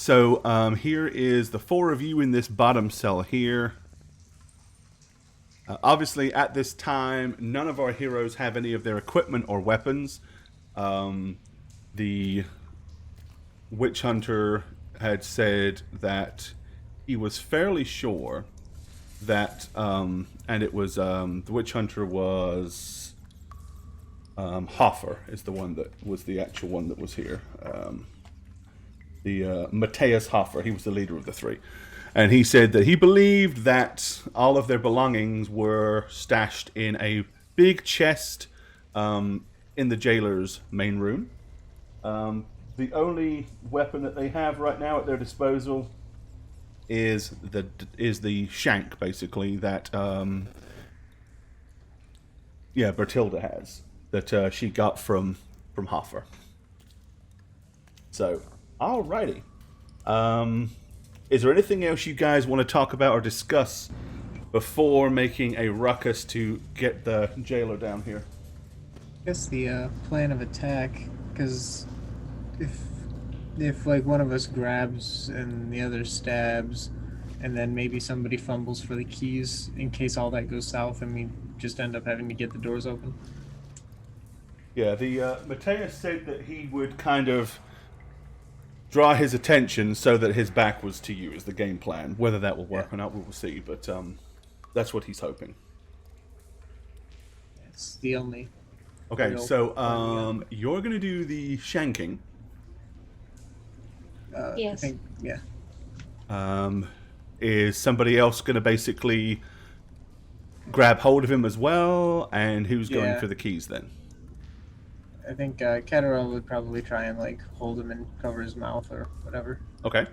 So here is the four of you in this bottom cell here. Obviously, at this time, none of our heroes have any of their equipment or weapons. The witch hunter had said that he was fairly sure that, and it was the witch hunter was Hoffer is the one that was the actual one that was here. The Matthias Hoffer, he was the leader of the three. And he said that he believed that all of their belongings were stashed in a big chest in the jailer's main room. The only weapon that they have right now at their disposal is the shank, basically, that Bertilda has, that she got from Hoffer. So, alrighty. Is there anything else you guys want to talk about or discuss before making a ruckus to get the jailer down here? I guess the plan of attack, because if like one of us grabs and the other stabs, and then maybe somebody fumbles for the keys in case all that goes south, and we just end up having to get the doors open. Yeah, the Matthias said that he would kind of draw his attention so that his back was to you is the game plan. Whether that will work or not, we will see. But that's what he's hoping. It's the only. Okay, so you're going to do the shanking. Yes. I think, yeah. Is somebody else going to basically grab hold of him as well? And who's going for the keys then? I think Catterall would probably try and like hold him and cover his mouth or whatever. Okay.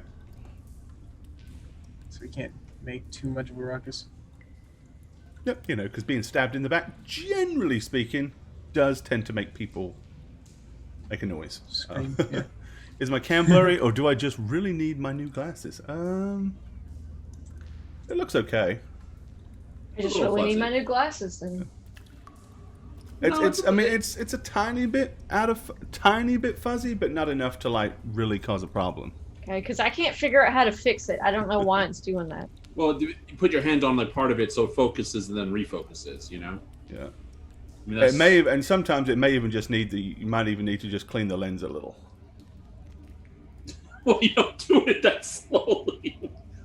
So we can't make too much of a ruckus. Yep, because being stabbed in the back, generally speaking, does tend to make people make a noise. Scream, yeah. Is my cam blurry, or do I just really need my new glasses? It looks okay. I just really need my new glasses then. It's a tiny bit fuzzy, but not enough to like really cause a problem. Okay, because I can't figure out how to fix it. I don't know why it's doing that. Well, you put your hand on like part of it so it focuses and then refocuses. Yeah. I mean, It may, and sometimes it may even just need you might even need to just clean the lens a little. Well, you don't do it that slowly.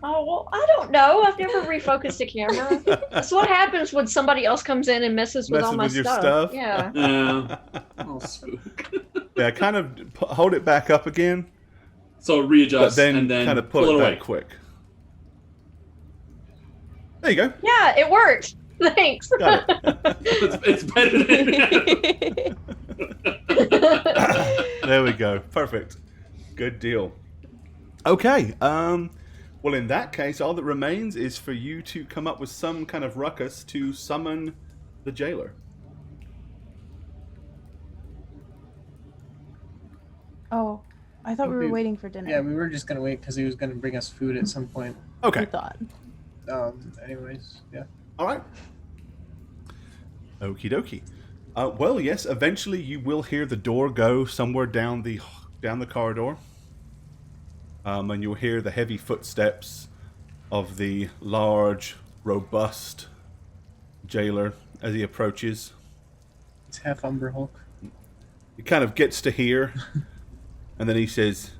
Oh, well, I don't know. I've never refocused the camera. That's what happens when somebody else comes in and messes with all my your stuff. Yeah. Oh, spook. Yeah, kind of hold it back up again. So readjust and then kind of pull it away back quick. There you go. Yeah, it worked. Thanks. Got it. it's better than There we go. Perfect. Good deal. Okay. Well, in that case, all that remains is for you to come up with some kind of ruckus to summon the jailer. Oh, I thought we were waiting for dinner. Yeah, we were just gonna wait because he was gonna bring us food at some point. Okay. I thought. Anyways, yeah. All right. Okie dokie. Well, yes. Eventually, you will hear the door go somewhere down the corridor, and you'll hear the heavy footsteps of the large, robust jailer as he approaches. It's half Umber Hulk. He kind of gets to here, and then he says,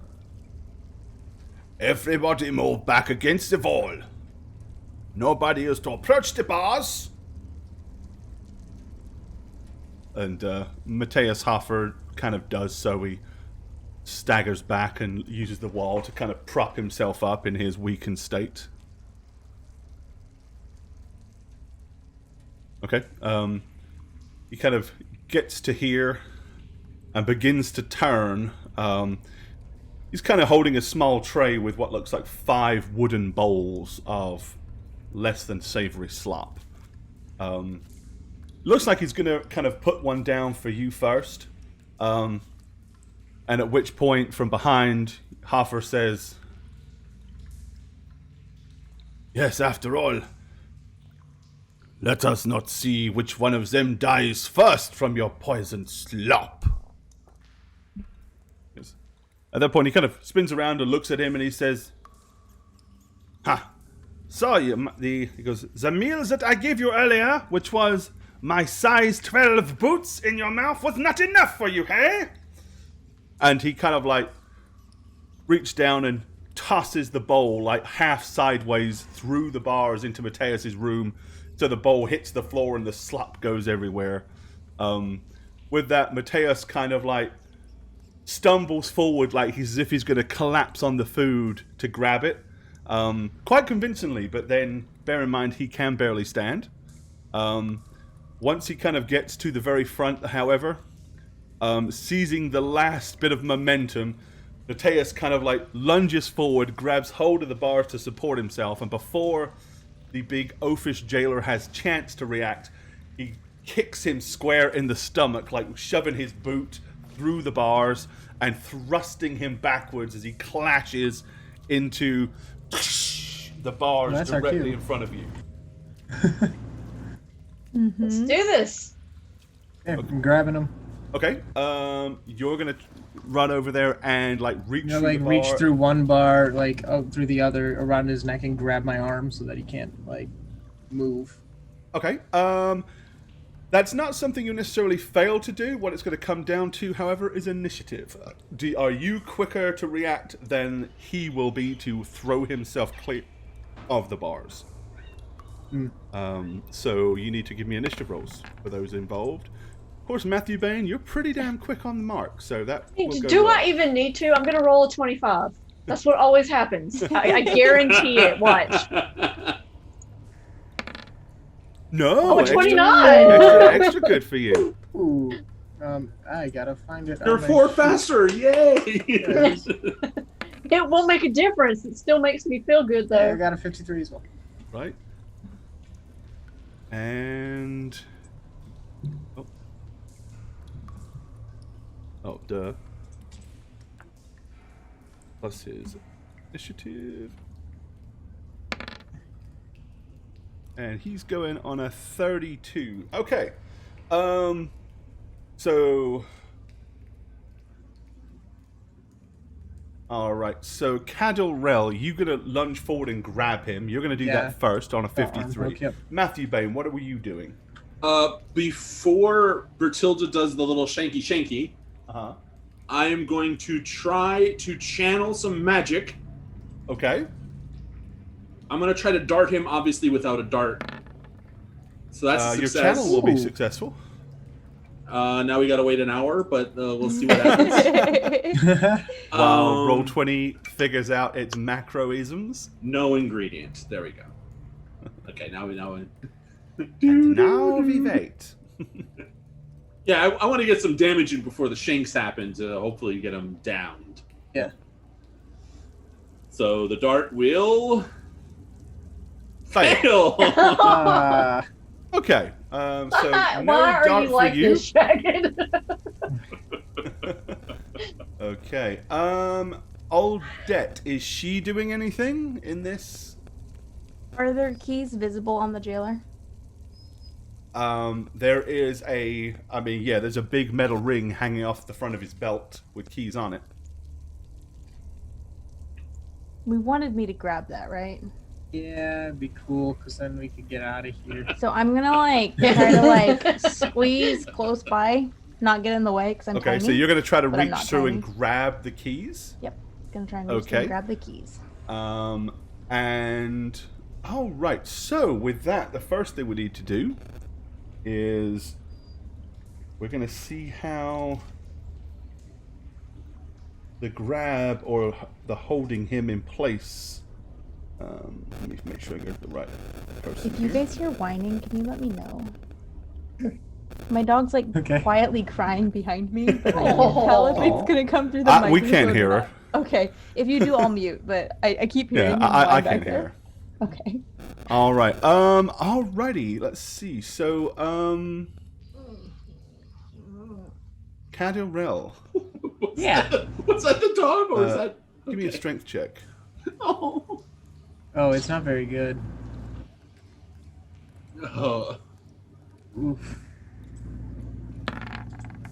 "Everybody move back against the wall. Nobody is to approach the bars." And Matthias Hoffer kind of does so. He staggers back and uses the wall to kind of prop himself up in his weakened state. Okay. He kind of gets to here and begins to turn. He's kind of holding a small tray with what looks like 5 wooden bowls of less than savory slop. Looks like he's going to kind of put one down for you first. And at which point, from behind, Hoffer says, "Yes, after all, let us not see which one of them dies first from your poisoned slop." Yes. At that point, he kind of spins around and looks at him, and he says, "Ha! Saw you." He goes, "The meal that I gave you earlier, which was my size 12 boots in your mouth, was not enough for you, hey?" And he kind of like reached down and tosses the bowl like half sideways through the bars into Mateus's room, so the bowl hits the floor and the slop goes everywhere. With that, Mateus kind of like stumbles forward like as if he's going to collapse on the food to grab it, quite convincingly, but then bear in mind he can barely stand. Once he kind of gets to the very front, however, seizing the last bit of momentum, Mateus kind of like lunges forward, grabs hold of the bars to support himself, and before the big oafish jailer has chance to react, he kicks him square in the stomach, like shoving his boot through the bars and thrusting him backwards as he clashes into the bars directly in front of you. Let's do this. Yeah, I'm grabbing him. Okay, you're gonna run over there and like reach through like the bar. reach through one bar, like out through the other, around his neck, and grab my arm so that he can't like move. Okay, that's not something you necessarily fail to do. What it's going to come down to, however, is initiative. Are you quicker to react than he will be to throw himself clear of the bars? So you need to give me initiative rolls for those involved. Of course, Matthew Bain, you're pretty damn quick on the mark, so that will go Do well. I even need to? I'm going to roll a 25. That's what always happens. I guarantee it. Watch. No, Oh, 29! Extra good for you. Ooh. I gotta find it. You're 4 faster! Yay! It won't make a difference. It still makes me feel good, Yeah, I though. got a 53 as well. Right. And... Oh, duh. Plus his initiative. And he's going on a 32. Okay. So... Alright, so Cadorel, you're going to lunge forward and grab him. You're going to do that first on a 53. Yep. Matthew Bain, what were you doing? Before Bertilda does the little shanky, Uh-huh. I am going to try to channel some magic. Okay. I'm going to try to dart him, obviously, without a dart. So that's a Your success. channel will be Ooh. successful. Now we got to wait an hour, but we'll see what happens. While Roll20 figures out its macroisms. No ingredient. There we go. Okay, now we know. And now we wait. Yeah, I want to get some damage in before the shanks happen to hopefully get them downed. Yeah. So the dart will Fail. fail. Okay. So no Why are dart you for like you. this, Shagged? Okay. Old Debt, is she doing anything in this? Are there keys visible on the jailer? There is there's a big metal ring hanging off the front of his belt with keys on it. We wanted me to grab that, right? Yeah, it'd be cool, because then we could get out of here. So I'm gonna like try to like squeeze close by, not get in the way because I'm Okay, tiny. so you're going to try to but I'm reach not through and tiny. grab the keys? Gonna try and reach through Okay. and grab the keys. And all right. So with that, the first thing we need to do is we're going to see how the grab or the holding him in place. Let me make sure I get the right person. If you here. guys hear whining, can you let me know? My dog's like Okay. quietly crying behind me, but I can't tell if it's gonna come through the We microphone can't or hear not. her. Okay, if you do, I'll mute. But I keep hearing Yeah, him I whine can back hear her. there. Okay. All right. Alrighty. Let's see. So, Cadorel, Yeah. Was that the dog or is that? give me a strength check. Oh. Oh, it's not very good. Oof.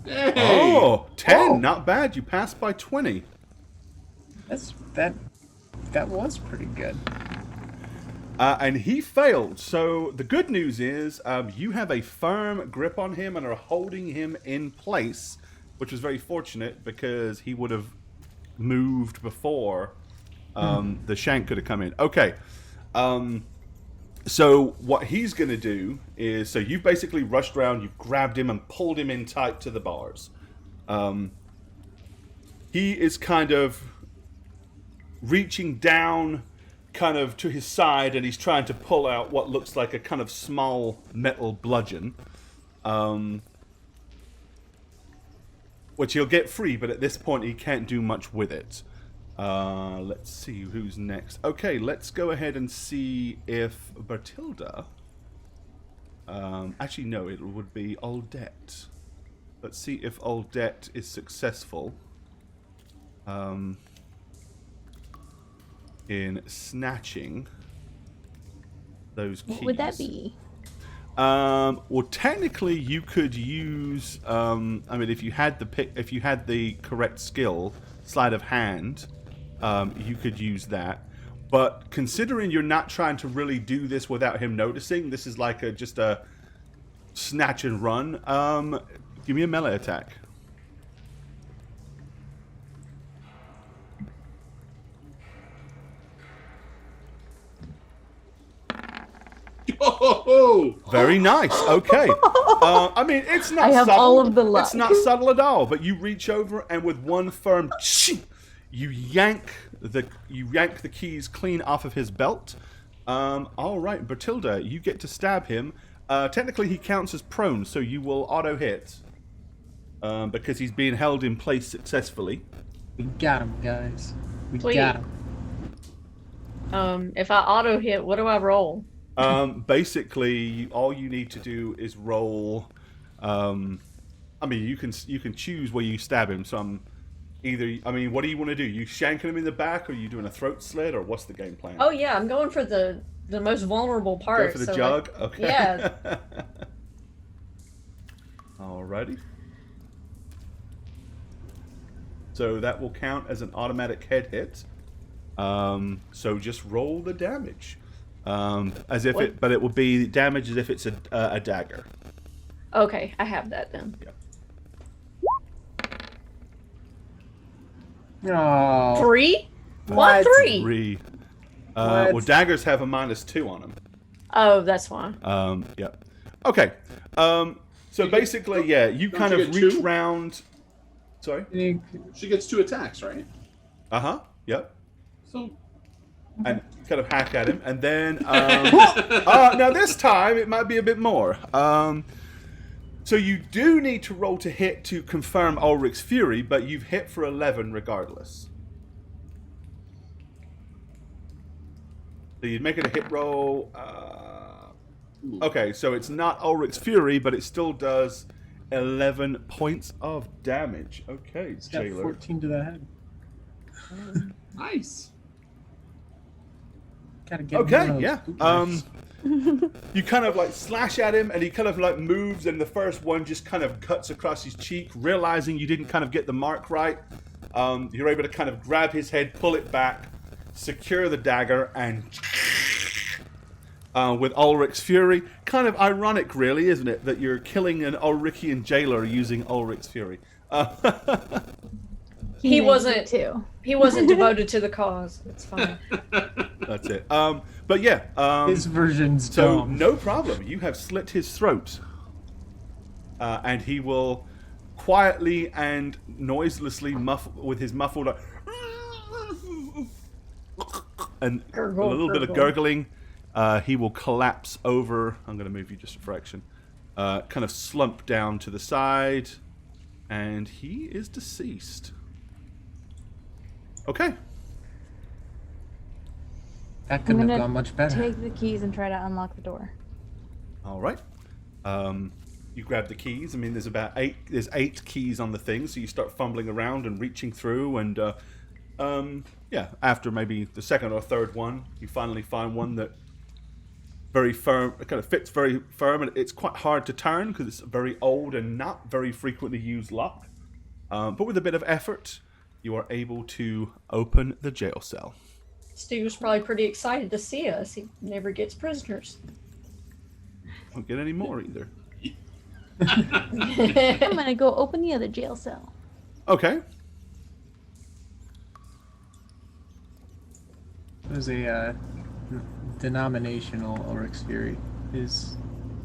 Hey. Oh, 10. Oh. Not bad. You passed by 20. That was pretty good. And he failed. So the good news is you have a firm grip on him and are holding him in place, which was very fortunate because he would have moved before the shank could have come in. Okay. So what he's going to do is, so you've basically rushed around, you've grabbed him and pulled him in tight to the bars. He is kind of reaching down kind of to his side, and he's trying to pull out what looks like a kind of small metal bludgeon, which he'll get free, but at this point he can't do much with it. Let's see who's next. Okay, let's go ahead and see if Bertilda... actually, no, it would be Aldette. Let's see if Aldette is successful in snatching those keys. What would that be? Well, technically, you could use. I mean, if you had the correct skill, sleight of hand, you could use that. But considering you're not trying to really do this without him noticing, this is like just a snatch and run. Give me a melee attack. Oh, Very nice. Okay. I mean, it's not. I have subtle. all of the luck. It's not subtle at all. But you reach over and with one firm, you yank the keys clean off of his belt. All right, Bertilda, you get to stab him. Technically, he counts as prone, so you will auto hit because he's being held in place successfully. We got him, guys. We Sweet. got him. If I auto hit, what do I roll? Basically, all you need to do is roll. I mean, you can choose where you stab him. So I mean, what do you want to do? You shanking him in the back, or are you doing a throat slit, or what's the game plan? Oh yeah, I'm going for the most vulnerable part. Go for the so jug. like, Okay. Yeah. Alrighty. So that will count as an automatic head hit. So just roll the damage. As if What? but it will be damage as if it's a dagger. Okay, I have that then. Oh, 3? What? What 3? 3. What? Well, daggers have a -2 on them. Oh, that's fine. Yeah. Okay. So basically, yeah, you Don't kind you of get reach 2? round. Sorry. she gets 2 attacks, right? Yep. So And kind of hack at him, and then now this time it might be a bit more. So you do need to roll to hit to confirm Ulrich's fury, but you've hit for 11 regardless. So you'd make it a hit roll. Okay, so it's not Ulrich's fury, but it still does 11 points of damage. Okay, He's got Jailer. 14 to the head. nice. Gotta get Okay, one of those yeah. boot knives. You kind of like slash at him, and he kind of like moves, and the first one just kind of cuts across his cheek. Realizing you didn't kind of get the mark right, you're able to kind of grab his head, pull it back, secure the dagger, and with Ulrich's fury. Kind of ironic, really, isn't it, that you're killing an Ulrichian jailer using Ulrich's fury? He made wasn't- it too. He wasn't devoted to the cause. It's fine. That's it. But yeah. His version's So dumb. no problem. You have slit his throat, and he will quietly and noiselessly with his muffled, and Gurgle, a little bit of gurgle. gurgling, he will collapse over. I'm going to move you just a fraction. Kind of slump down to the side, and he is deceased. Okay. That I'm couldn't have gonna gone much better. take the keys and try to unlock the door. All right. You grab the keys. I mean, there's 8 keys on the thing, so you start fumbling around and reaching through, and yeah, after maybe the second or third one, you finally find one that very firm, it kind of fits very firm, and it's quite hard to turn because it's a very old and not very frequently used lock. But with a bit of effort, you are able to open the jail cell. Stu's probably pretty excited to see us. He never gets prisoners. Don't get any more either. I'm gonna go open the other jail cell. Okay. It was a denominational Oryx Fury. He's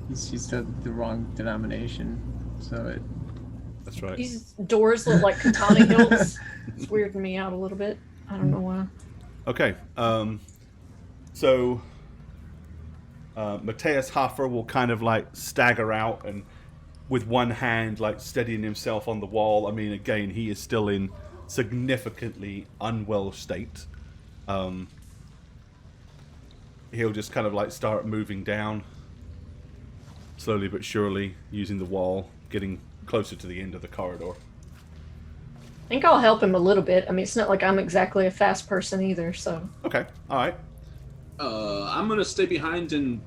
the wrong denomination, so it. That's right. These doors look like katana hilts. It's weirding me out a little bit. I don't know why. Okay. So Matthias Hofer will kind of like stagger out and with one hand like steadying himself on the wall. I mean, again, he is still in significantly unwell state. He'll just kind of like start moving down slowly but surely, using the wall, getting closer to the end of the corridor. I think I'll help him a little bit. I mean, it's not like I'm exactly a fast person either, so. Okay, all right. I'm gonna stay behind and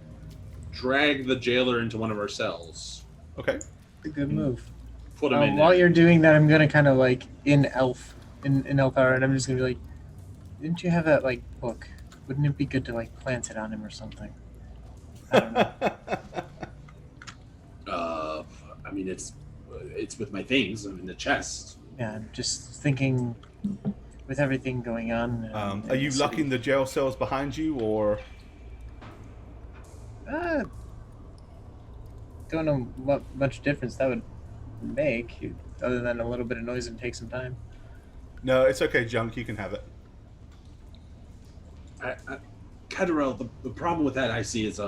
drag the jailer into one of our cells. Okay. It's a good move. Put him in While there. you're doing that, I'm gonna kind of like in elf hour, and I'm just gonna be like, didn't you have that like book? Wouldn't it be good to like plant it on him or something? I don't know. I mean, it's with my things. I'm in the chest. Yeah, I'm just thinking with everything going on. Are you locking the jail cells behind you, or? Don't know what much difference that would make, other than a little bit of noise and take some time. No, it's okay, Junk. You can have it. Cadarel, the problem with that I see is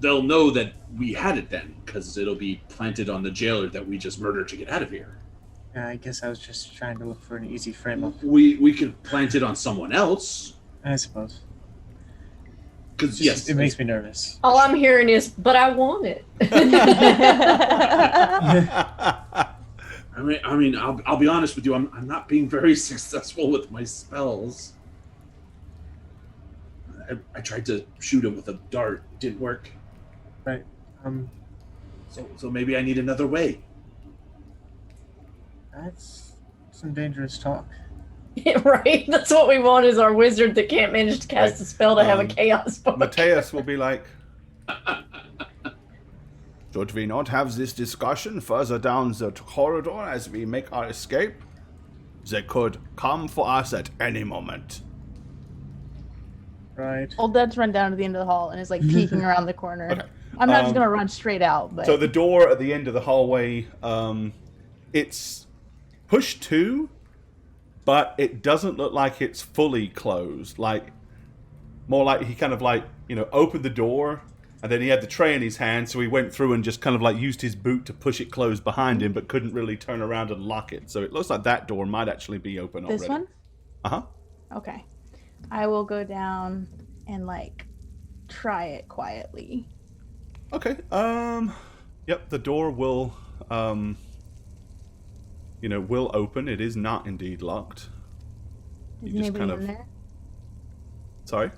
they'll know that we had it then, because it'll be planted on the jailer that we just murdered to get out of here. Yeah, I guess I was just trying to look for an easy frame up. We could plant it on someone else. I suppose. Because yes, It makes me nervous. All I'm hearing is, but I want it. I mean, I'll be honest with you. I'm not being very successful with my spells. I tried to shoot him with a dart. It didn't work. Right. So maybe I need another way. That's some dangerous talk. Yeah, right? That's what we want is our wizard that can't manage to cast Right. a spell to have a chaos book. Matthias will be like, should we not have this discussion further down the corridor as we make our escape? They could come for us at any moment. Right. Old Dutch run down to the end of the hall and is like peeking around the corner. Okay. I'm not just gonna run straight out, but So the door at the end of the hallway, it's pushed to, but it doesn't look like it's fully closed. Like, more like he kind of like, opened the door, and then he had the tray in his hand, so he went through and just kind of like used his boot to push it closed behind him, but couldn't really turn around and lock it. So it looks like that door might actually be open already. this one? Uh-huh. Okay. I will go down and like try it quietly. Okay. Yep, the door will will open. It is not indeed locked. Is You just anybody kind of in there? Sorry?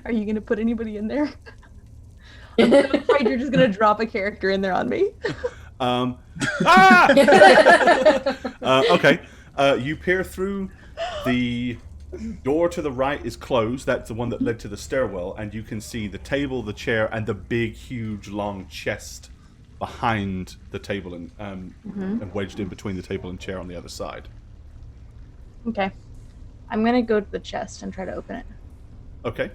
Are you gonna put anybody in there? I'm so afraid you're just gonna drop a character in there on me. Okay. You peer through. The door to the right is closed. That's the one that led to the stairwell, and you can see the table, the chair, and the big, huge, long chest behind the table and wedged in between the table and chair on the other side. Okay. I'm gonna go to the chest and try to open it. Okay.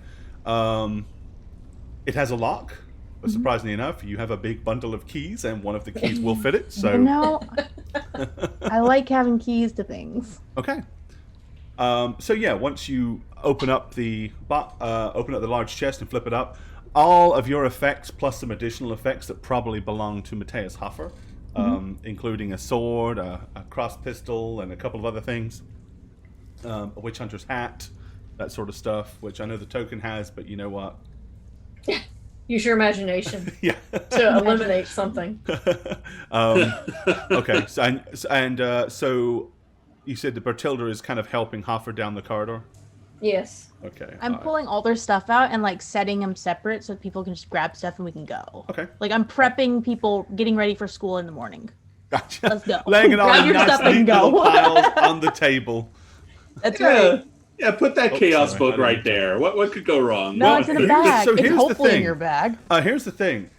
It has a lock, but surprisingly enough, you have a big bundle of keys, and one of the keys will fit it. So No, I like having keys to things. Okay. So yeah, once you open up the large chest and flip it up, all of your effects plus some additional effects that probably belong to Matthias Hofer, including a sword, a cross pistol, and a couple of other things, a witch hunter's hat, that sort of stuff, which I know the token has, but you know what? Use your imagination Yeah. to eliminate something. Okay. So you said the Bertilda is kind of helping Hofer down the corridor? Yes. Okay. I'm alright. pulling all their stuff out and like setting them separate so people can just grab stuff and we can go. Okay. Like I'm prepping people, getting ready for school in the morning. Gotcha. Let's go. Laying it all Grab in your nice stuff and neat go. little piles on the table. That's Yeah. right. Yeah, put that Oh, chaos sorry, I book didn't- right there. What could go wrong? No, Well, it's in a here's the- bag. so It's here's the hopefully in thing. your bag. Here's the thing.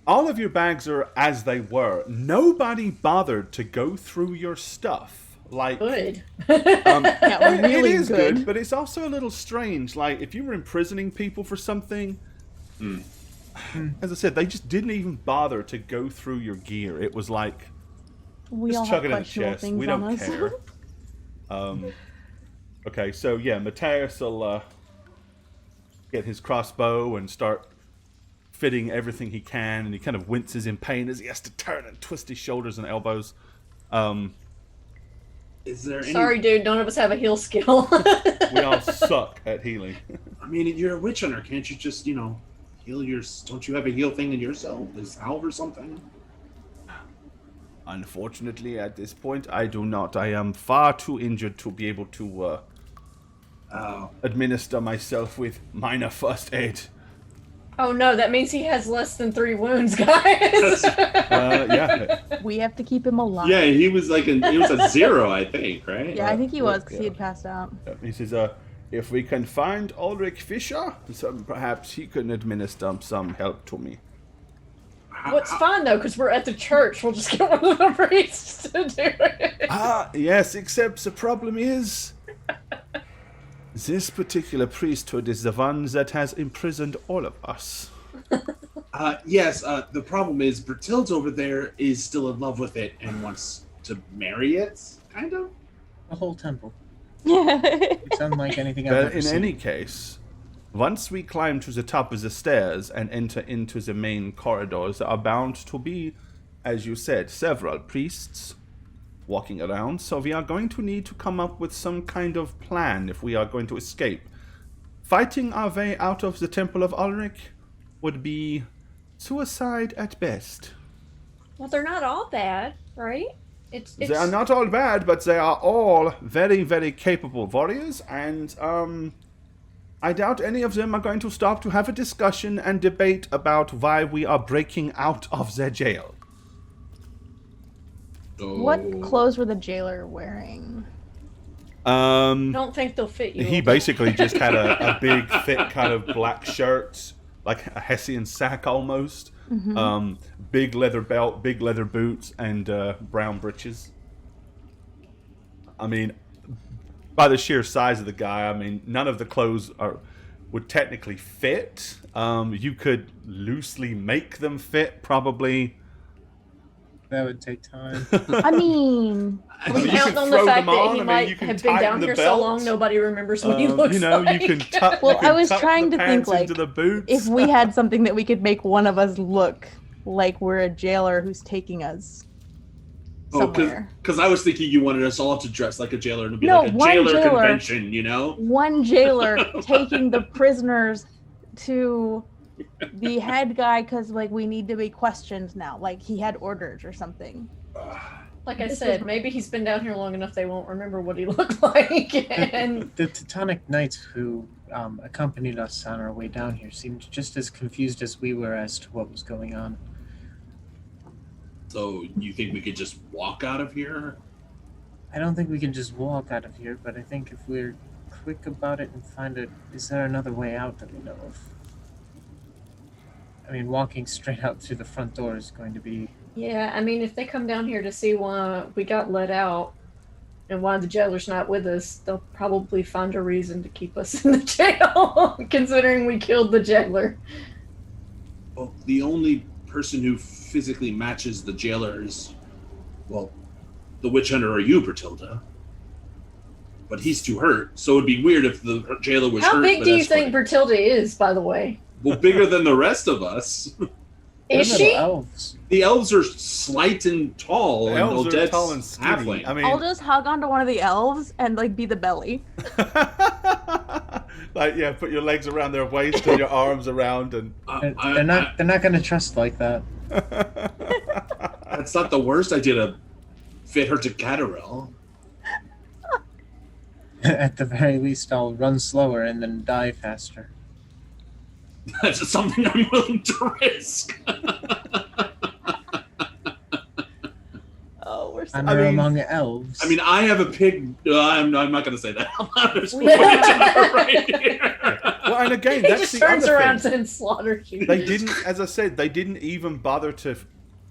All of your bags are as they were. Nobody bothered to go through your stuff. Like, Good. Yeah, really it is good. good, but it's also a little strange. Like, if you were imprisoning people for something, as I said, they just didn't even bother to go through your gear. It was like, We all just have chuck it in the questionable chest. things We on don't us. care. Okay, so yeah, Matthias will get his crossbow and start fitting everything he can, and he kind of winces in pain as he has to turn and twist his shoulders and elbows. Is there any... Sorry, dude. None of us have a heal skill. We all suck at healing. I mean, you're a witch hunter. Can't you just, heal your... Don't you have a heal thing in yourself? A salve or something? Unfortunately, at this point, I do not. I am far too injured to be able to administer myself with minor first aid. Oh no, that means he has less than 3 wounds, guys. Yeah. We have to keep him alive. Yeah, he was like he was a 0, I think, right? Yeah, I think he was because he yeah. had passed out. He says, if we can find Ulrich Fischer, perhaps he can administer some help to me. Well, it's fine though, because we're at the church. We'll just get one of the priests to do it. Yes, except the problem is... this particular priesthood is the one that has imprisoned all of us. Yes, the problem is Bertilde over there is still in love with it and wants to marry it, kind of. The whole temple. Yeah. It's unlike anything I've Well, ever in seen. any case, once we climb to the top of the stairs and enter into the main corridors, there are bound to be, as you said, several priests walking around, so we are going to need to come up with some kind of plan if we are going to escape. Fighting our way out of the Temple of Ulrich would be suicide at best. Well, they're not all bad, right? It's They are not all bad, but they are all very, very capable warriors, and I doubt any of them are going to stop to have a discussion and debate about why we are breaking out of their jail. What clothes were the jailer wearing? I don't think they'll fit you. He basically just had a big, thick kind of black shirt, like a Hessian sack almost. Big leather belt, big leather boots, and brown breeches. I mean, by the sheer size of the guy, I mean, none of the clothes would technically fit. You could loosely make them fit, probably. That would take time. I mean, Are mean, we you counting can on the throw fact them that on. he I mean, might you can have been tighten down the here so belt. long nobody remembers what he looks You like? can tuck. Well, you can I was tuck trying the to think, pants like, into the boots. if we had something that we could make one of us look like we're a jailer who's taking us somewhere. Because I was thinking you wanted us all to dress like a jailer and it'd be No, like a one jailer jailer. convention, you know? One jailer taking the prisoners to the head guy because, like, we need to be questioned now. Like, he had orders or something. Like I said, maybe he's been down here long enough they won't remember what he looked like. And The Teutonic Knights who accompanied us on our way down here seemed just as confused as we were as to what was going on. So you think we could just walk out of here? I don't think we can just walk out of here, but I think if we're quick about it and find it, is there another way out that we know of? I mean, walking straight out through the front door is going to be... yeah, I mean, if they come down here to see why we got let out and why the jailer's not with us, they'll probably find a reason to keep us in the jail, considering we killed the jailer. Well, the only person who physically matches the jailer is, well, the witch hunter or you, Bertilda. But he's too hurt, so it'd be weird if the jailer was hurt. How big but do you escorting. think Bertilda is, by the way? Well, bigger than the rest of us. Is They're she? little elves. The elves are slight and tall, The and elves are Odette's tall and skinny. halfling. I mean, I'll just hug onto one of the elves and, like, be the belly. like, yeah, put your legs around their waist and your arms around, and They're not going to trust like that. That's not the worst idea to fit her to Catarel. At the very least, I'll run slower and then die faster. That's something I'm willing to risk. we're so Honor among elves. I mean, I have a pig. I'm not going to say that. There's We- right here. Well, and again, He that's just the turns other around thing. and slaughters you. They didn't, as I said, they didn't even bother to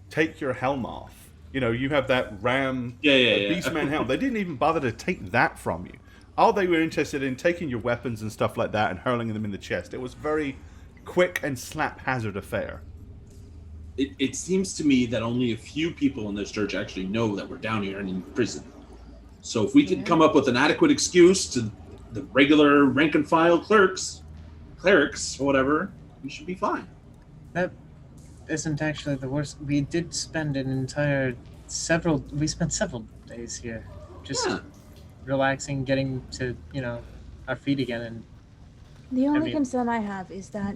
take your helm off. You know, you have that ram Yeah. Beastman helm. They didn't even bother to take that from you. All they were interested in taking your weapons and stuff like that and hurling them in the chest. It was very quick and slap hazard affair. It seems to me that only a few people in this church actually know that we're down here and in prison. So if we could come up with an adequate excuse to the regular rank and file clerics, or whatever, we should be fine. That isn't actually the worst. We did spend we spent several days here. Just Yeah. relaxing, getting to, our feet again. And The only mean- concern I have is that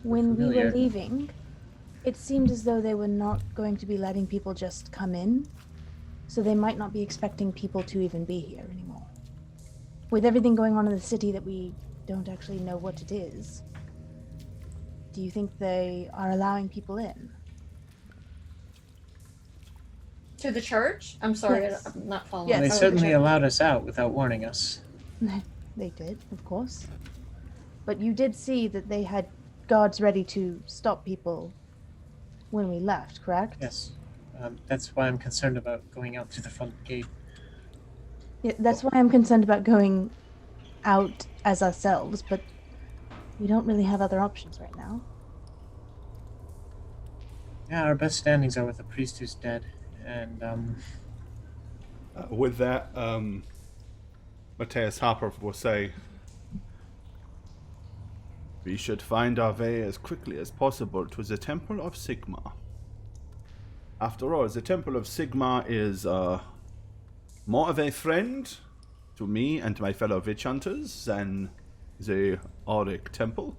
when we were Familiar. leaving, it seemed as though they were not going to be letting people just come in, so they might not be expecting people to even be here anymore. With everything going on in the city that we don't actually know what it is, do you think they are allowing people in? To the church? I'm sorry, Yes. I'm not following. Yes. they I was certainly sure. allowed us out without warning us. They did, of course. But you did see that they had guards ready to stop people when we left, correct? Yes. That's why I'm concerned about going out through the front gate. Yeah, that's why I'm concerned about going out as ourselves, but we don't really have other options right now. Yeah, our best standings are with the priest who's dead. And, With that, Matthias Harper will say, "We should find our way as quickly as possible to the Temple of Sigma. After all, the Temple of Sigma is more of a friend to me and my fellow witch hunters than the Auric Temple.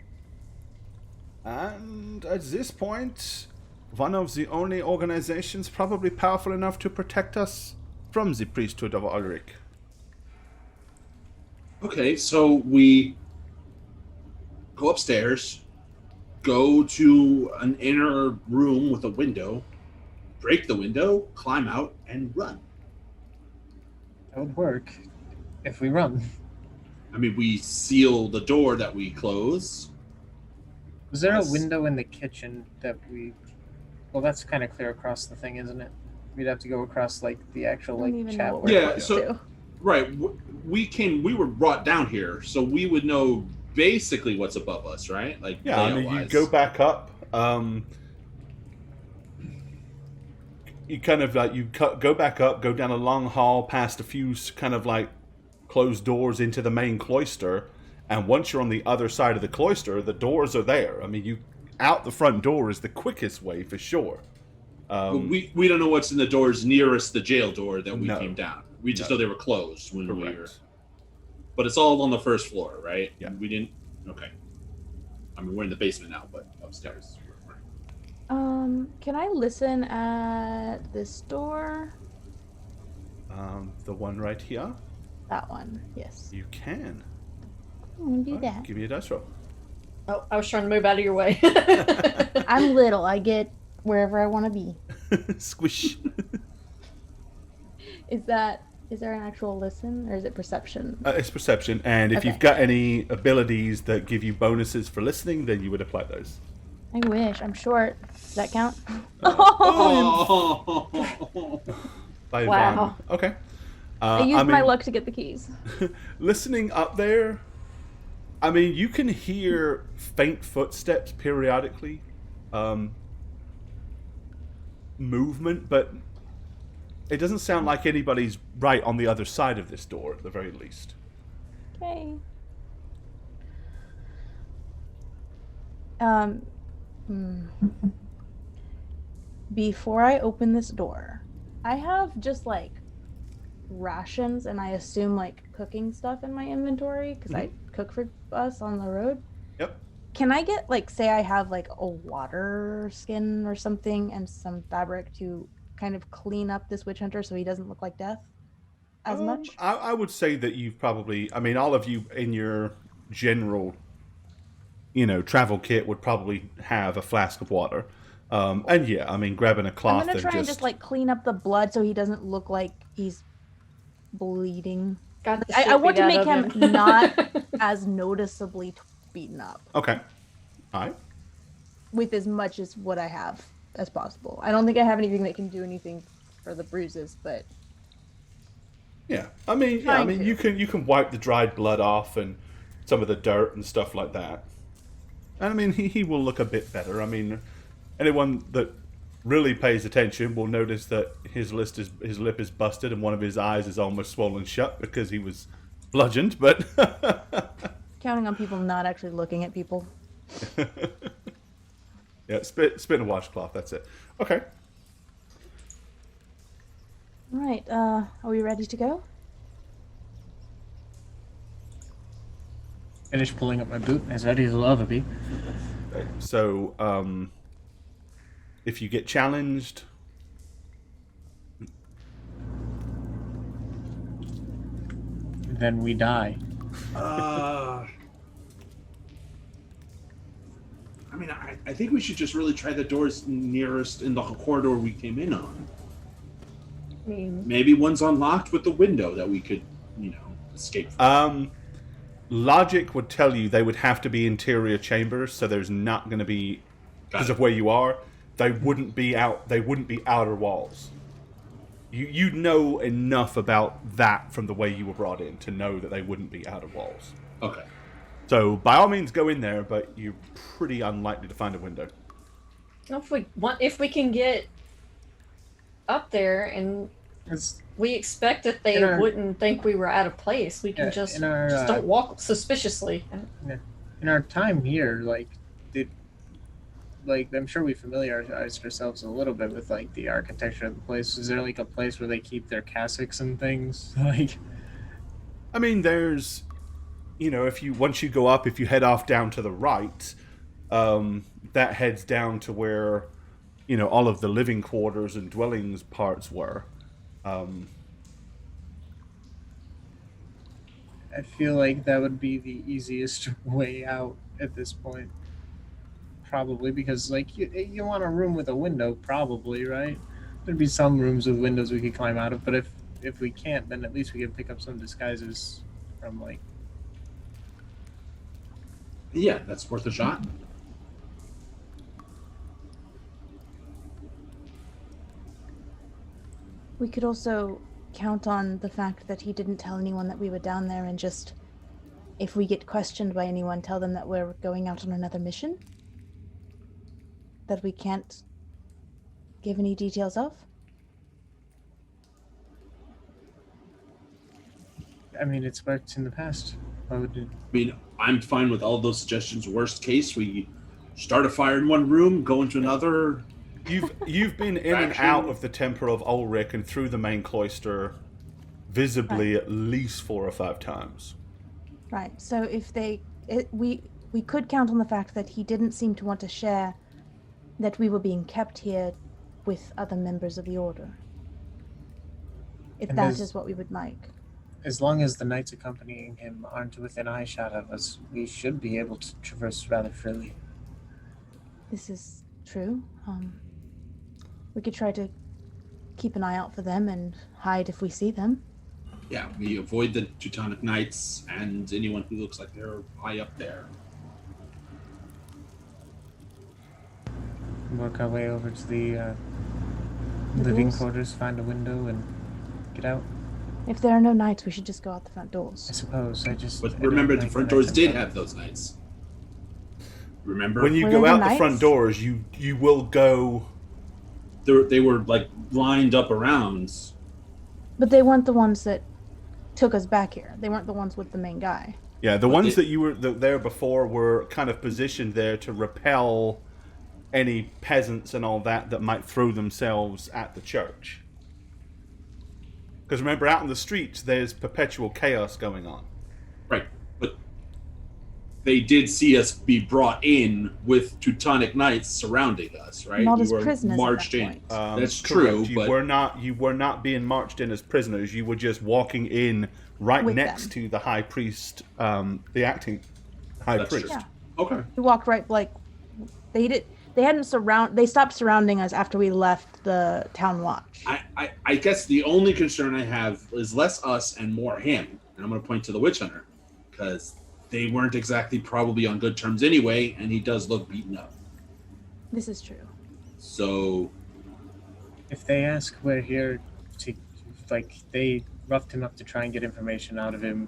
And at this point, one of the only organizations probably powerful enough to protect us from the priesthood of Ulrich." Okay, so we go upstairs, go to an inner room with a window, break the window, climb out, and run. that would work if we run. I mean, we seal the door that we close. Was there Yes. a window in the kitchen that we... Well, that's kind of clear across the thing, isn't it? We'd have to go across, the actual, I don't even know chat. what we're Yeah, close so- to. Right, we were brought down here, so we would know basically what's above us, right? Like, Yeah, I mean, you layout-wise. go back up. You kind of go back up, go down a long hall, past a few kind of closed doors into the main cloister, and once you're on the other side of the cloister, the doors are there. I mean, you out the front door is the quickest way for sure. But we don't know what's in the doors nearest the jail door that we No. came down. We just No. know they were closed when we were. Correct. But it's all on the first floor, right? Yeah. We didn't. Okay. I mean, we're in the basement now, but upstairs. Can I listen at this door? The one right here, That one, yes. you can. I'm gonna do Alright, that. give me a dice roll. Oh, I was trying to move out of your way. I'm little. I get wherever I want to be. Squish. Is there an actual listen, or is it perception? It's perception, and if Okay. you've got any abilities that give you bonuses for listening, then you would apply those. I wish. I'm short. Does that count? Oh! By Wow. one. Okay. I used my luck to get the keys. Listening up there, I mean, you can hear faint footsteps periodically, movement, but it doesn't sound like anybody's right on the other side of this door, at the very least. Okay. Before I open this door, I have just rations and I assume cooking stuff in my inventory because I cook for us on the road. Yep. Can I get say I have a water skin or something and some fabric to kind of clean up this witch hunter so he doesn't look like death as much? I would say that you've probably, I mean, all of you in your general, travel kit would probably have a flask of water. And yeah, I mean, grabbing a cloth I'm gonna try and and just like clean up the blood so he doesn't look like he's bleeding. Got the I shit want beat to out make of him not as noticeably beaten up Okay. All right. with as much as what I have as possible. I don't think I have anything that can do anything for the bruises, but Yeah. I mean, Trying to. you can wipe the dried blood off and some of the dirt and stuff like that. And I mean, he will look a bit better. I mean, anyone that really pays attention will notice that his lip is busted and one of his eyes is almost swollen shut because he was bludgeoned. But counting on people not actually looking at people. yeah, spit in a washcloth. That's it. Okay. All right, are we ready to go? Finish pulling up my boot, as ready as I'll ever be. So, if you get challenged, Then we die. I mean, I think we should just really try the doors nearest in the corridor we came in on. I mean, Maybe one's unlocked with the window that we could, escape from. logic would tell you they would have to be interior chambers, so there's not going to be, because Got of where you are, they wouldn't be outer walls. You know enough about that from the way you were brought in to know that they wouldn't be outer walls. Okay. So by all means go in there, but you're pretty unlikely to find a window. if we can get up there and It's, we expect that they In our- wouldn't think we were out of place, we can Yeah, just in our, don't walk suspiciously. in our time here, I'm sure we familiarized ourselves a little bit with like the architecture of the place. Is there like a place where they keep their cassocks and things? Like, I mean, there's, once you go up, if you head off down to the right, that heads down to where, all of the living quarters and dwellings parts were. I feel like that would be the easiest way out at this point. Probably because like you want a room with a window, probably, right? There'd be some rooms with windows we could climb out of, but if we can't, then at least we can pick up some disguises from like. Yeah, that's worth a shot. We could also count on the fact that he didn't tell anyone that we were down there and just, if we get questioned by anyone, tell them that we're going out on another mission that we can't give any details of. I mean, it's worked in the past. Why would it? I mean, I'm fine with all those suggestions. Worst case, we start a fire in one room, go into another. You've been in and out of the Temple of Ulrich and through the main cloister visibly at least 4 or 5 times. Right. So if we could count on the fact that he didn't seem to want to share that we were being kept here with other members of the Order. If And that there's- is what we would like. As long as the knights accompanying him aren't within eyeshot of us, we should be able to traverse rather freely. This is true. We could try to keep an eye out for them and hide if we see them. Yeah, we avoid the Teutonic Knights and anyone who looks like they're high up there. Work our way over to the living doors? quarters, find a window, and get out. If there are no knights, we should just go out the front I doors. suppose. I But don't remember, the like front the doors knights did themselves. have those knights. Remember? When you Were go they out the the front knights? doors, you will go. They were like lined up around. But they weren't the ones that took us back here. They weren't the ones with the main guy. Yeah, the But ones they- that you were there before were kind of positioned there to repel any peasants and all that might throw themselves at the church. Because remember, out in the streets, there's perpetual chaos going on. Right. But they did see us be brought in with Teutonic Knights surrounding us, right? Not we as were prisoners at marched that in. point. That's Correct. true, You but were not being marched in as prisoners. You were just walking in right With next them. to the high priest, the acting high That's priest. true. Yeah. okay. We walked right, like, they They stopped surrounding us after we left the town watch. I guess the only concern I have is less us and more him. And I'm going to point to the witch hunter because they weren't exactly probably on good terms anyway, and he does look beaten up. This is true. So, If they ask we're here to, like, they roughed him up to try and get information out of him,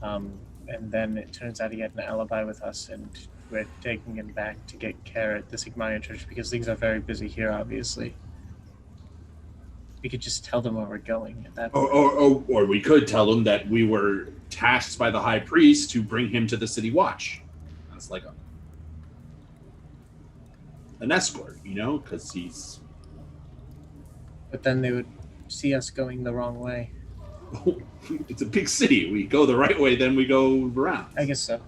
and then it turns out he had an alibi with us, and we're taking him back to get care at the Sigmaria Church because things are very busy here, obviously. We could just tell them where we're going at that point. or we could tell them that we were tasked by the high priest to bring him to the city watch. That's like an escort, because he's... But then they would see us going the wrong way. It's a big city. We go the right way, then we go around. I guess so.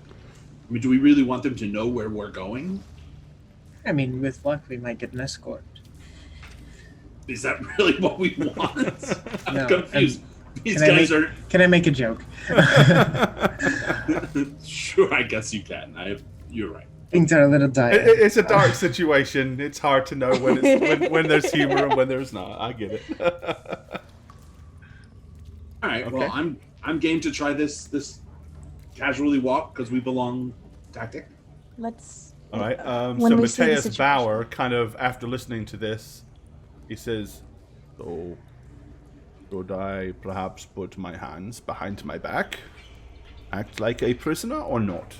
I mean, do we really want them to know where we're going? I mean, with luck, we might get an escort. Is that really what we want? I'm No, confused. These can I guys Can I make a joke? Sure, I guess you can. You're right. Things are a little dire. It's a dark situation. It's hard to know when there's humor and when there's not. I get it. All right. Okay. Well, I'm game to try this casually walk because we belong tactic. Let's. All right. When So we see the Matthias situation. Bauer, kind of after listening to this, he says, "So, should I perhaps put my hands behind my back, act like a prisoner, or not?"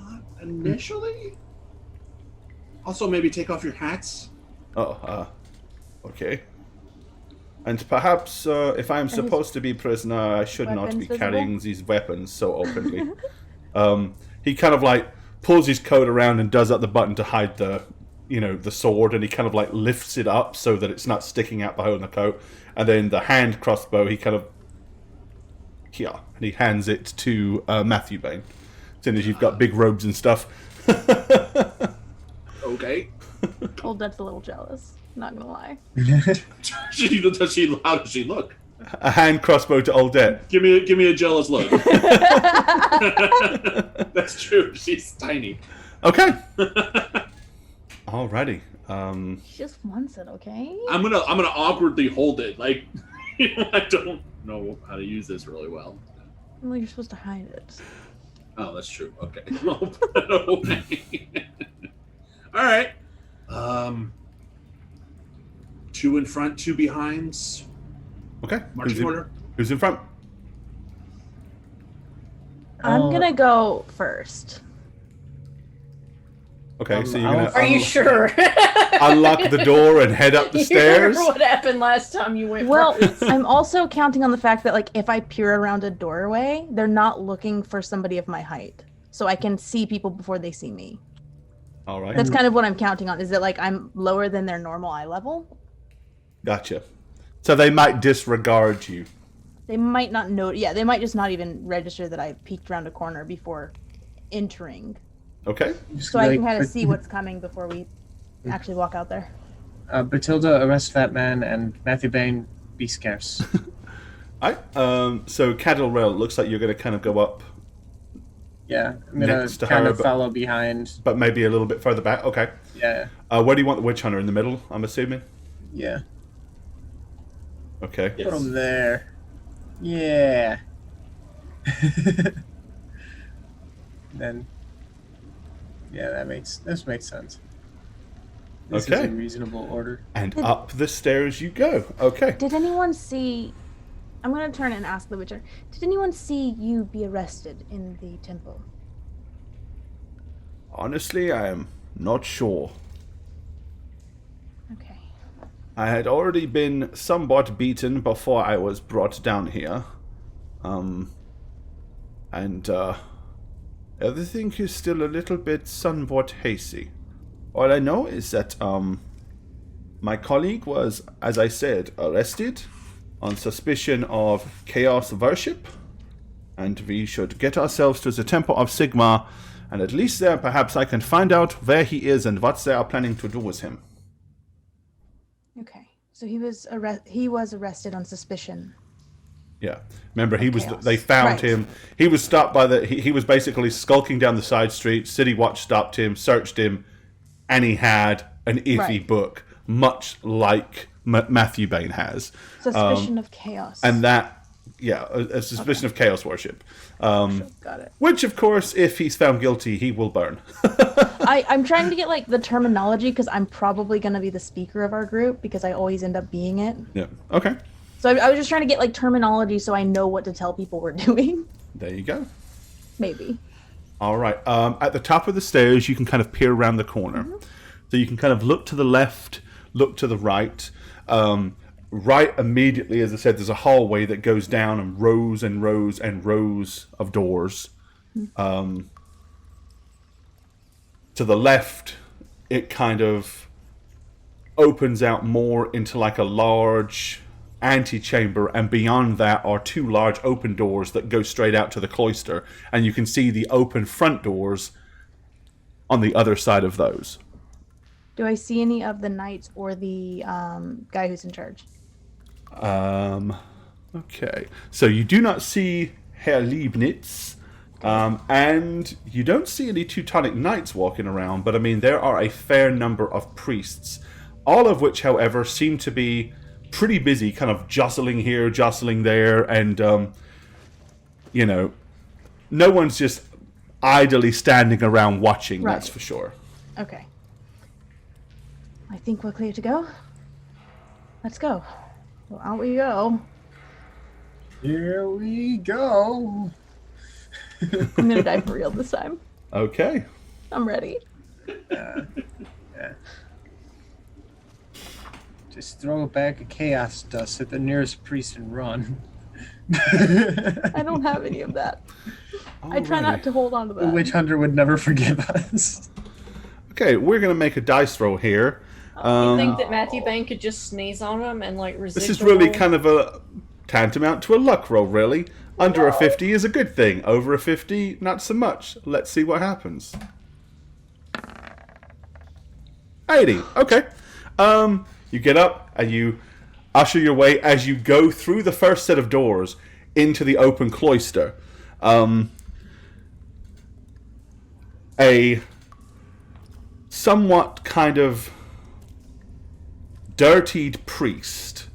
Not initially. Also, maybe take off your hats. Oh, okay. And perhaps, if I'm supposed to be prisoner, I should not weapons be visible? carrying these weapons so openly. He kind of like pulls his coat around and does up the button to hide the sword, and he kind of like lifts it up so that it's not sticking out behind the coat. And then the hand crossbow, he kind of, and he hands it to Matthew Bain, seeing as you've got big robes and stuff. Okay. Old Dut's a little jealous. Not gonna lie. How does she look? A hand crossbow to Oldette. Give me a jealous look. That's true. She's tiny. Okay. Alrighty. She just wants it, okay? I'm gonna awkwardly hold it. Like, I don't know how to use this really well. Well, you're supposed to hide it. Oh, that's true. Okay. I'll put it away. All right. 2 in front, 2 behinds. Okay. Marching order. Who's in front? I'm gonna go first. Okay, so you're gonna Are you sure? unlock the door and head up the You stairs? remember what happened last time you went? Well, first? I'm also counting on the fact that, like, if I peer around a doorway, they're not looking for somebody of my height. So I can see people before they see me. All right. That's kind of what I'm counting on. Is that, like, I'm lower than their normal eye level? Gotcha. So they might disregard you. They might not know. Yeah, they might just not even register that I peeked around a corner before entering. Okay. So I can kind of see what's coming before we actually walk out there. Batilda, arrest that man, and Matthew Bain, be scarce. Alright. So Cadil Rail, looks like you're going to kind of go up, Yeah, I'm gonna Next to kind her, of but- follow behind. but maybe a little bit further back. Okay. Yeah, Where do you want the witch hunter? In the middle, I'm assuming? yeah. Okay. Yes. Put him there. Yeah. Then, yeah, this makes sense. This is Okay. a reasonable order. And up the stairs you go. Okay. Did anyone see? I'm gonna turn and ask the Witcher. Did anyone see you be arrested in the temple? Honestly, I am not sure. Okay. I had already been somewhat beaten before I was brought down here. And everything is still a little bit somewhat hazy. All I know is that my colleague was, as I said, arrested on suspicion of chaos worship, and we should get ourselves to the Temple of Sigma, and at least there perhaps I can find out where he is and what they are planning to do with him. Okay. So he was arrested on suspicion. Yeah. Remember, he was. Chaos. They found Right. him. He was stopped by the. He was basically skulking down the side street. City Watch stopped him, searched him, and he had an iffy Right. book, much like Matthew Bain has. Suspicion of chaos. And that, yeah, a suspicion of chaos worship. Got it. Which, of course, if he's found guilty, he will burn. I'm trying to get like the terminology because I'm probably going to be the speaker of our group because I always end up being it. Yeah. Okay. So I was just trying to get like terminology so I know what to tell people we're doing. There you go. Maybe. All right. At the top of the stairs, you can kind of peer around the corner. So you can kind of look to the left, look to the right. Right immediately, as I said, there's a hallway that goes down and rows and rows and rows of doors. To the left, it kind of opens out more into like a large antechamber, and beyond that are two large open doors that go straight out to the cloister, and you can see the open front doors on the other side of those. Do I see any of the knights or the guy who's in charge? Okay, so you do not see Herr Leibniz, and you don't see any Teutonic knights walking around, but I mean, there are a fair number of priests, all of which, however, seem to be pretty busy, kind of jostling here, jostling there, and, no one's just idly standing around watching, Right. that's for sure. Okay. I think we're clear to go. Let's go. Well, out we go. Here we go. I'm gonna die for real this time. Okay. I'm ready. Yeah. Just throw a bag of chaos dust at the nearest priest and run. I don't have any of that. I try not Alrighty. to hold on to The that. witch hunter would never forgive us. Okay, we're going to make a dice roll here. You think that Matthew Bain could just sneeze on him and like resist? This is really kind of a tantamount to a luck roll, really. Under a 50 is a good thing. Over a 50, not so much. Let's see what happens. 80. Okay. You get up and you usher your way as you go through the first set of doors into the open cloister. A somewhat kind of dirtied priest.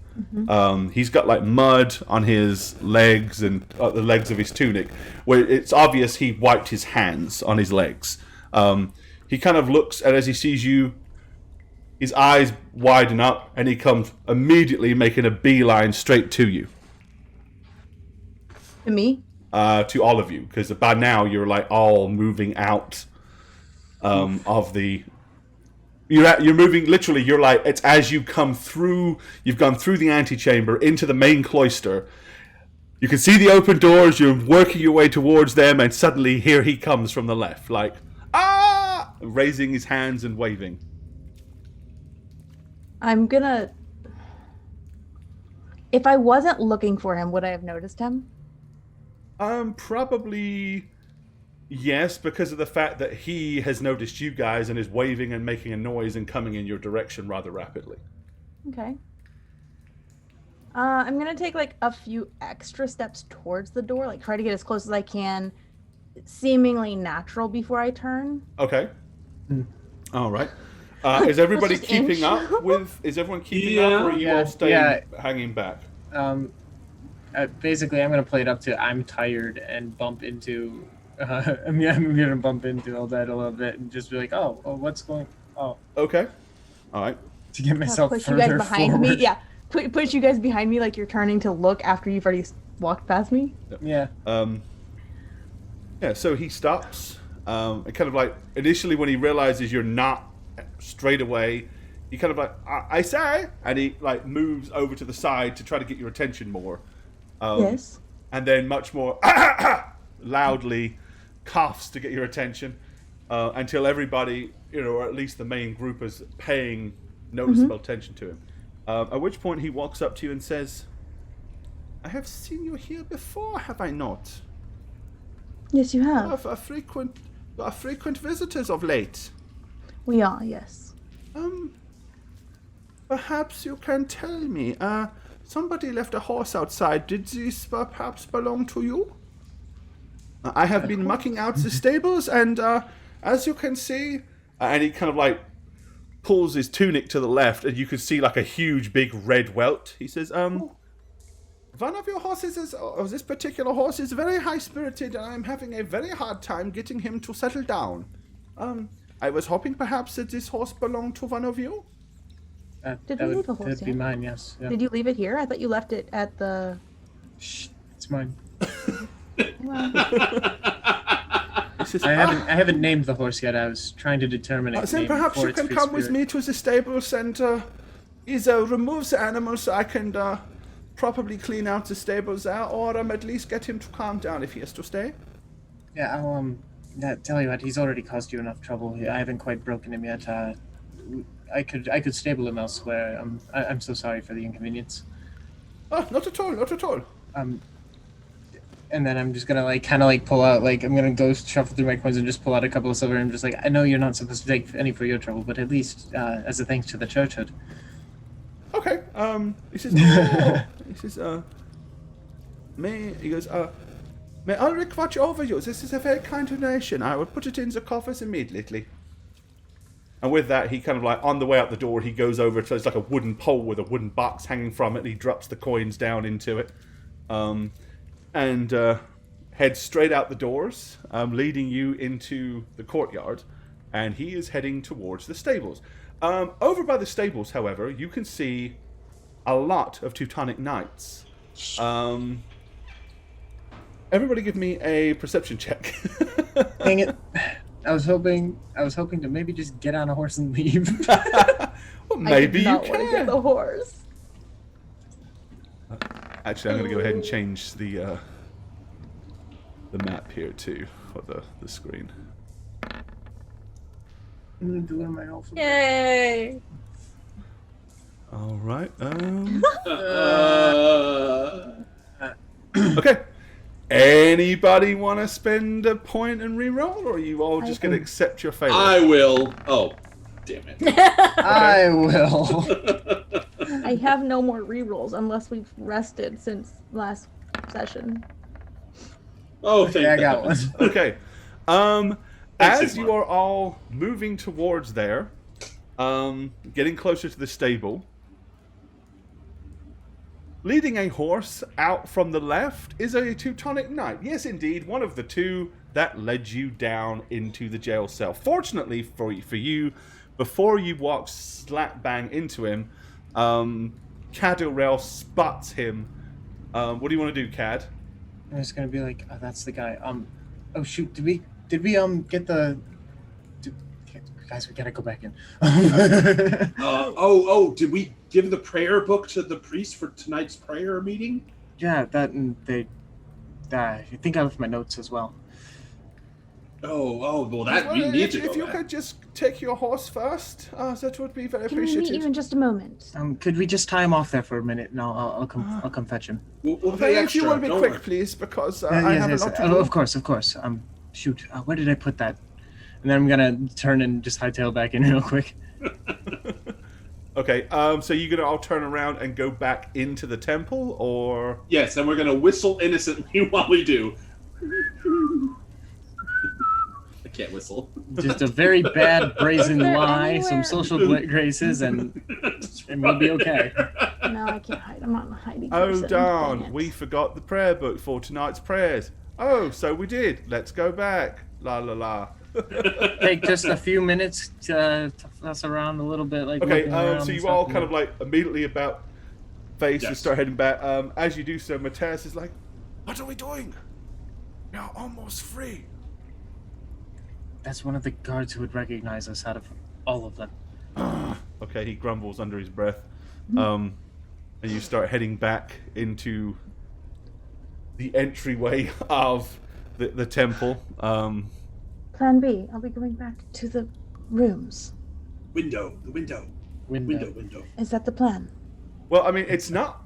He's got like mud on his legs and the legs of his tunic, where it's obvious he wiped his hands on his legs. He kind of looks, and as he sees you, his eyes widen up, and he comes immediately making a beeline straight to you. To me? To all of you, because by now you're like all moving out of the. You're moving literally. You're like, it's as you come through. You've gone through the antechamber into the main cloister. You can see the open doors. You're working your way towards them, and suddenly here he comes from the left, like raising his hands and waving. I'm gonna. If I wasn't looking for him, would I have noticed him? Probably yes, because of the fact that he has noticed you guys and is waving and making a noise and coming in your direction rather rapidly. Okay. I'm gonna take like a few extra steps towards the door, like try to get as close as I can, seemingly natural before I turn. Okay. All right. Is everybody Let's just keeping inch. up with? Is everyone keeping up, or are you Yeah, all staying yeah. hanging back? Basically, I'm gonna play it up to I'm tired and bump into. I'm gonna bump into Eldad a little bit and just be like, oh, what's going? Oh, Okay. All right. to get myself Push you further guys behind forward. me. Yeah, push you guys behind me like you're turning to look after you've already walked past me. Yeah. Yeah. So he stops. And kind of like initially when he realizes you're not straight away, he kind of like I say, and he like moves over to the side to try to get your attention more. Yes. And then much more loudly coughs to get your attention until everybody, or at least the main group, is paying noticeable attention to him. At which point he walks up to you and says, "I have seen you here before, have I not? Yes, you have. A frequent visitors of late. We are. Yes. Perhaps you can tell me, somebody left a horse outside. Did this perhaps belong to you? I have been mucking out the stables, and as you can see, and he kind of like pulls his tunic to the left, and you can see like a huge, big red welt. He says, one of your horses or this particular horse is very high-spirited, and I'm having a very hard time getting him to settle down. I was hoping perhaps that this horse belonged to one of you. Did we leave a horse That'd be yet? mine, yes. Yeah. Did you leave it here? I thought you left it at the. Shh, it's mine. Well, He says, I haven't named the horse yet. I was trying to determine its then name perhaps before you its can free come with spirit. me to the stables and either remove the animal so I can properly clean out the stables there, or at least get him to calm down if he has to stay. Yeah, I'll tell you what. He's already caused you enough trouble. I haven't quite broken him yet. I could stable him elsewhere. I'm so sorry for the inconvenience. Oh, not at all, not at all. And then I'm just gonna kind of pull out, I'm gonna go shuffle through my coins and just pull out a couple of silver. And I'm just I know you're not supposed to take any for your trouble, but at least as a thanks to the churchhood. Okay. He says, oh. He says, may Ulrich watch over you. This is a very kind donation. I will put it in the coffers immediately. And with that, he kind of on the way out the door, he goes over to, it's like a wooden pole with a wooden box hanging from it, and he drops the coins down into it. And heads straight out the doors, leading you into the courtyard. And he is heading towards the stables. Over by the stables, however, you can see a lot of Teutonic Knights. Everybody give me a perception check. Dang it! I was hoping to maybe just get on a horse and leave. Well, maybe I did not you want to get can. the horse. Actually, I'm going to go ahead and change the map here too for the screen. I'm gonna do it on my alphabet. Yay! All right. Uh, Okay. Anybody want to spend a point and reroll, or are you all just going to accept your failure? I will. Oh, damn it. I will. I have no more rerolls unless we've rested since last session. Oh, thank Yeah, I got heavens. one. Okay. Thanks, As Sigmar. you are all moving towards there, getting closer to the stable, leading a horse out from the left is a Teutonic Knight. Yes, indeed, one of the two that led you down into the jail cell. Fortunately for you, before you walk slap bang into him, Cadorel spots him. What do you want to do, Cad? I'm just gonna be oh, that's the guy. Oh shoot, did we get the? Guys, we gotta go back in. Did we give the prayer book to the priest for tonight's prayer meeting? Yeah, that and they. I think I left my notes as well. Well, Well, you need to if go you back. could just take your horse first, that would be very Can we meet you appreciated. in just a moment? Could we just tie him off there for a minute, and I'll come fetch him. We'll Well, pay if you extra. will be don't quick, worry. please, because I have a lot to Oh, do. of course. Shoot, where did I put that? And then I'm gonna turn and just hightail back in real quick. Okay, so you're gonna all turn around and go back into the temple, or Yes, and we're gonna whistle innocently while we do. I can't whistle. Just a very bad brazen They're lie, anywhere. some social graces, and we'll be okay. No, I can't hide. I'm not a hiding oh person. Dang darn, it. we forgot the prayer book for tonight's prayers. Oh, so we did. Let's go back. La la la. Take just a few minutes to fuss around a little bit, Okay, looking around so and you stuff, all and kind of immediately about face to Yes. start heading back. As you do so, Mateus is like, "What are we doing? You're almost free." That's one of the guards who would recognize us out of all of them. Okay, he grumbles under his breath. And you start heading back into the entryway of the temple. Plan B. I'll be going back to the rooms. The window. Is that the plan? Well, I mean, it's not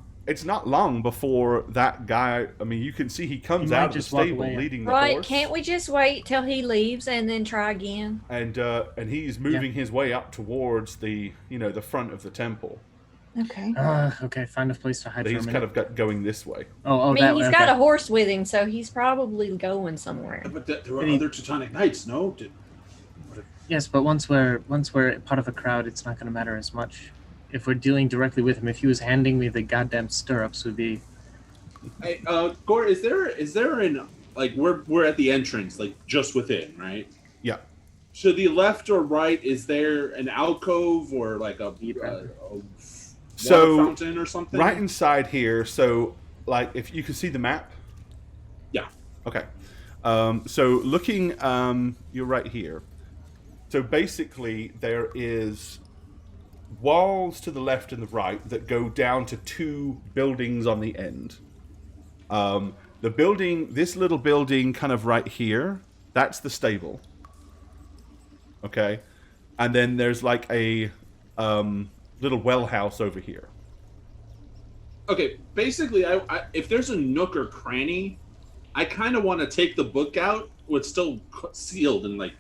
long before that guy. I mean, you can see he comes He might out of the just walk stable away. leading the Right, horse, can't we just wait till he leaves and then try again? and he's moving his way up towards the the front of the temple. Okay. Okay, find a place to hide But for a he's minute. kind of going this way. Oh, I mean, that he's way. got Okay. a horse with him, so he's probably going somewhere. But there were Did he- other Teutonic Knights, no? Yes, but once we're part of a crowd, it's not going to matter as much. If we're dealing directly with him, if he was handing me the goddamn stirrups, would be. Hey, Gore, is there an like we're at the entrance, like just within, right? Yeah. To the left or right, is there an alcove or like a water fountain or something? Right inside here, so like if you can see the map. Yeah. Okay. So looking, you're right here. So basically, there is walls to the left and the right that go down to two buildings on the end. The building, this little building, kind of right here, that's the stable. Okay, and then there's like a little well house over here. Okay, basically, I if there's a nook or cranny, I kind of want to take the book out with still sealed in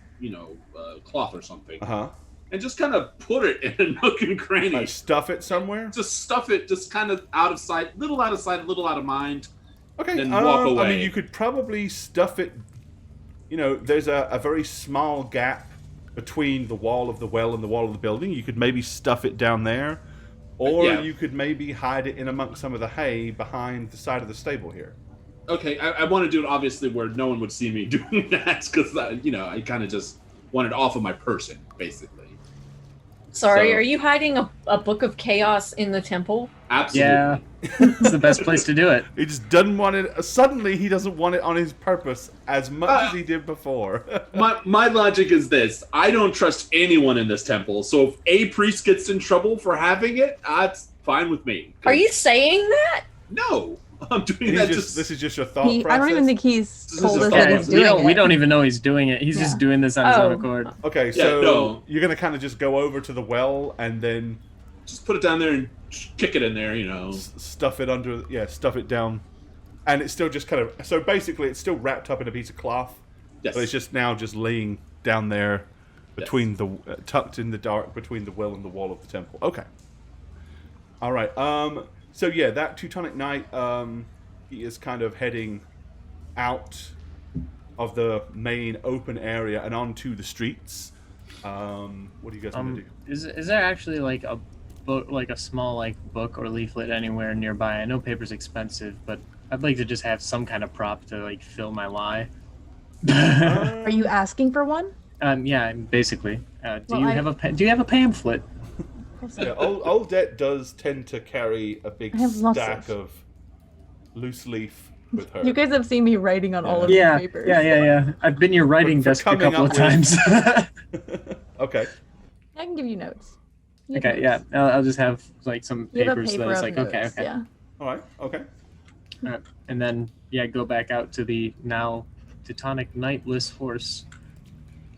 cloth or something, and just kind of put it in a nook and cranny. Like stuff it somewhere. Just stuff it, just kind of out of sight, little out of sight, little out of mind. Okay, Then walk away. I mean, you could probably stuff it. You know, there's a very small gap between the wall of the well and the wall of the building. You could maybe stuff it down there, or Yeah. you could maybe hide it in amongst some of the hay behind the side of the stable here. Okay, I want to do it obviously where no one would see me doing that because I kind of just want it off of my person, basically. Sorry, So- are you hiding a book of chaos in the temple? Absolutely. Yeah, it's the best place to do it. He just doesn't want it. Suddenly, he doesn't want it on his purpose as much as he did before. My logic is this: I don't trust anyone in this temple. So if a priest gets in trouble for having it, that's fine with me. Are you saying that? No, I'm doing He's that. this is just your thought process. I don't even think he's This told is us a that thought he's process. doing it. We don't even know he's doing it. He's just doing this on his own accord. Okay, Yeah, so no. you're gonna kind of just go over to the well and then Just put it down there and kick it in there. stuff it under. Yeah, stuff it down, and it's still just kind of. So basically, it's still wrapped up in a piece of cloth, Yes. but it's just now just laying down there between the tucked in the dark between the well and the wall of the temple. Okay. All right. So yeah, that Teutonic Knight, he is kind of heading out of the main open area and onto the streets. What are you guys gonna do? Is there actually like a book, like a small book or leaflet anywhere nearby? I know paper's expensive, but I'd like to just have some kind of prop to fill my lie. Are you asking for one? Yeah, basically. Do Well, you I- have a do you have a pamphlet? Yeah, old Det does tend to carry a big I have lots stack of- of loose leaf with her. You guys have seen me writing on all of Yeah, these papers. yeah. I've been your writing For desk a coming couple up of with- times. Okay. I can give you notes. You have Okay, yeah. notes. I'll just have some You have a papers paper that it's of like notes, okay. Yeah. All right. Okay. And then go back out to the now Teutonic Knightless horse.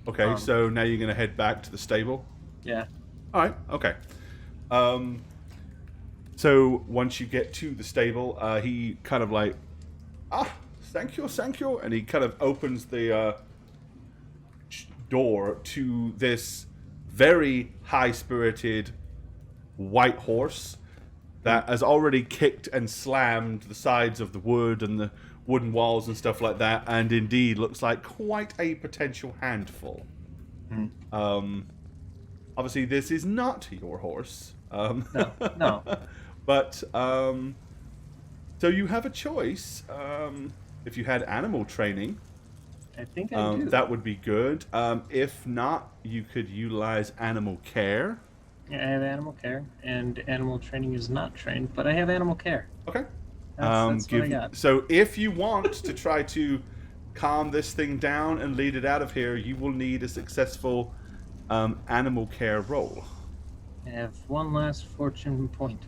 Okay. So now you're gonna head back to the stable. Yeah. All right. Okay. So once you get to the stable, he kind of thank you, and he kind of opens the door to this very high-spirited white horse that has already kicked and slammed the sides of the wood and the wooden walls and stuff like that, and indeed looks like quite a potential handful. Obviously, this is not your horse. No. But, so you have a choice. If you had animal training, I think I do. that would be good. If not, you could utilize animal care. Yeah, I have animal care, and animal training is not trained, but I have animal care. Okay. That's what I got. So if you want to try to calm this thing down and lead it out of here, you will need a successful animal care roll. I have one last fortune point.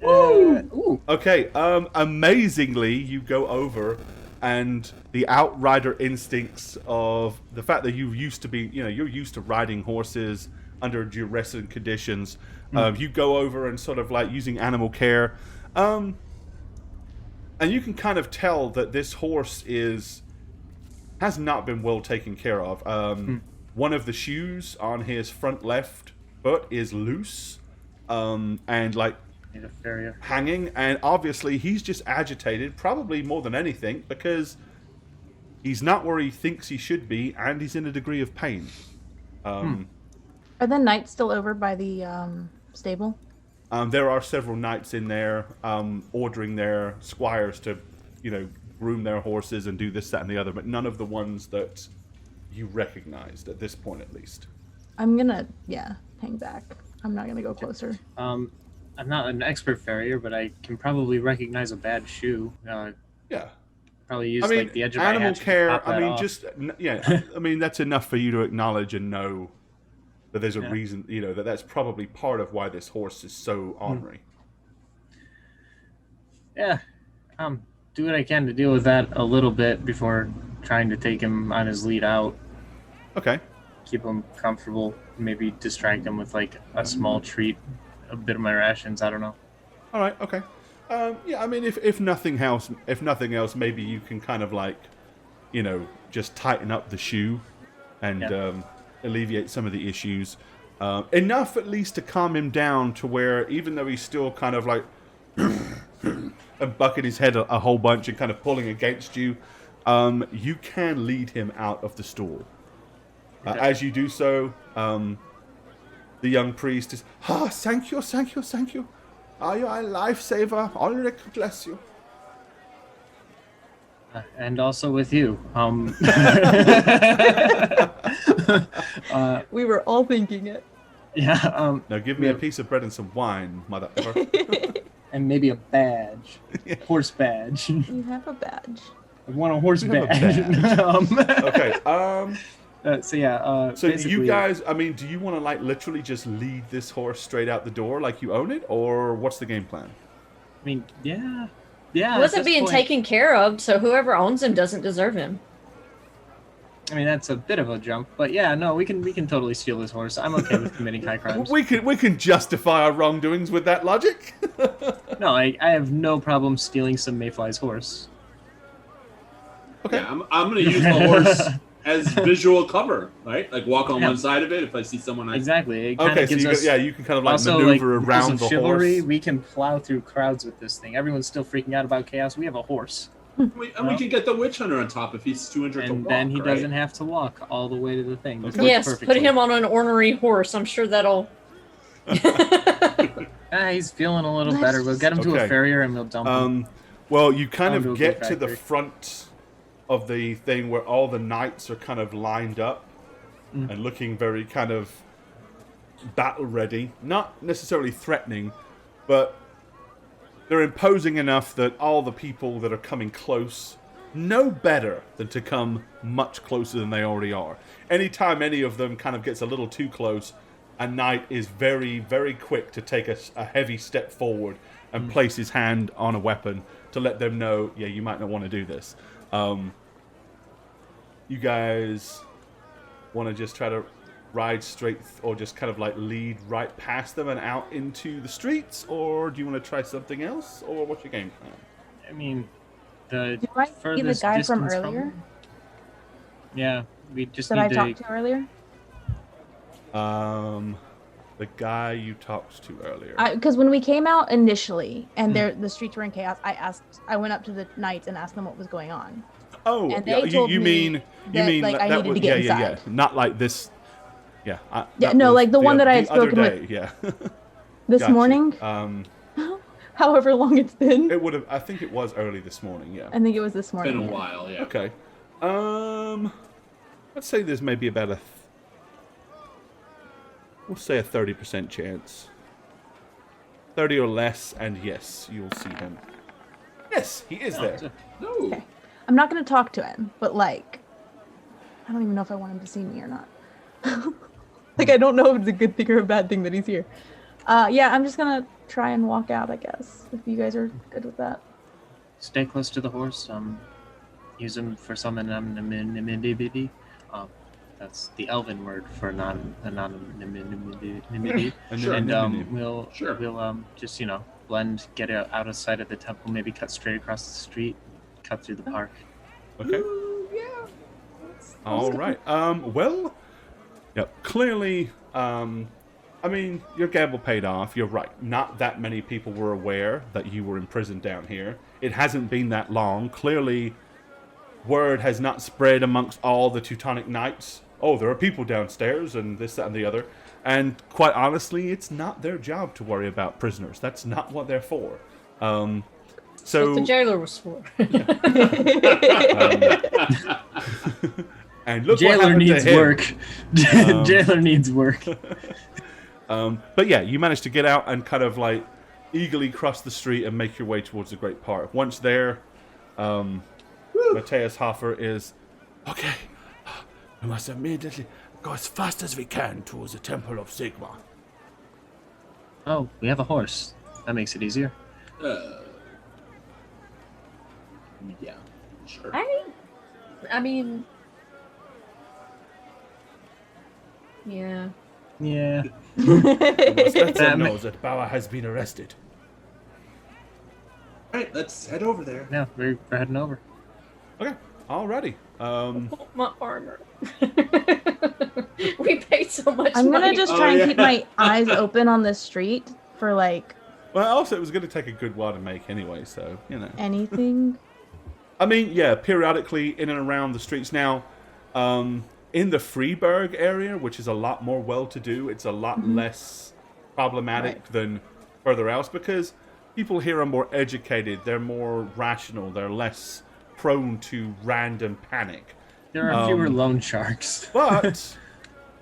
Ooh. Okay, amazingly, you go over, and the outrider instincts of the fact that you're used to riding horses under duress and conditions. You go over and sort of using animal care, and you can kind of tell that this horse has not been well taken care of. One of the shoes on his front left foot is loose, and like Need a farrier. hanging, and obviously he's just agitated, probably more than anything, because he's not where he thinks he should be, and he's in a degree of pain. Are the knights still over by the stable? There are several knights in there ordering their squires to, groom their horses and do this, that, and the other, but none of the ones that you recognized at this point, at least. I'm gonna, hang back. I'm not gonna go closer. I'm not an expert farrier, but I can probably recognize a bad shoe. Yeah. Probably use I mean, like the edge of my animal hatchet to care, pop that off. I mean, that's enough for you to acknowledge and know that there's a reason, that's probably part of why this horse is so ornery. Yeah, do what I can to deal with that a little bit before trying to take him on his lead out. Okay. Keep him comfortable, maybe distract him with like a small treat, a bit of my rations. I don't know. All right. Okay. I mean, if nothing else, maybe you can kind of like, just tighten up the shoe, and alleviate some of the issues, enough at least to calm him down to where, even though he's still kind of like and bucking his head a whole bunch and kind of pulling against you, you can lead him out of the stall. As you do so, the young priest is, thank you. Are you a lifesaver? Ulrich bless you. And also with you. We were all thinking it. Yeah. Now give me a piece of bread and some wine, mother effer. And maybe a badge, horse badge. You have a badge. I want a horse You have a badge. Okay. So you guys, I mean, do you want to like literally just lead this horse straight out the door like you own it, or what's the game plan? I mean, yeah. He at wasn't this being point- taken care of, so whoever owns him doesn't deserve him. I mean, that's a bit of a jump, but yeah, no, we can totally steal his horse. I'm okay with committing high crimes. We can justify our wrongdoings with that logic. No, I have no problem stealing some Mayfly's horse. Okay. Yeah, I'm going to use the horse as visual cover, right? Like walk on Yeah. one side of it if I see someone. Exactly. It kind Okay, of so gives us. you can kind of like Also, maneuver like, around because the of chivalry, horse. we can plow through crowds with this thing. Everyone's still freaking out about chaos. We have a horse. And we can get the witch hunter on top if he's too injured to And walk. then he right? doesn't have to walk all the way to the thing. This Okay. works Yes, put perfectly. him on an ornery horse. I'm sure that'll. He's feeling a little Let's better. We'll get him to Okay. a farrier and we'll dump him. Well, you kind Down to a of get goat to the factory. front of the thing where all the knights are kind of lined up Mm. and looking very kind of battle ready. Not necessarily threatening, but they're imposing enough that all the people that are coming close know better than to come much closer than they already are. Anytime any of them kind of gets a little too close, a knight is very, very quick to take a heavy step forward and place his hand on a weapon to let them know, yeah, you might not want to do this. You guys want to just try to ride straight or just kind of like lead right past them and out into the streets, or do you want to try something else, or what's your game plan? I mean, the Do I see the furthest guy from distance earlier Yeah, we just that I need talked to. to earlier? The guy you talked to earlier. Because when we came out initially and the streets were in chaos, I went up to the knights and asked them what was going on. Oh, And yeah, they told you me mean that, like, I needed to get yeah, inside. not like this. Yeah. Yeah, that no, was like the one that I had the other spoken with day, Yeah. this Gotcha. morning, however long it's been. It would have. I think it was early this morning. Yeah. I think it was this morning. Been a yeah. while, yeah. Okay. Let's say there's maybe about we'll say a 30% chance. 30 or less, and yes, you'll see him. Yes, he is there. No. Okay. I'm not going to talk to him, but like, I don't even know if I want him to see me or not. Like, I don't know if it's a good thing or a bad thing that he's here. Yeah, I'm just going to try and walk out, I guess, if you guys are good with that. Stay close to the horse. Use him for some anonymity. That's the Elven word for anonymity. Sure. And Sure. we'll just blend, get out of sight of the temple, maybe cut straight across the street, cut through the park. Okay. Yeah. All right. Well, yeah. Clearly, I mean, your gamble paid off. You're right. Not that many people were aware that you were imprisoned down here. It hasn't been that long. Clearly, word has not spread amongst all the Teutonic Knights. Oh, there are people downstairs and this, that, and the other. And quite honestly, it's not their job to worry about prisoners. That's not what they're for. What So, the jailer was for. and look what Jailer happened needs to him. work. Jailer needs work. But yeah, you managed to get out and kind of like eagerly cross the street and make your way towards the Great Park. Once there, Matthias Hofer is, okay, we must immediately go as fast as we can towards the Temple of Sigma. Oh, we have a horse. That makes it easier. Yeah, sure. I mean, yeah. Yeah. We must let them That know that Bauer has been arrested. All right, let's head over there. Yeah, we're heading over. Okay, alrighty. My armor. We paid so much I'm gonna money. just Oh, try and yeah. keep my eyes open on the street for like Well, also it was going to take a good while to make anyway, so you know. anything. I mean, yeah, periodically in and around the streets. Now, in the Freiburg area, which is a lot more well-to-do, it's a lot less problematic Right. than further else because people here are more educated, they're more rational, they're less prone to random panic. There are fewer loan sharks. But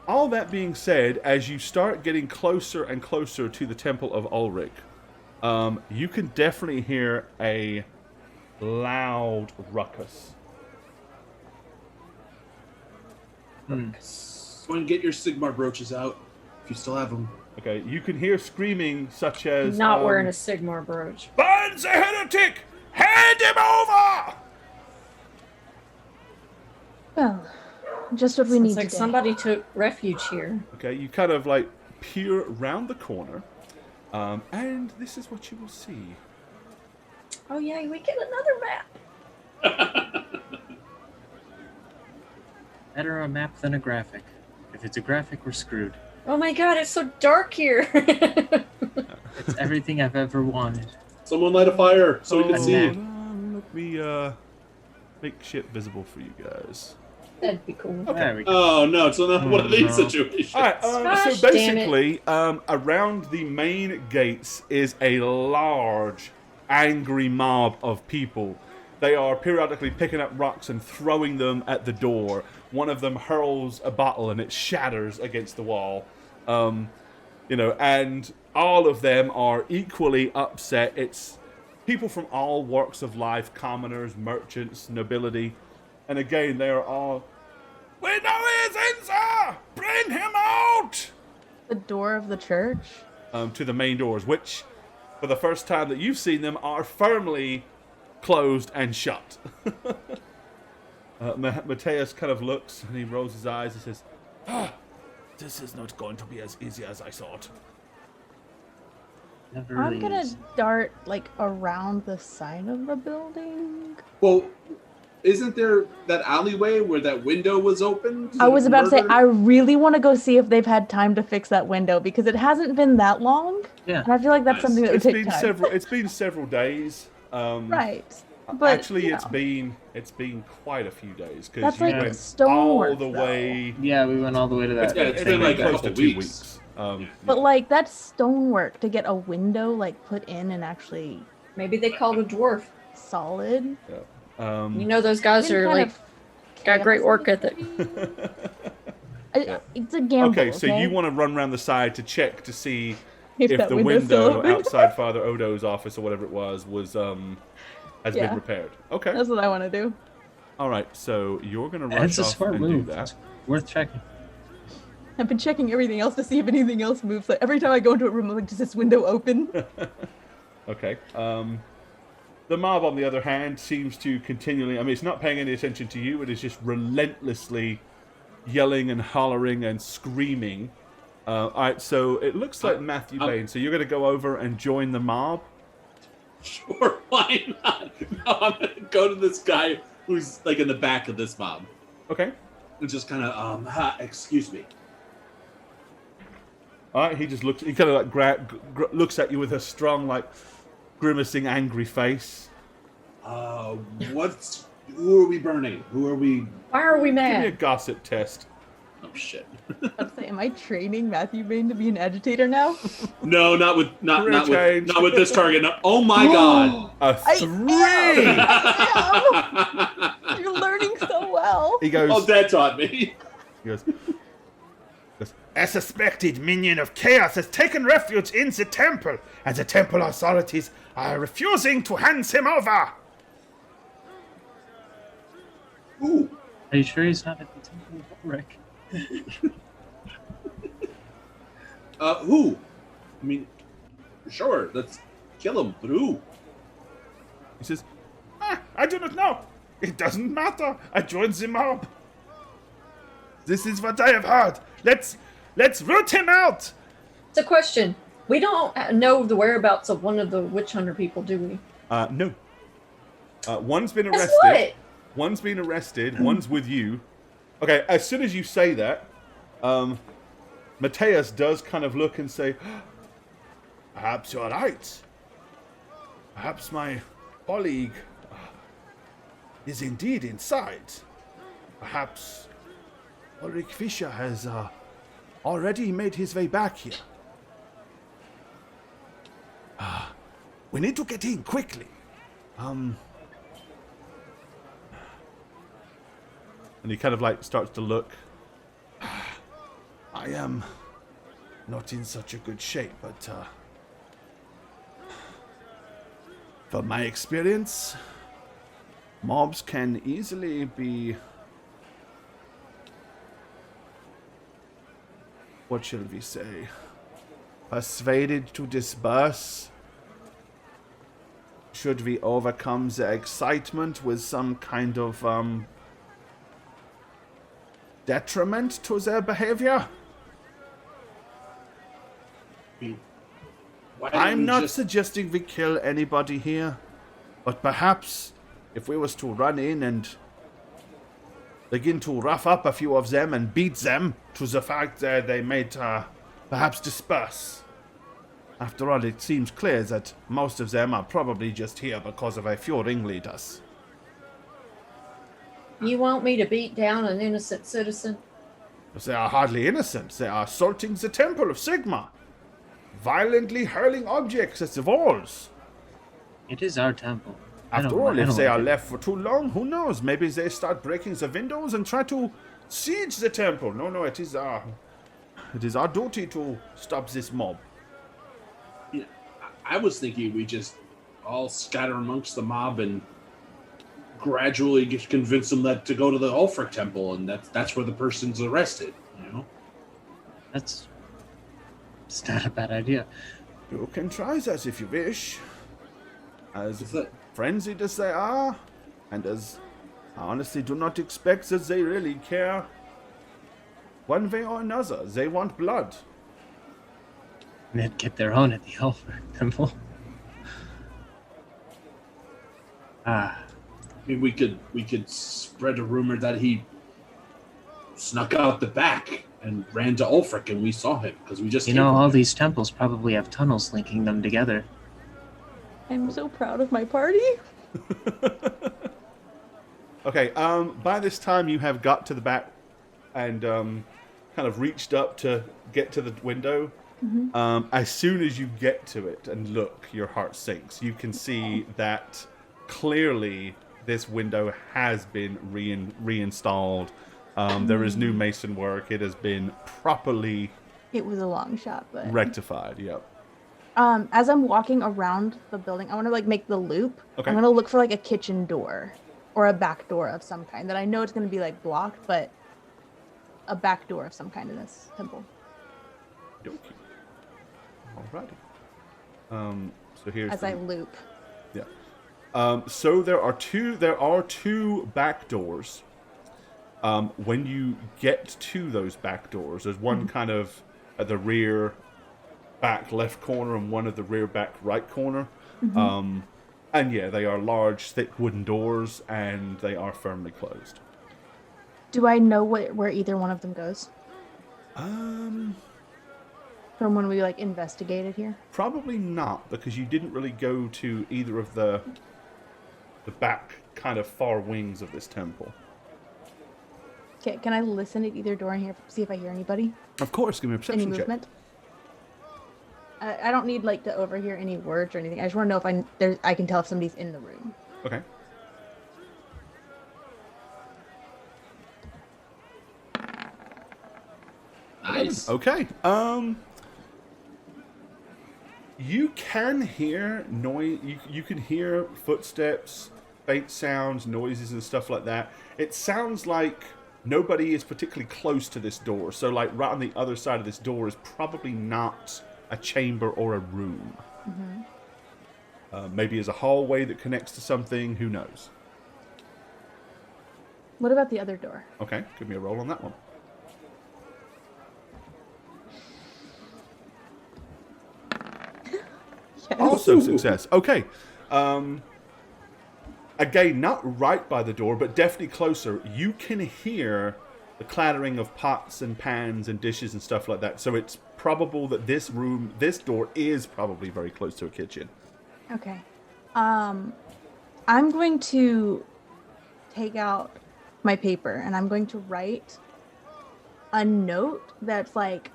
all that being said, as you start getting closer and closer to the Temple of Ulrich, you can definitely hear a loud ruckus. Go and get your Sigmar brooches out, if you still have them. Okay, you can hear screaming such as Not wearing a Sigmar brooch. "Burn the heretic! Hand him over!" Well, just what we need It's like today. somebody took refuge here. Okay, you kind of like peer round the corner, and this is what you will see. Oh yeah, we get another map. Better a map than a graphic. If it's a graphic, we're screwed. Oh my god, it's so dark here. It's everything I've ever wanted. Someone light a fire so we can see. map. Let me make shit visible for you guys. That'd be cool. There we go. Oh no, it's another one of these no. situations. All right, Gosh, so damn it. basically, around the main gates is a large, angry mob of people. They are periodically picking up rocks and throwing them at the door. One of them hurls a bottle and it shatters against the wall. And all of them are equally upset. It's people from all walks of life, commoners, merchants, nobility. And again, they are all, "We know he's in, sir! Bring him out!" The door of the church. To the main doors, which, for the first time that you've seen them, are firmly closed and shut. Matthias kind of looks and he rolls his eyes and says, "This is not going to be as easy as I thought." Never I'm really gonna is. dart like around the side of the building. Well, isn't there that alleyway where that window was open? I was about to say, I really want to go see if they've had time to fix that window because it hasn't been that long. Yeah. And I feel like that's Nice. something that would It's take been time. It's been several days. Right. But Actually, you it's know, been quite a few days because That's you like went stonework, all the though. way. Yeah, we went all the way to that. It's been like a close to couple 2 weeks. weeks. But like that's stonework to get a window like put in and actually Maybe they called a dwarf. solid. You know those guys Been are kind like of got great chaos work in ethic. It's a gamble. Okay, so you want to run around the side to check to see if that the window's still window open. outside Father Odo's office or whatever it was has Yeah. been repaired. Okay. That's what I want to do. All right. So you're gonna That's rush a off smart and move. do that. Worth checking. I've been checking everything else to see if anything else moves. Like every time I go into a room, I'm like, does this window open? Okay. The mob, on the other hand, seems to continually. I mean, it's not paying any attention to you. It is just relentlessly yelling and hollering and screaming. All right. So it looks like Matthew Bain. So you're gonna go over and join the mob. Sure, why not? No, I'm gonna go to this guy who's like in the back of this mob Okay. and just kind of excuse me. All right, he just looks. He kind of like looks at you with a strong, like, grimacing, angry face. Who are we burning? Who are we? Why are we Give me a mad? gossip test. Oh shit! I'd say, am I training Matthew Bain to be an agitator now? No, not with change. this target. No. Oh my god! A 3. You're learning so well. He goes. Oh, Dad taught me. He goes. A suspected minion of chaos has taken refuge in the temple, and the temple authorities are refusing to hand him over. Ooh. Are you sure he's not at the temple of Ulrich? Who? I mean, sure, let's kill him, but who? He says, I do not know. It doesn't matter. I joined the mob. This is what I have heard. Let's root him out. It's a question. We don't know the whereabouts of one of the witch hunter people, do we? No. One's been Guess arrested. what? One's been arrested. One's with you. Okay, as soon as you say that, Mateus does kind of look and say, perhaps you're right. Perhaps my colleague is indeed inside. Perhaps Ulrich Fischer has already made his way back here. We need to get in quickly. And he kind of like starts to look. I am not in such a good shape, but from my experience, mobs can easily be, what should we say, persuaded to disperse. Should we overcome the excitement with some kind of detriment to their behavior? Why don't I'm we not just- suggesting we kill anybody here, but perhaps if we was to run in and begin to rough up a few of them and beat them to the fact that they might perhaps disperse. After all, it seems clear that most of them are probably just here because of a few ringleaders. You want me to beat down an innocent citizen? But they are hardly innocent. They are assaulting the temple of Sigma, violently hurling objects at the walls. It is our temple. I After don't- all, I if don't they like are it. left for too long, who knows? Maybe they start breaking the windows and try to siege the temple. No, it is our duty to stop this mob. Yeah, I was thinking we just all scatter amongst the mob and gradually convince them that to go to the Ulfric temple, and that's where the person's arrested. You know. It's not a bad idea. You can try that if you wish. As What's that? frenzied as they are, and as I honestly do not expect that they really care. One way or another, they want blood. And they'd get their own at the Ulfric temple. I mean, we could spread a rumor that he snuck out the back and ran to Ulfric, and we saw him because we just You came know, from all there. these temples probably have tunnels linking them together. I'm so proud of my party. Okay, by this time you have got to the back and kind of reached up to get to the window. As soon as you get to it and look, your heart sinks. You can see that clearly this window has been reinstalled. There is new mason work. It has been properly It was a long shot, but rectified. Yep. as I'm walking around the building, I want to like make the loop. Okay. I'm gonna look for like a kitchen door or a back door of some kind that I know it's gonna be like blocked, but a back door of some kind in this temple. Dokie. Alrighty. So here's As the- I loop. Yeah. So there are two back doors. When you get to those back doors, there's one kind of at the rear back left corner and one at the rear back right corner. And yeah, they are large, thick wooden doors, and they are firmly closed. Do I know where either one of them goes? From when we like investigated here. Probably not, because you didn't really go to either of the back kind of far wings of this temple. Okay, can I listen at either door and hear, see if I hear anybody? Of course, give me a perception Any check. movement? I don't need like to overhear any words or anything. I just want to know if I can tell if somebody's in the room. Okay. Nice. Okay. You can hear noise. You can hear footsteps, faint sounds, noises, and stuff like that. It sounds like nobody is particularly close to this door. So, like, right on the other side of this door is probably not a chamber or a room. Maybe as a hallway that connects to something. Who knows? What about the other door? Okay, give me a roll on that one. Yes. Also success. Okay. Again, not right by the door, but definitely closer. You can hear the clattering of pots and pans and dishes and stuff like that. So it's probable that this door is probably very close to a kitchen. Okay. I'm going to take out my paper and I'm going to write a note that's like,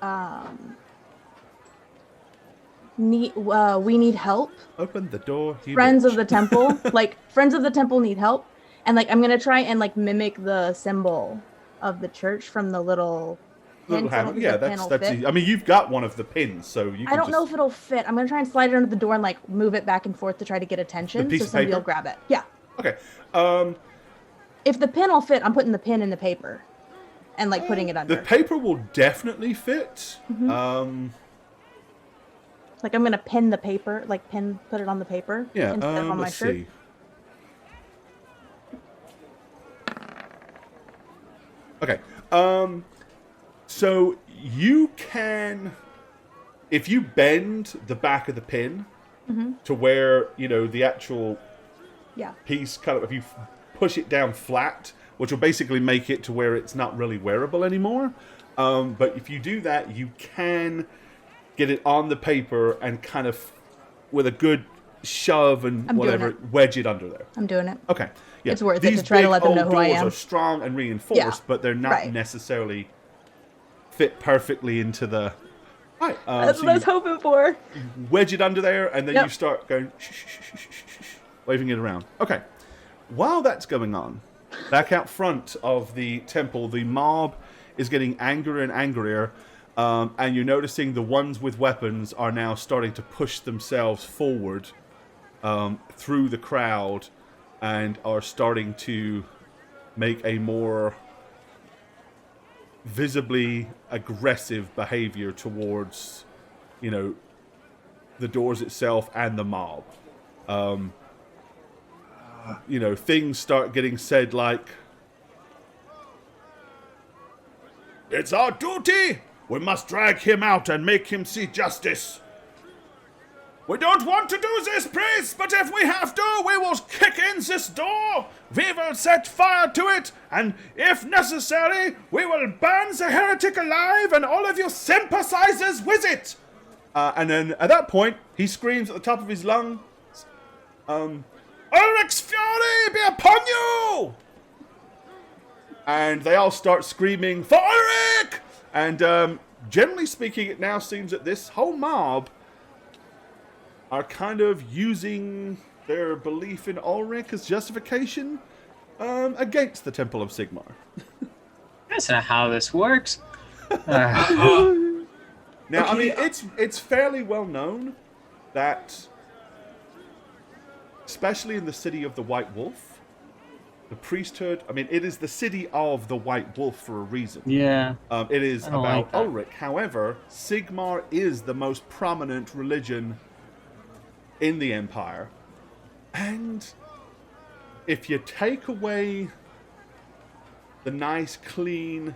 we need help. Open the door. Friends of the temple, like friends of the temple need help, and like I'm gonna try and like mimic the symbol of the church from the little. Little pin, so I don't hammer. think Yeah, the pin will that's. fit. I mean, you've got one of the pins, so you. Can I don't know if it'll fit. I'm gonna try and slide it under the door and like move it back and forth to try to get attention, piece so of somebody paper? will grab it. Yeah. Okay. If the pin will fit, I'm putting the pin in the paper, and like putting it under. The paper will definitely fit. Like I'm gonna pin the paper, like put it on the paper Yeah. instead of on my Let's shirt. see. Okay. So you can, if you bend the back of the pin to where the actual Yeah. piece kind of, if you push it down flat, which will basically make it to where it's not really wearable anymore. But if you do that, you can get it on the paper and kind of, with a good shove and I'm doing whatever, it. wedge it under there. I'm doing it. Okay. Yeah. It's worth it These to try to big let them know old who I doors am. are strong and reinforced, Yeah. but they're not Right. necessarily fit perfectly into the. Right. That's so what I was you hoping for. wedge it under there, and then Yep. you start going, shh, shh, shh, shh, shh, shh, waving it around. Okay. While that's going on, back out front of the temple, the mob is getting angrier and angrier. And you're noticing the ones with weapons are now starting to push themselves forward through the crowd and are starting to make a more visibly aggressive behavior towards, the doors itself and the mob. Things start getting said like, "It's our duty! We must drag him out and make him see justice. We don't want to do this, priest, but if we have to, we will kick in this door. We will set fire to it, and if necessary, we will burn the heretic alive and all of your sympathizers with it." And then at that point, he screams at the top of his lungs, "Ulrich's fury be upon you!" And they all start screaming, "For Ulrich!" And generally speaking, it now seems that this whole mob are kind of using their belief in Ulrich as justification against the Temple of Sigmar. That's not how this works. Now, I mean, it's fairly well known that, especially in the city of the White Wolf, the priesthood, I mean, it is the city of the White Wolf for a reason. Yeah. It is I don't about like that. Ulrich. However, Sigmar is the most prominent religion in the Empire. And if you take away the nice, clean,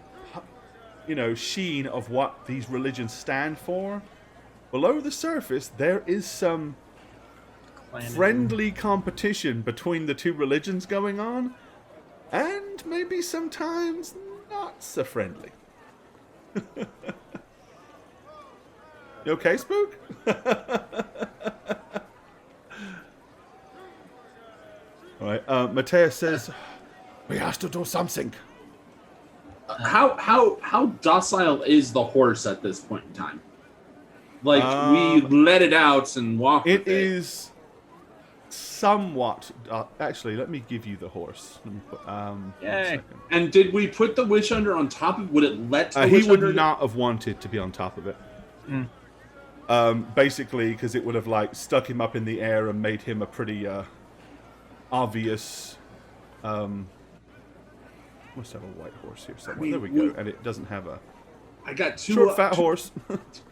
sheen of what these religions stand for, below the surface, there is some friendly competition between the two religions going on, and maybe sometimes not so friendly. You okay, Spook? All right. Mateus says, "We have to do something." How docile is the horse at this point in time? Like we let it out and walk It with it. is somewhat. Actually, let me give you the horse. Let me put, one Yay. second. And did we put the witch hunter on top of? Would it let the He witch would hunter? not have wanted to be on top of it. Mm. Basically, because it would have like stuck him up in the air and made him a pretty obvious. Must have a white horse here somewhere. mean, There we go. And it doesn't have a I got two short, fat horse.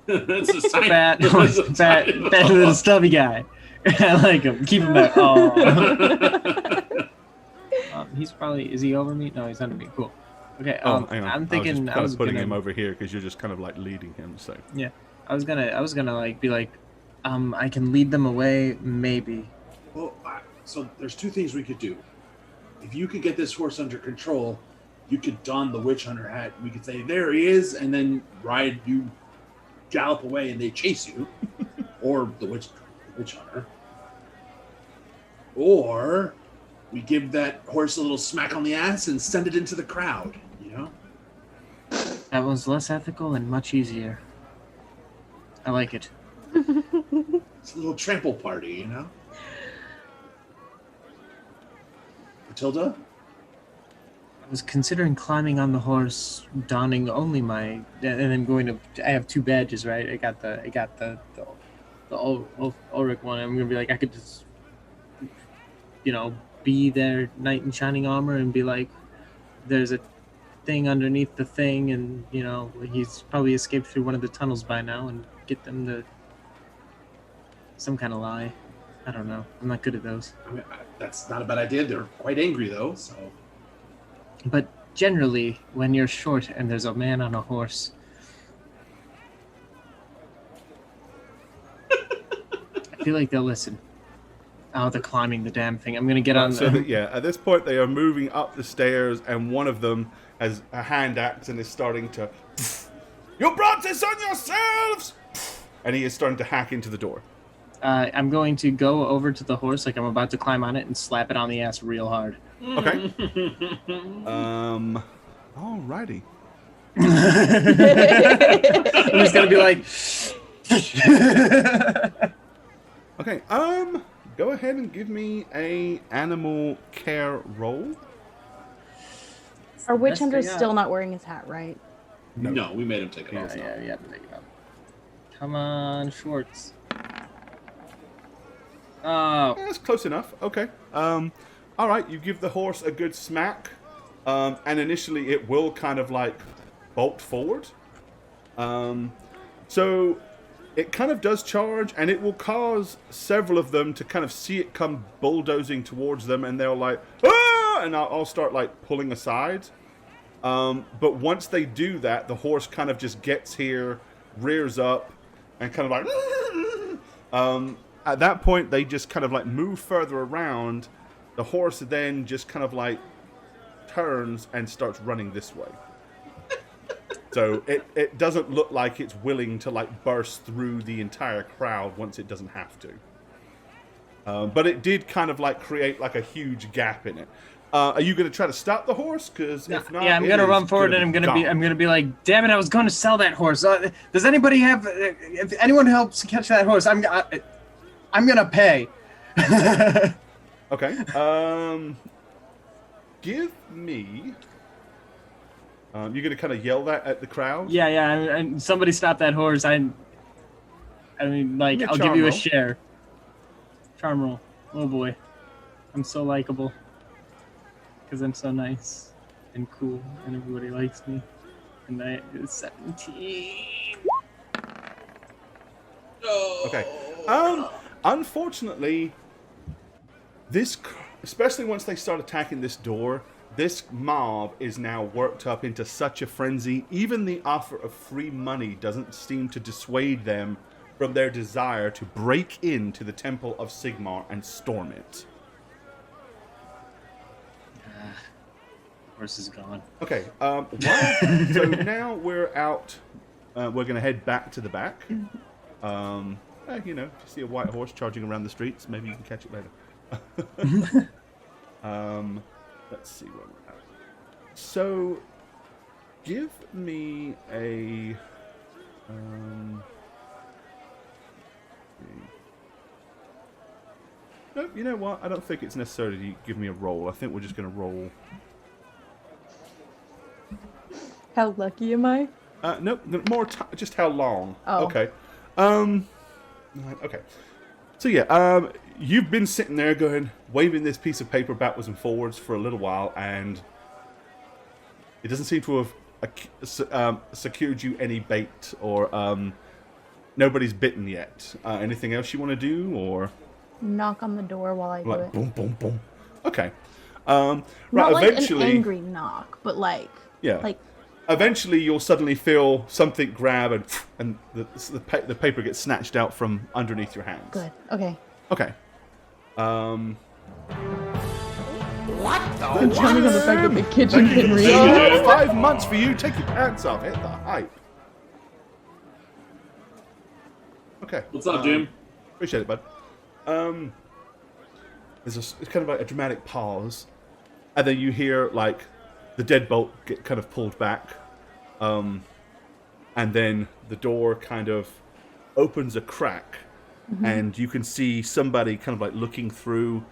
That's a sign. Fat, that's a fat, sign. fat little stubby guy. I like him. Keep him back. Oh. He's probably. Is he over me? No, he's under me. Cool. Okay. Hang on. I'm thinking. I was putting gonna, him over here because you're just kind of like leading him. So Yeah. I was gonna like be like, I can lead them away, maybe. Well, so there's two things we could do. If you could get this horse under control, you could don the witch hunter hat. We could say, "There he is," and then you gallop away, and they chase you, or the witch hunter. Or we give that horse a little smack on the ass and send it into the crowd. You know, That one's less ethical and much easier. I like it. it's a little trample party. You know, Matilda. I was considering climbing on the horse, donning only my, and then going to. I have 2 badges, right? I got the Ulrich one. I'm gonna be like, I could just, be their knight in shining armor and be like, there's a thing underneath the thing, and he's probably escaped through one of the tunnels by now, and get them to some kind of lie. I don't know. I'm not good at those. I mean, that's not a bad idea. They're quite angry though, so. But generally, when you're short and there's a man on a horse, I feel like they'll listen. Oh, they're climbing the damn thing. I'm gonna get on. so at this point they are moving up the stairs, and one of them has a hand axe and is starting to. You brought this on yourselves! And he is starting to hack into the door. I'm going to go over to the horse, like I'm about to climb on it, and slap it on the ass real hard. Okay. Alrighty. I'm just gonna be like. Okay. Go ahead and give me a animal care roll. Our witch Best hunter's thing still out. not wearing his hat, right? No, we made him take it Yeah, off. yeah, take it off. Come on, Schwartz. Oh, That's close enough. Okay. All right. You give the horse a good smack, and initially it will kind of like bolt forward. So it kind of does charge, and it will cause several of them to kind of see it come bulldozing towards them, and they'll like, ah! And I'll start like pulling aside. But once they do that, the horse kind of just gets here, rears up, and kind of like. At that point, they just kind of like move further around. The horse then just kind of like turns and starts running this way. So it doesn't look like it's willing to like burst through the entire crowd once it doesn't have to. But it did kind of like create like a huge gap in it. Are you going to try to stop the horse? Because if not, yeah, I'm gonna run forward and I'm gonna be like, damn it, I was going to sell that horse. Does anybody have? If anyone helps catch that horse, I'm gonna pay. Okay. Give me. You're going to kind of yell that at the crowd? Yeah, and somebody stop that horse. I mean, like, Give me a I'll give charm you a roll. share. Charm roll. Oh boy, I'm so likable. Because I'm so nice and cool, and everybody likes me. And I is 17. Okay. Unfortunately, especially once they start attacking this door, this mob is now worked up into such a frenzy. Even the offer of free money doesn't seem to dissuade them from their desire to break into the Temple of Sigmar and storm it. Horse is gone. Okay. So now we're out. We're going to head back to the back. You know, if you see a white horse charging around the streets, maybe you can catch it later. Let's see where we're at. So, give me a. No, you know what? I don't think it's necessary to give me a roll. I think we're just going to roll. How lucky am I? No, more just how long. Oh. Okay. Okay. So yeah, you've been sitting there waving this piece of paper backwards and forwards for a little while, and it doesn't seem to have secured you any bait, or nobody's bitten yet. Anything else you want to do, or Knock on the door while I do like it. boom, boom, boom? Okay. Right. Not like Eventually, an angry knock, but like yeah. like Eventually, you'll suddenly feel something grab, and the paper gets snatched out from underneath your hands. good. Okay. Okay. What the? I'm counting on the fact that the kitchen Thank you. can read. So, 5 months for you. Take your pants off. Hit the hype. Okay. What's up, Jim? Appreciate it, bud. It's kind of like a dramatic pause, and then you hear like the deadbolt get kind of pulled back, and then the door kind of opens a crack, and you can see somebody kind of like looking through,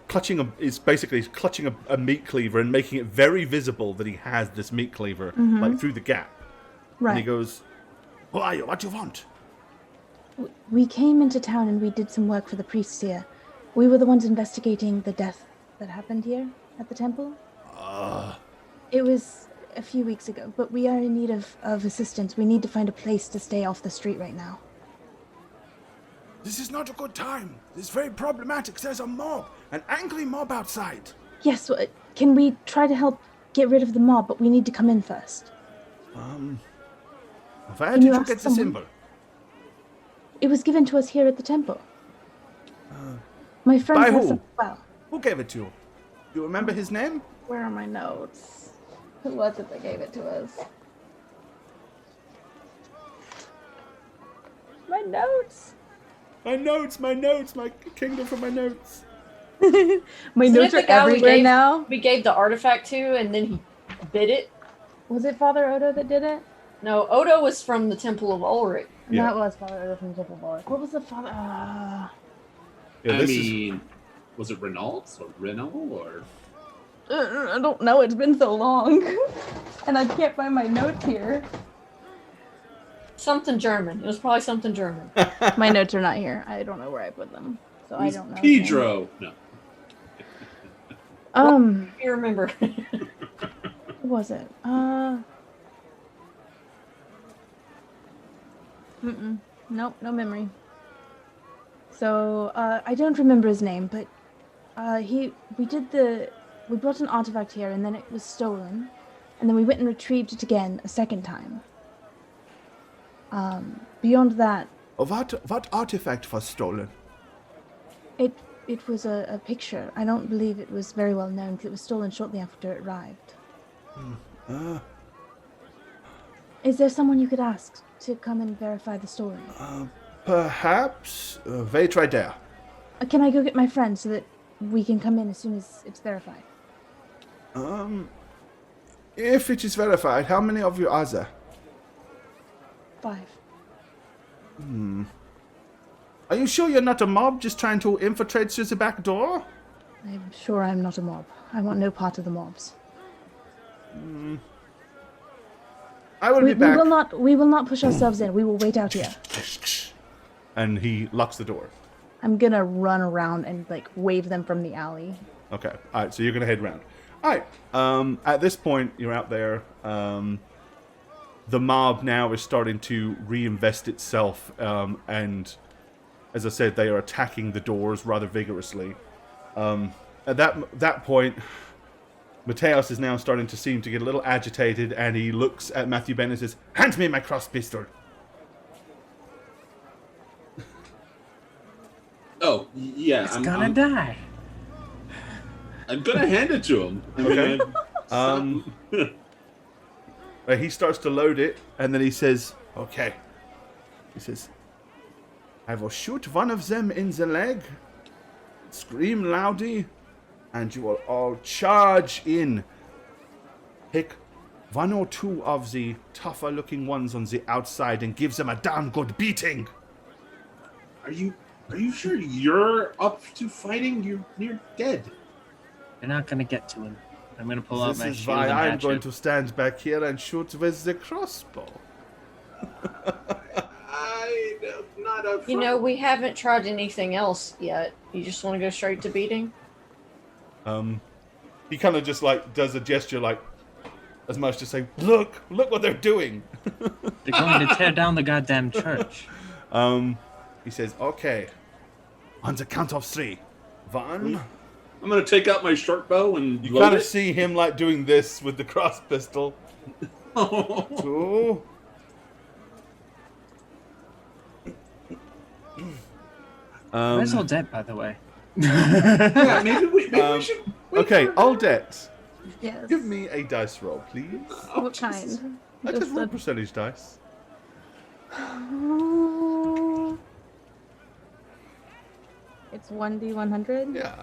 clutching a meat cleaver and making it very visible that he has this meat cleaver like through the gap. Right. And he goes, "Who are you? What do you want?" We came into town and we did some work for the priests here. We were the ones investigating the death that happened here at the temple. It was a few weeks ago, but we are in need of assistance. We need to find a place to stay off the street right now. This is not a good time. This is very problematic. There's a mob, an angry mob outside. Yes, can we try to help get rid of the mob, but we need to come in first. Where Can did you you ask get the someone? symbol? It was given to us here at the temple. My friend by has who? some. Well, Who gave it to you? Do you remember his name? where are my notes? Who was it that gave it to us? My notes. My kingdom for my notes. My Isn't notes it are the guy we everywhere gave- now. We gave the artifact to, and then he bit it. Was it Father Odo that did it? No, Odo was from the Temple of Ulrich. Yeah. That was Father Odo from Temple of Ulrich. What was the father? Yeah, I this is mean, was it Renault or Renault or? I don't know. It's been so long, and I can't find my notes here. Something German. It was probably something German. My notes are not here. I don't know where I put them, so I It was don't know. his name. Pedro. No. You remember? Who was it? Nope, no memory. So, I don't remember his name, but we brought an artifact here and then it was stolen, and then we went and retrieved it again a second time. Beyond that, What artifact was stolen? it was a picture. I don't believe it was very well known because it was stolen shortly after it arrived. Is there someone you could ask to come and verify the story? Perhaps. Wait right there. Can I go get my friend so that we can come in as soon as it's verified? If it is verified, how many of you are there? 5. Are you sure you're not a mob just trying to infiltrate through the back door? I'm sure I'm not a mob. I want no part of the mobs. I will We be back. will not push ourselves in. We will wait out here. and he locks the door. I'm gonna run around and like wave them from the alley. Okay. All right. So you're gonna head round. All right. At this point, you're out there. The mob now is starting to reinvest itself, and as I said, they are attacking the doors rather vigorously. At that point, Mateos is now starting to seem to get a little agitated, and he looks at Matthew Bennett and says, "Hand me my cross pistol." Oh, yeah. It's gonna die. I'm gonna hand it to him. I mean, He starts to load it, and then he says, "Okay." He says, I will shoot one of them in the leg, scream loudly, and you will all charge in. Pick one or two of the tougher looking ones on the outside and give them a damn good beating. Are you sure you're up to fighting? You're near dead. They're not gonna get to him. I'm gonna pull out This my is shield why and I'm hatchet. going to stand back here and shoot with the crossbow. I'm not up. You know, we haven't tried anything else yet. You just want to go straight to beating? He kind of just like does a gesture like as much to say, look what they're doing. They're going to tear down the goddamn church. He says, okay, on the count of 3. 1. I'm gonna take out my short bow and You load kind of it. see him like doing this with the cross pistol. 2. Where's Odette, by the way? Yeah, maybe we should. wait Okay, for her. Aldette, Yes. give me a dice roll, please. What kind? I just roll a- percentage dice. It's 1d100? Yeah.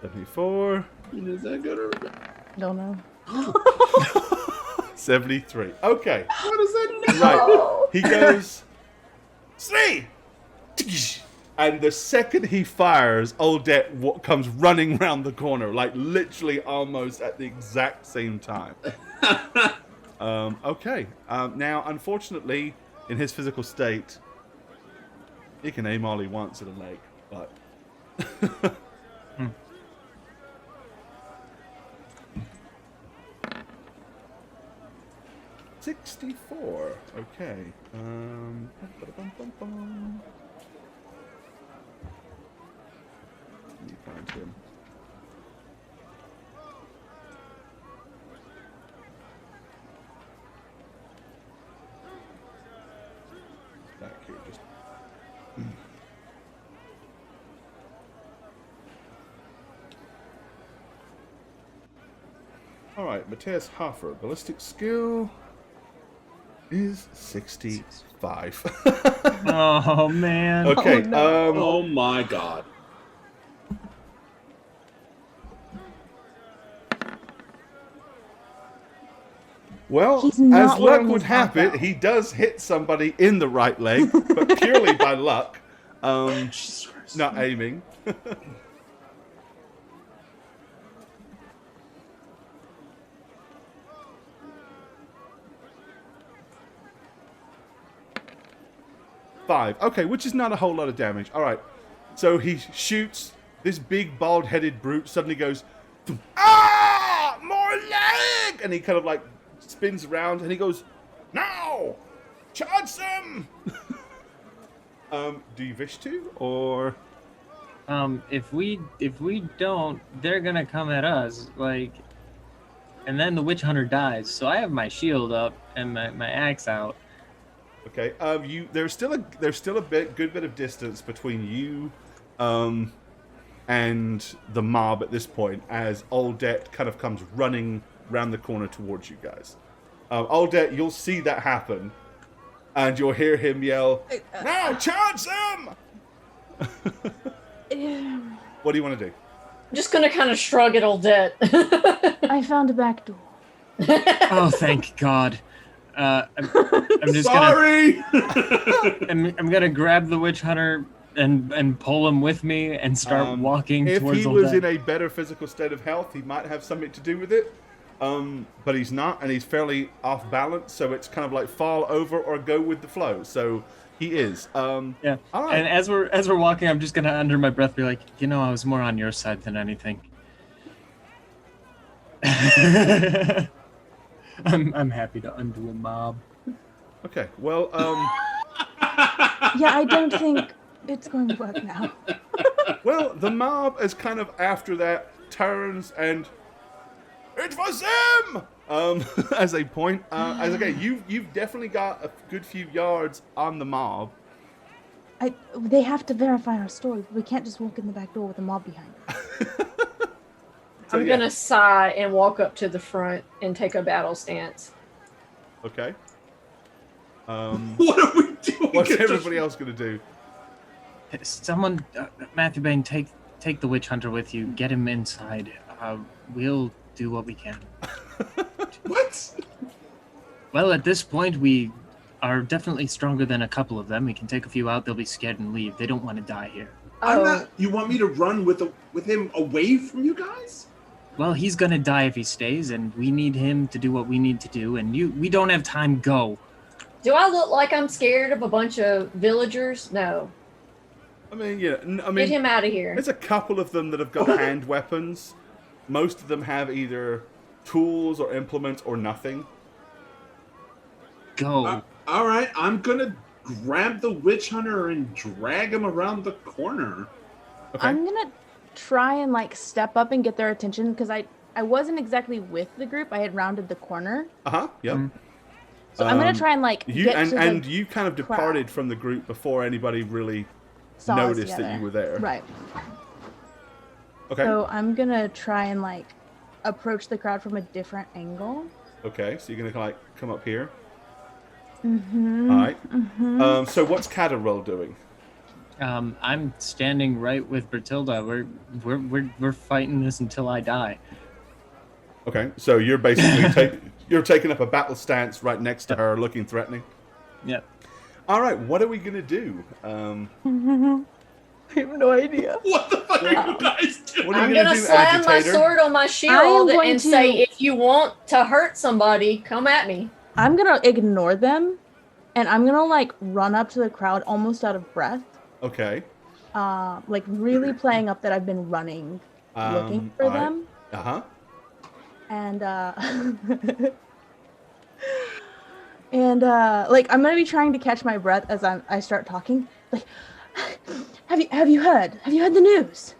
74. Is that good or bad? Don't know. 73. Okay. What does that mean? Right. He goes, 3! And the second he fires, Odette comes running round the corner, like literally almost at the exact same time. Okay. Now, unfortunately, in his physical state, he can aim all he wants at a leg, but... 64. Okay. Ba-da-bum-bum-bum. Let me find him. Back here, just. All right, Matthias Hofer, ballistic skill is 65. Oh man. Okay. Oh my god. Well, He's as not luck wearing would his have it, backpack. he does hit somebody in the right leg, but purely by luck. Jesus Christ. Not aiming. Five. Okay, which is not a whole lot of damage. All right. So he shoots. This big bald-headed brute suddenly goes, ah, more leg! And he kind of like spins around and he goes, now, charge them! Do you wish to, or? If we don't, they're gonna come at us, like, and then the witch hunter dies. So I have my shield up and my axe out. Okay. There's still a good bit of distance between you, and the mob at this point, as Aldette kind of comes running round the corner towards you guys. Aldette, you'll see that happen, and you'll hear him yell, "Now, charge them!" What do you want to do? I'm just gonna kind of shrug at Odette. I found a back door. Oh, thank God. I'm just Sorry. I'm gonna grab the witch hunter and pull him with me and start walking If towards he was in Odette. a better physical state of health, he might have something to do with it. But he's not, and he's fairly off balance, so it's kind of like fall over or go with the flow. So he is. Yeah. All right. And as we're walking, I'm just gonna under my breath be like, I was more on your side than anything. I'm happy to undo a mob. Okay. Well, Yeah, I don't think it's going to work now. well, the mob is kind of after that turns and it was them. As they point, as okay, you've definitely got a good few yards on the mob. They have to verify our story. We can't just walk in the back door with a mob behind us. So, I'm yeah. gonna sigh and walk up to the front and take a battle stance. Okay. What are we doing? What's everybody else going to do? Someone, Matthew Bain, take the witch hunter with you. Get him inside. We'll do what we can. What? Well, at this point, we are definitely stronger than a couple of them. We can take a few out. They'll be scared and leave. They don't want to die here. I'm Oh, not. You want me to run with him away from you guys? Well, he's gonna die if he stays, and we need him to do what we need to do. And we don't have time. Go. do I look like I'm scared of a bunch of villagers? No. I mean, yeah. I mean, Get him out of here. there's a couple of them that have got hand weapons. Most of them have either tools or implements or nothing. Go. All right, I'm gonna grab the witch hunter and drag him around the corner. Okay. I'm gonna try and like step up and get their attention because I wasn't exactly with the group. I had rounded the corner, Yep. Mm. so I'm gonna try and like You get and to and the you kind of departed from the group before anybody really saw us noticed that together. you were there. Right. Okay. So I'm gonna try and like approach the crowd from a different angle. Okay. So you're gonna like come up here. Mm-hmm. All right. So what's Cadarel doing? I'm standing right with Bertilda. We're fighting this until I die. Okay. So you're basically you're taking up a battle stance right next to her, looking threatening. Yep. All right. What are we gonna do? I have no idea. What the fuck are you guys doing? What are I'm you gonna gonna do, slam my agitator? sword on my shield going and to- say, if you want to hurt somebody, come at me. I'm gonna ignore them, and I'm gonna like run up to the crowd almost out of breath, Okay. like really playing up that I've been running, looking for all right. them, Uh-huh. and and like I'm gonna be trying to catch my breath as I start talking. Like, have you heard the news?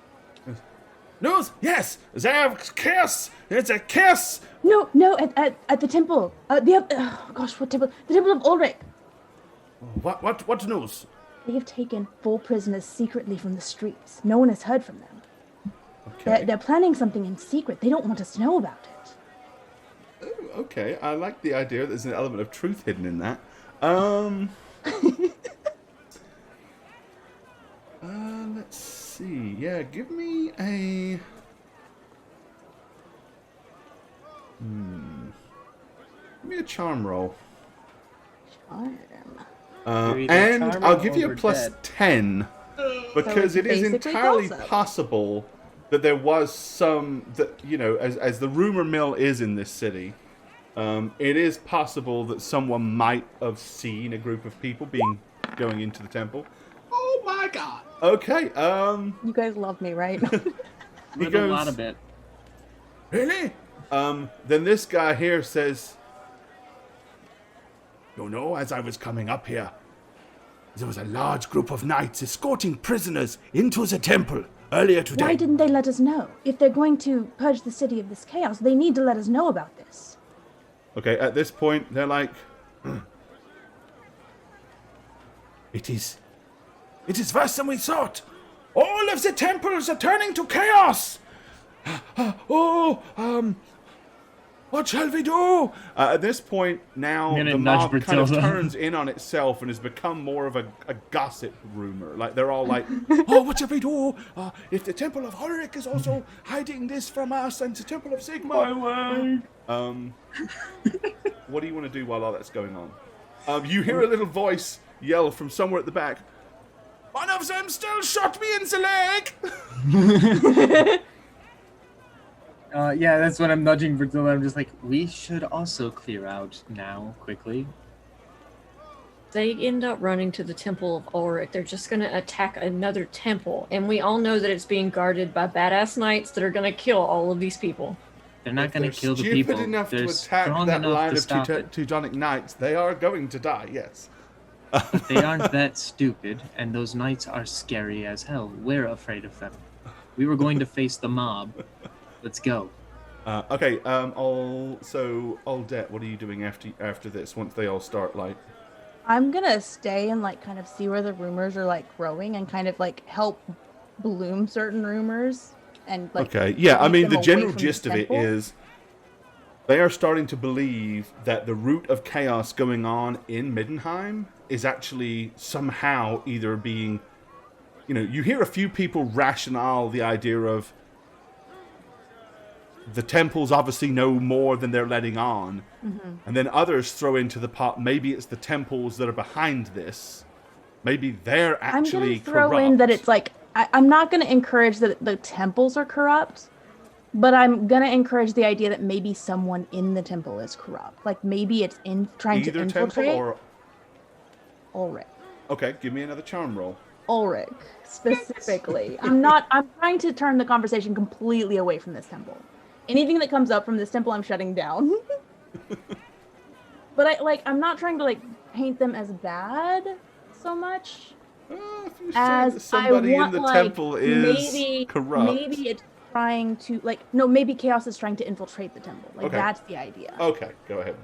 News? Yes. There's a kiss. It's a kiss. No, at the temple. What temple? The temple of Ulrich. What news? They have taken 4 prisoners secretly from the streets. No one has heard from them. Okay. They're planning something in secret. They don't want us to know about it. Oh, okay. I like the idea. There's an element of truth hidden in that. Let's see. Yeah, give me a. Give me a charm roll. Charm. You're either And charming I'll give you or a plus dead. 10 because it's it is basically entirely gossip. possible that there was some that as the rumor mill is in this city. It is possible that someone might have seen a group of people going into the temple. Oh my god! Okay. You guys love me, right? He Heard a goes, lot of it. Really? Then this guy here says, "You know, as I was coming up here, there was a large group of knights escorting prisoners into the temple earlier today." Why didn't they let us know? If they're going to purge the city of this chaos, they need to let us know about this. Okay, at this point, they're like, It is worse than we thought. All of the temples are turning to chaos. What shall we do? At this point, now I'm gonna the nudge mob kind of Bertilda. turns in on itself and has become more of a gossip rumor. Like, they're all like, oh, what shall we do? If the Temple of Ulrich is also hiding this from us, and the Temple of Sigmar. What do you want to do while all that's going on? You hear a little voice yell from somewhere at the back. One of them still shot me in the leg! Yeah, that's what I'm nudging Bertilda. I'm just like, we should also clear out now, quickly. They end up running to the Temple of Ulrich. They're just going to attack another temple. And we all know that it's being guarded by badass knights that are going to kill all of these people. They're not If going they're to kill the stupid people. enough They're to attack strong that enough line to of stop it. Teutonic knights, they are going to die, yes. They aren't that stupid, and those knights are scary as hell. We're afraid of them. We were going to face the mob. Let's go. Okay, Aldette, what are you doing after this, once they all start, like... I'm gonna stay and like kind of see where the rumors are like growing and kind of like help bloom certain rumors and like. Okay, yeah, I keep mean, them the away general from gist of it temple. is They are starting to believe that the root of chaos going on in Middenheim is actually somehow either being, you hear a few people rationale the idea of the temples obviously know more than they're letting on, and then others throw into the pot, maybe it's the temples that are behind this. Maybe they're actually I'm going to throw corrupt. in that it's like, I'm not going to encourage that the temples are corrupt, but I'm going to encourage the idea that maybe someone in the temple is corrupt. Like maybe it's trying Either to infiltrate. temple or... Ulrich. Okay, give me another charm roll. Ulrich, specifically. I'm trying to turn the conversation completely away from this temple. Anything that comes up from this temple, I'm shutting down. But I'm not trying to paint them as bad so much. If you say As that somebody I want, in the temple is maybe, corrupt. Maybe it's trying to maybe chaos is trying to infiltrate the temple. Okay. That's the idea. Okay, go ahead.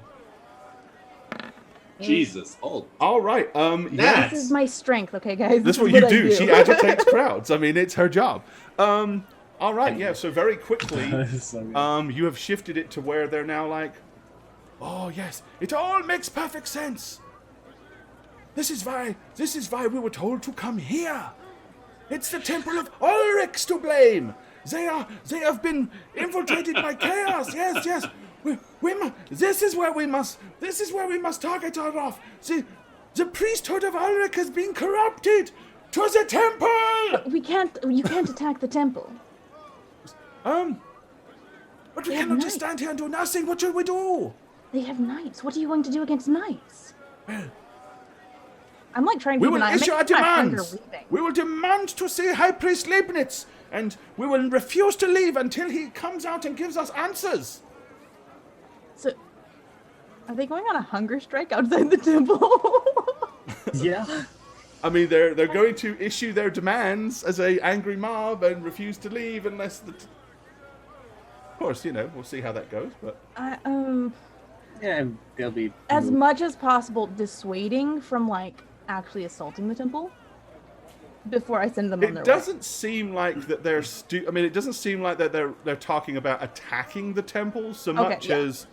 Jesus. Oh, All right. Nat. This is my strength, okay, guys. That's This what is you I do. She agitates crowds. I mean, it's her job. All right. Yeah. So very quickly, So good. you have shifted it to where they're now like, Oh, yes, it all makes perfect sense. This is why we were told to come here. It's the Temple of Ulrich's to blame. They have been infiltrated by chaos. Yes. This is where we must target our off. The priesthood of Ulrich has been corrupted. To the temple. You can't attack the temple. But we They have cannot just knights. stand here and do nothing. What should we do? They have knights. What are you going to do against knights? Well, I'm trying to we keep will an eye. I'm issue our making my finger demands. weaving. We will demand to see High Priest Leibniz, and we will refuse to leave until he comes out and gives us answers. So, are they going on a hunger strike outside the temple? Yeah. I mean, they're going to issue their demands as a angry mob and refuse to leave unless the. Of course, we'll see how that goes, but. Yeah, they'll be. As much as possible, dissuading from actually assaulting the temple before I send them on their It way. doesn't seem like that they're I mean, it doesn't seem like that they're talking about attacking the temple so much yeah. as.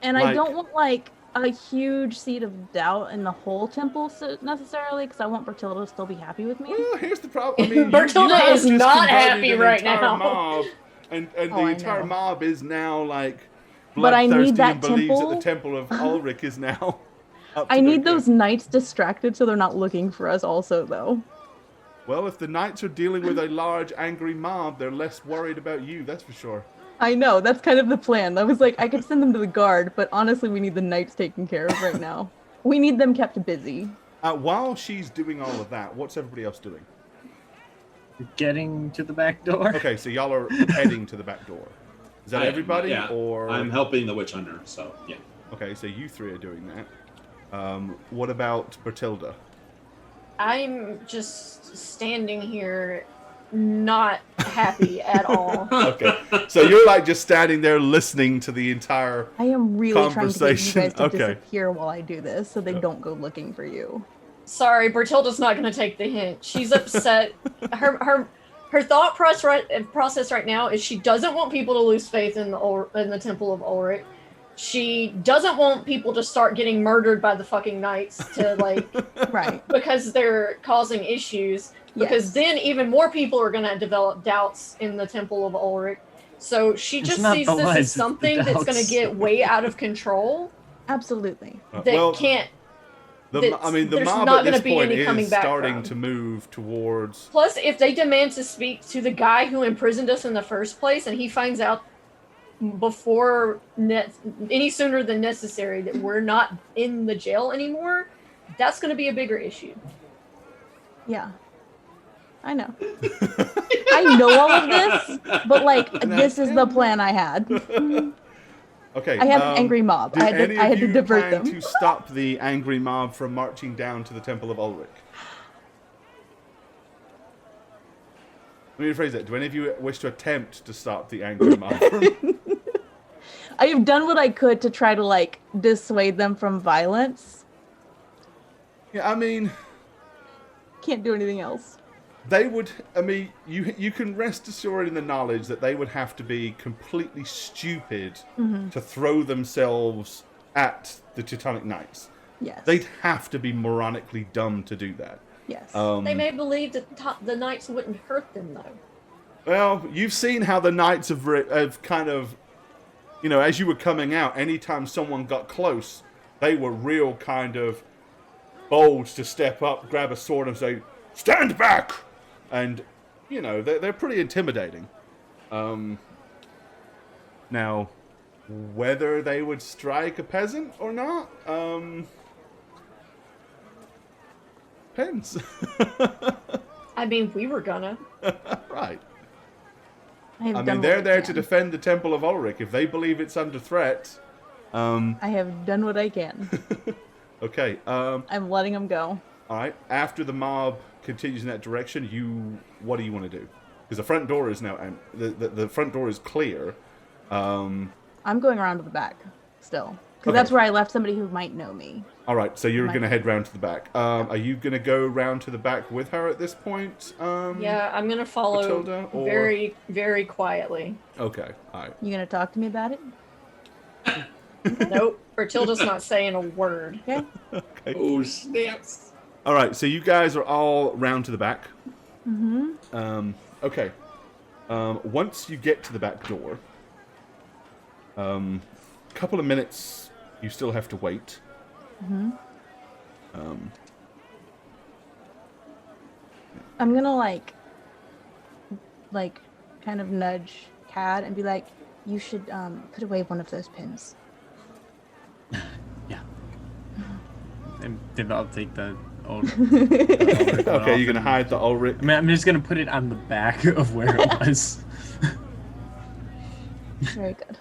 And I don't want a huge seed of doubt in the whole temple necessarily, because I want Bertilda to still be happy with me. Well, here's the problem. I mean, Bertilda you have is just not converted happy an right entire now. Mob, and the I entire know. mob is now But I bloodthirsty need that and believes that the temple- temple of Ulrich is now. Up to I their need good. those knights distracted so they're not looking for us also, though. Well, if the knights are dealing with a large angry mob, they're less worried about you. That's for sure. I know, that's kind of the plan. I was I could send them to the guard, but honestly, we need the knights taken care of right now. We need them kept busy. While she's doing all of that, what's everybody else doing? Getting to the back door. Okay, so y'all are heading to the back door. Is that I am, everybody, yeah. or I'm helping the witch hunter, so yeah. Okay, so you three are doing that. What about Bertilda? I'm just standing here, not happy at all. Okay, so you're just standing there listening to the entire. I am really trying to get you Conversation, guys to okay. disappear while I do this, so they don't go looking for you. Sorry, Bertilda's not going to take the hint. She's upset. Her thought process right now is she doesn't want people to lose faith in the Temple of Ulrich. She doesn't want people to start getting murdered by the fucking knights to Right. because they're causing issues. Because then even more people are going to develop doubts in the Temple of Ulrich. So she It's just not sees the this lies, as it's the something that's going doubts. to get way out of control Absolutely. that can't. The there's mob not at gonna this be point any coming is back starting from. to move towards. Plus, if they demand to speak to the guy who imprisoned us in the first place, and he finds out before any sooner than necessary that we're not in the jail anymore, that's going to be a bigger issue. Yeah. I know. I know all of this, but this is the plan I had. Okay. I have an angry mob. Do I any had of to you divert plan them. to stop the angry mob from marching down to the Temple of Ulrich? Let me rephrase that. Do any of you wish to attempt to stop the angry mob from... I have done what I could to try to dissuade them from violence. Yeah, I mean, Can't do anything else. They would. I mean, you can rest assured in the knowledge that they would have to be completely stupid to throw themselves at the Teutonic Knights. Yes. They'd have to be moronically dumb to do that. Yes. They may believe that the knights wouldn't hurt them, though. Well, you've seen how the Knights have kind of, as you were coming out, anytime someone got close, they were real kind of bold to step up, grab a sword, and say, "Stand back!" And, they're pretty intimidating. Now, whether they would strike a peasant or not, depends. I mean, we were gonna. Right. I mean, they're there to defend the Temple of Ulrich. If they believe it's under threat, I have done what I can. okay. I'm letting them go. All right. After the mob continues in that direction, what do you want to do? Because the front door is now the front door is clear. I'm going around to the back still, because Okay. that's where I left somebody who might know me. All right. So you're Might- going to head round to the back. Are you going to go round to the back with her at this point? Yeah, I'm gonna follow Matilda, or- very, very quietly. Okay. All right. You gonna talk to me about it? Nope, Bertilda's not saying a word. Okay. Oh, snaps. All right. So you guys are all round to the back. Mm-hmm. Okay. Once you get to the back door, couple of minutes you still have to wait. Mm-hmm. I'm gonna like kind of nudge Cad and be like, "You should put away one of those pins." Yeah. And then I'll take the old. Okay, you're gonna hide the Ulrich. I mean, I'm just gonna put it on the back of where it was. Very good.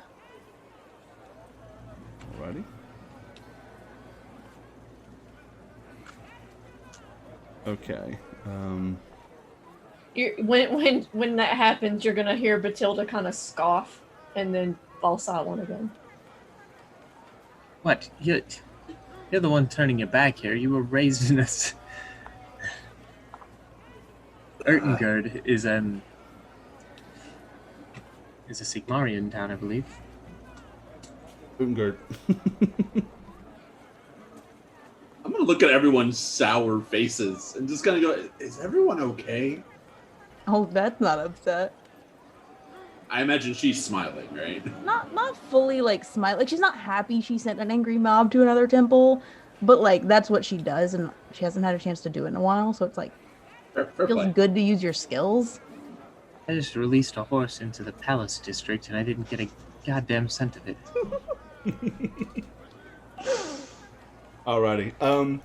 Alrighty. Okay. When that happens, you're gonna hear Batilda kind of scoff and then fall silent again. What? You're the one turning your back here. You were raised in this. Ertengerd is a Sigmarian town, I believe. Utgard. I'm gonna look at everyone's sour faces and just kind of go, "Is everyone okay?" Oh, that's not upset. I imagine she's smiling, right? Not fully like smile. Like she's not happy she sent an angry mob to another temple, but like that's what she does, and she hasn't had a chance to do it in a while. So it's like Fair feels play. good to use your skills. I just released a horse into the palace district and I didn't get a goddamn cent of it. Alrighty.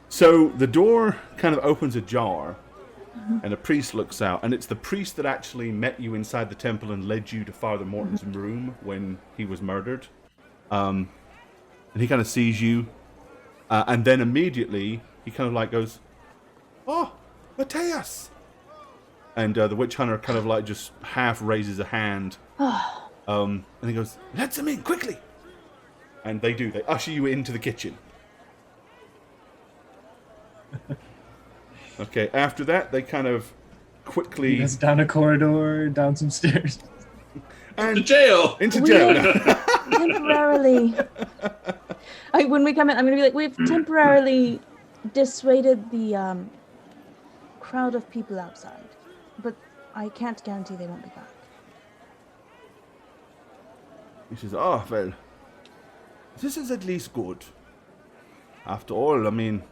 So the door kind of opens ajar, and a priest looks out, and it's the priest that actually met you inside the temple and led you to Father Morton's room when he was murdered. And he kind of sees you, and then immediately he kind of like goes, "Oh, Matthias!" And the witch hunter kind of like just half raises a hand, and he goes, "Let them in quickly!" And they do. They usher you into the kitchen. Okay, after that, they kind of quickly That's down a corridor, down some stairs. To jail. into We jail. have temporarily. When we come in, I'm gonna be like, we've temporarily dissuaded the crowd of people outside, but I can't guarantee they won't be back. He says, "Oh, well, this is at least good. After all, I mean,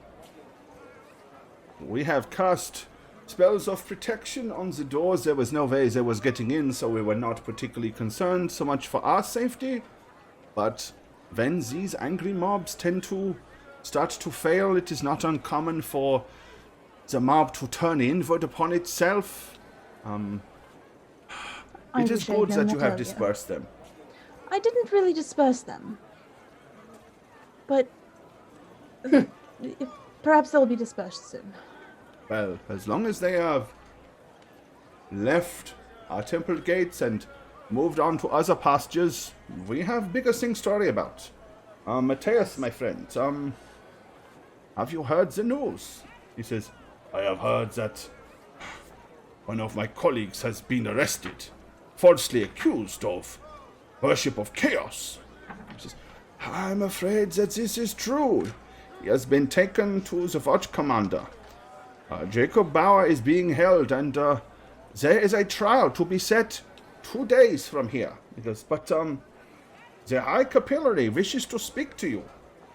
we have cast spells of protection on the doors. There was no way they was getting in, so we were not particularly concerned so much for our safety. But when these angry mobs tend to start to fail, it is not uncommon for the mob to turn inward upon itself. I It is wish I'd good known that you have earlier. dispersed them. I didn't really disperse them, but perhaps they'll be dispersed soon. Well, as long as they have left our temple gates and moved on to other pastures, we have bigger things to worry about. Matthias, my friend, have you heard the news? He says, "I have heard that one of my colleagues has been arrested, falsely accused of worship of chaos. He says, I'm afraid that this is true. He has been taken to the Watch Commander. Jacob Bauer is being held, and there is a trial to be set 2 days from here. He goes, but the High Capillary wishes to speak to you.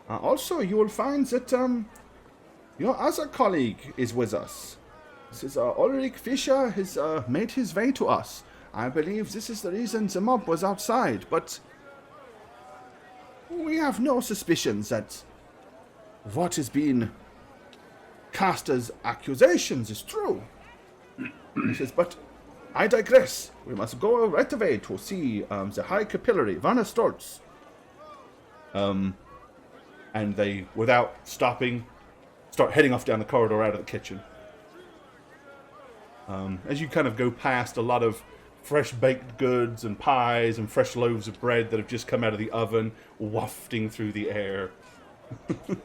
Also, you will find that your other colleague is with us. This is Ulrich Fischer has made his way to us. I believe this is the reason the mob was outside, but we have no suspicions that what has been cast as accusations is true. He says, but I digress. We must go right away to see the High Capillary, Vanna Stolz. And they, without stopping, start heading off down the corridor out of the kitchen. As you kind of go past a lot of fresh baked goods and pies and fresh loaves of bread that have just come out of the oven, wafting through the air. Can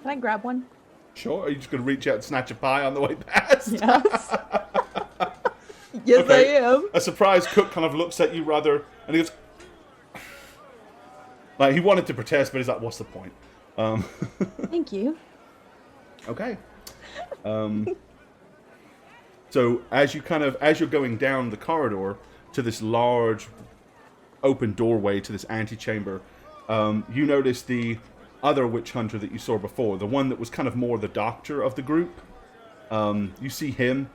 I grab one? Sure. Are you just going to reach out and snatch a pie on the way past? Yes. Yes, Okay. I am. A surprised cook kind of looks at you rather, and he goes, like, he wanted to protest, but he's like, what's the point? Thank you. Okay. So as you're going down the corridor to this large open doorway to this antechamber, you notice the other witch hunter that you saw before, the one that was kind of more the doctor of the group. You see him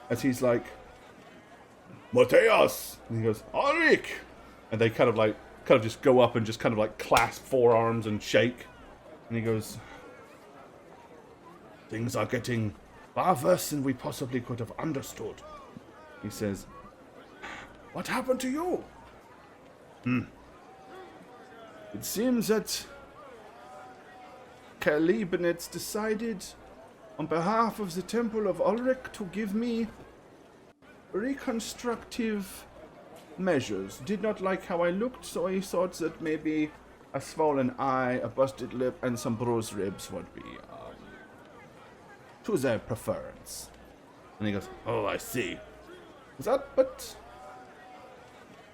as he's like, Mateus! And he goes, Ulrich! And they kind of just go up and just kind of like clasp forearms and shake. And he goes, things are getting far worse than we possibly could have understood. He says, what happened to you? It seems that Kalibinets decided on behalf of the Temple of Ulrich to give me reconstructive measures. Did not like how I looked, so he thought that maybe a swollen eye, a busted lip, and some bruised ribs would be to their preference. And he goes, oh, I see. But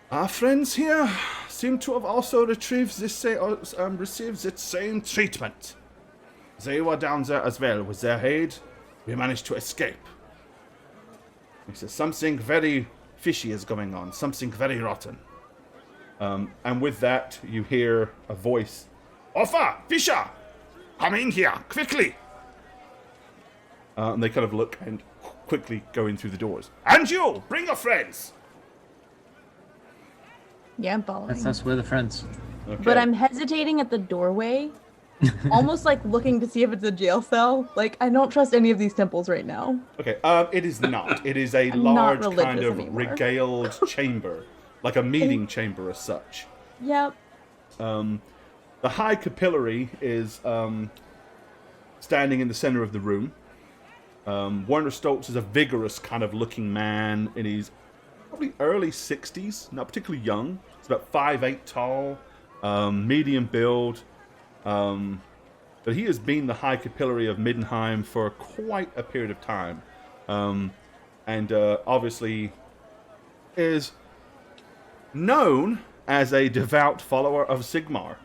our friends here seem to have also retrieved received the same treatment. They were down there as well. With their aid, we managed to escape. He says, something very fishy is going on. Something very rotten. And with that, you hear a voice. Offa! Fischer! Come in here, quickly! And they kind of look and quickly go in through the doors. And you! Bring your friends! Yeah, I'm following. That's us. We're the friends. Okay. But I'm hesitating at the doorway, almost like looking to see if it's a jail cell. Like, I don't trust any of these temples right now. Okay, it is not. It is a I'm not large kind religious of anymore. regaled chamber. Like a meeting chamber as such. Yep. The High Capillary is standing in the center of the room. Werner Stoltz is a vigorous kind of looking man in his probably early 60s, not particularly young. He's about 5'8" tall, medium build. But he has been the High Capillary of Middenheim for quite a period of time. And obviously is known as a devout follower of Sigmar.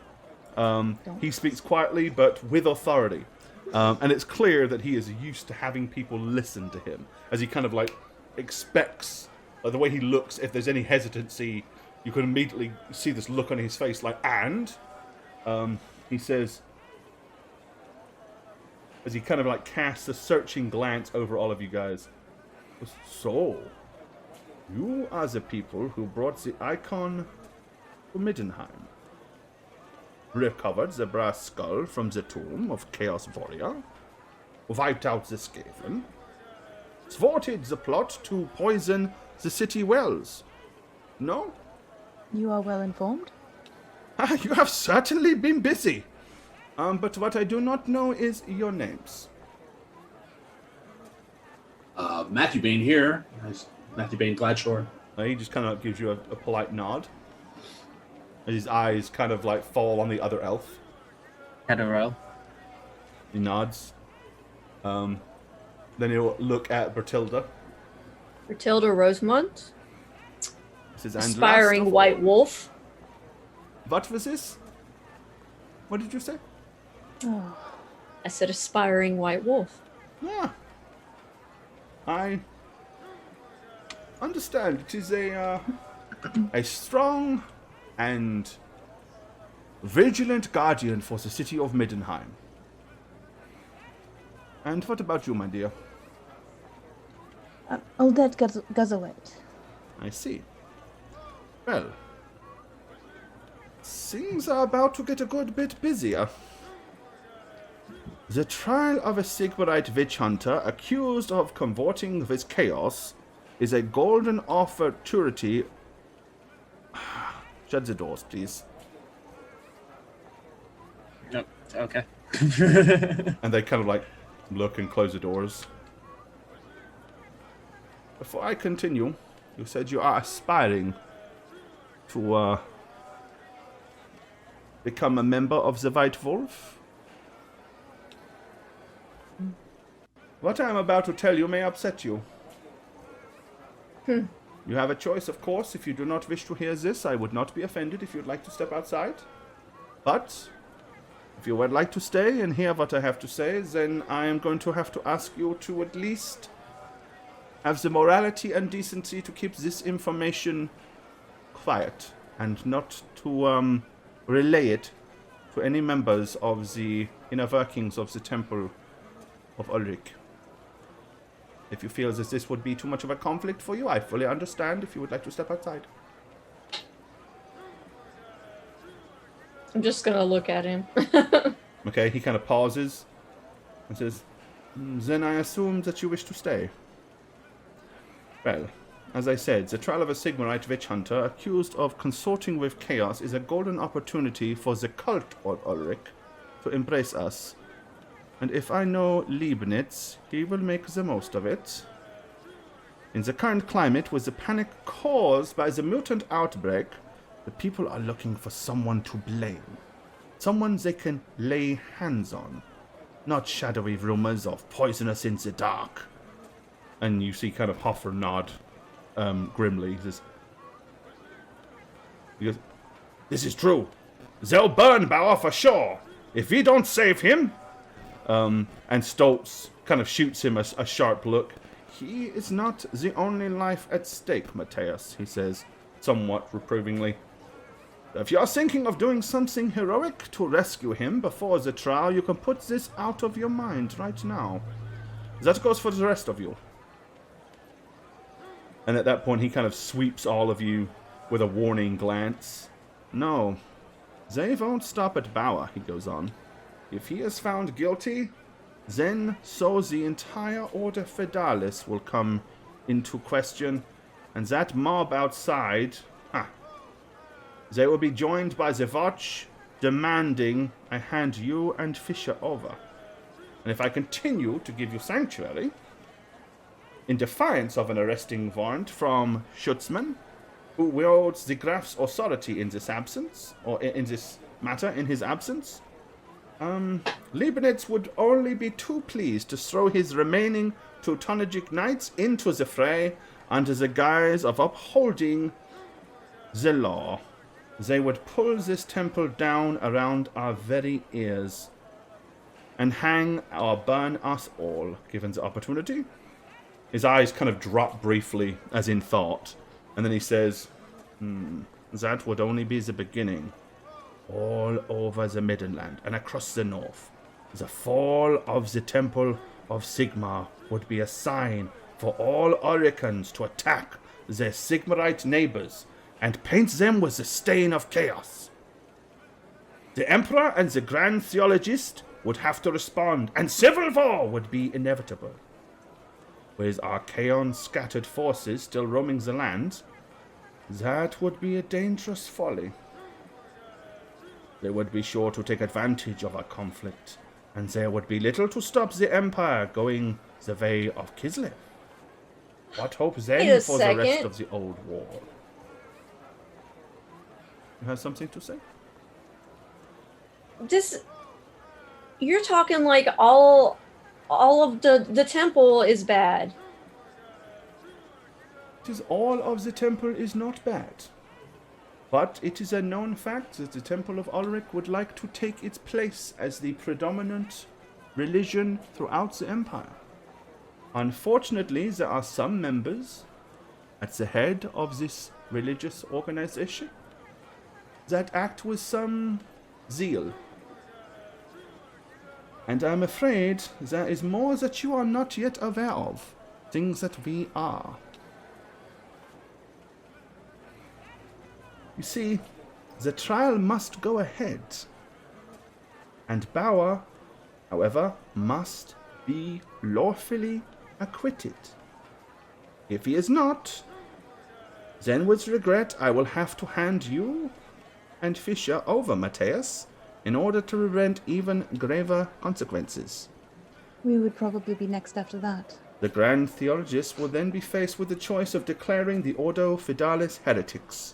He speaks quietly but with authority. And it's clear that he is used to having people listen to him, as he kind of like expects, like the way he looks, if there's any hesitancy, you can immediately see this look on his face, like, and he says, as he kind of like casts a searching glance over all of you guys, so, you are the people who brought the icon to Middenheim. Recovered the brass skull from the tomb of Chaos Warrior, wiped out the Skaven, thwarted the plot to poison the city wells. No? You are well informed. You have certainly been busy. But what I do not know is your names. Matthew Bain here. Matthew Bain Gladshore. He just kind of gives you a polite nod. His eyes kind of like fall on the other elf. Hetero. He nods. Then he'll look at Bertilda. Bertilda Rosemont, He says, "And last aspiring of white all-" wolf. What was this? What did you say? Oh, I said aspiring white wolf. Ah, I understand. It is a strong and vigilant guardian for the city of Middenheim. And what about you, my dear? Odette Gazawet. I see. Well, things are about to get a good bit busier. The trial of a Sigmarite witch hunter accused of convorting with chaos is a golden opportunity. Shut the doors, please. Nope. Okay. And they kind of like look and close the doors. Before I continue, you said you are aspiring to become a member of the White Wolf. What I am about to tell you may upset you. You have a choice, of course. If you do not wish to hear this, I would not be offended if you'd like to step outside. But if you would like to stay and hear what I have to say, then I am going to have to ask you to at least have the morality and decency to keep this information quiet and not to relay it to any members of the inner workings of the Temple of Ulrich. If you feel that this would be too much of a conflict for you, I fully understand if you would like to step outside. I'm just gonna look at him. Okay, he kind of pauses and says, "Then I assume that you wish to stay." Well, as I said, the trial of a Sigmarite witch hunter accused of consorting with chaos is a golden opportunity for the cult of Ulrich to embrace us. And if I know Leibniz, he will make the most of it. In the current climate, with the panic caused by the mutant outbreak, the people are looking for someone to blame. Someone they can lay hands on. Not shadowy rumors of poisonous in the dark. And you see kind of Hoffer nod grimly. He says, "This is true. They'll burn Bauer for sure. If we don't save him..." And Stoltz kind of shoots him a sharp look. "He is not the only life at stake, Matthias," he says, somewhat reprovingly. "If you're thinking of doing something heroic to rescue him before the trial, you can put this out of your mind right now. That goes for the rest of you." And at that point, he kind of sweeps all of you with a warning glance. "No, they won't stop at Bauer," he goes on. "If he is found guilty, then so the entire Order Fedalis will come into question, and that mob outside, they will be joined by the Watch, demanding I hand you and Fisher over. And if I continue to give you sanctuary, in defiance of an arresting warrant from Schutzmann, who wields the Graf's authority in this absence, or in this matter, in his absence, Leibniz would only be too pleased to throw his remaining Teutonic knights into the fray under the guise of upholding the law. They would pull this temple down around our very ears and hang or burn us all, given the opportunity." His eyes kind of drop briefly, as in thought, and then he says, "That would only be the beginning. All over the Middenland and across the north, the fall of the Temple of Sigmar would be a sign for all Ulrichans to attack their Sigmarite neighbors and paint them with the stain of chaos. The Emperor and the Grand Theologist would have to respond, and civil war would be inevitable. With Archaon's scattered forces still roaming the land, that would be a dangerous folly. They would be sure to take advantage of our conflict, and there would be little to stop the Empire going the way of Kislev. What hope then for the rest of the old war?" You have something to say? You're talking like all all of the temple is bad. It is all of the temple is not bad. But it is a known fact that the Temple of Ulrich would like to take its place as the predominant religion throughout the empire. Unfortunately, there are some members at the head of this religious organization that act with some zeal. And I'm afraid there is more that you are not yet aware of, things that we are. You see, the trial must go ahead. And Bauer, however, must be lawfully acquitted. If he is not, then with regret I will have to hand you and Fischer over, Matthias, in order to prevent even graver consequences. We would probably be next after that. The Grand Theologist will then be faced with the choice of declaring the Ordo Fidalis heretics,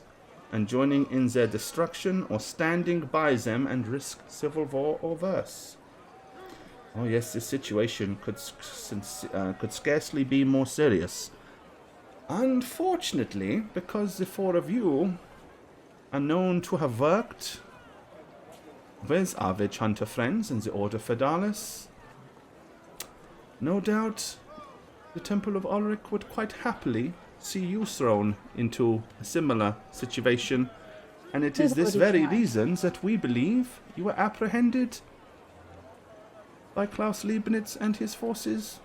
and joining in their destruction, or standing by them and risk civil war or worse. Oh yes, this situation could scarcely be more serious. Unfortunately, because the four of you are known to have worked with our witch hunter friends in the Order Fidalis, no doubt the Temple of Ulrich would quite happily see you thrown into a similar situation, and it is this very reason that we believe you were apprehended by Klaus Leibniz and his forces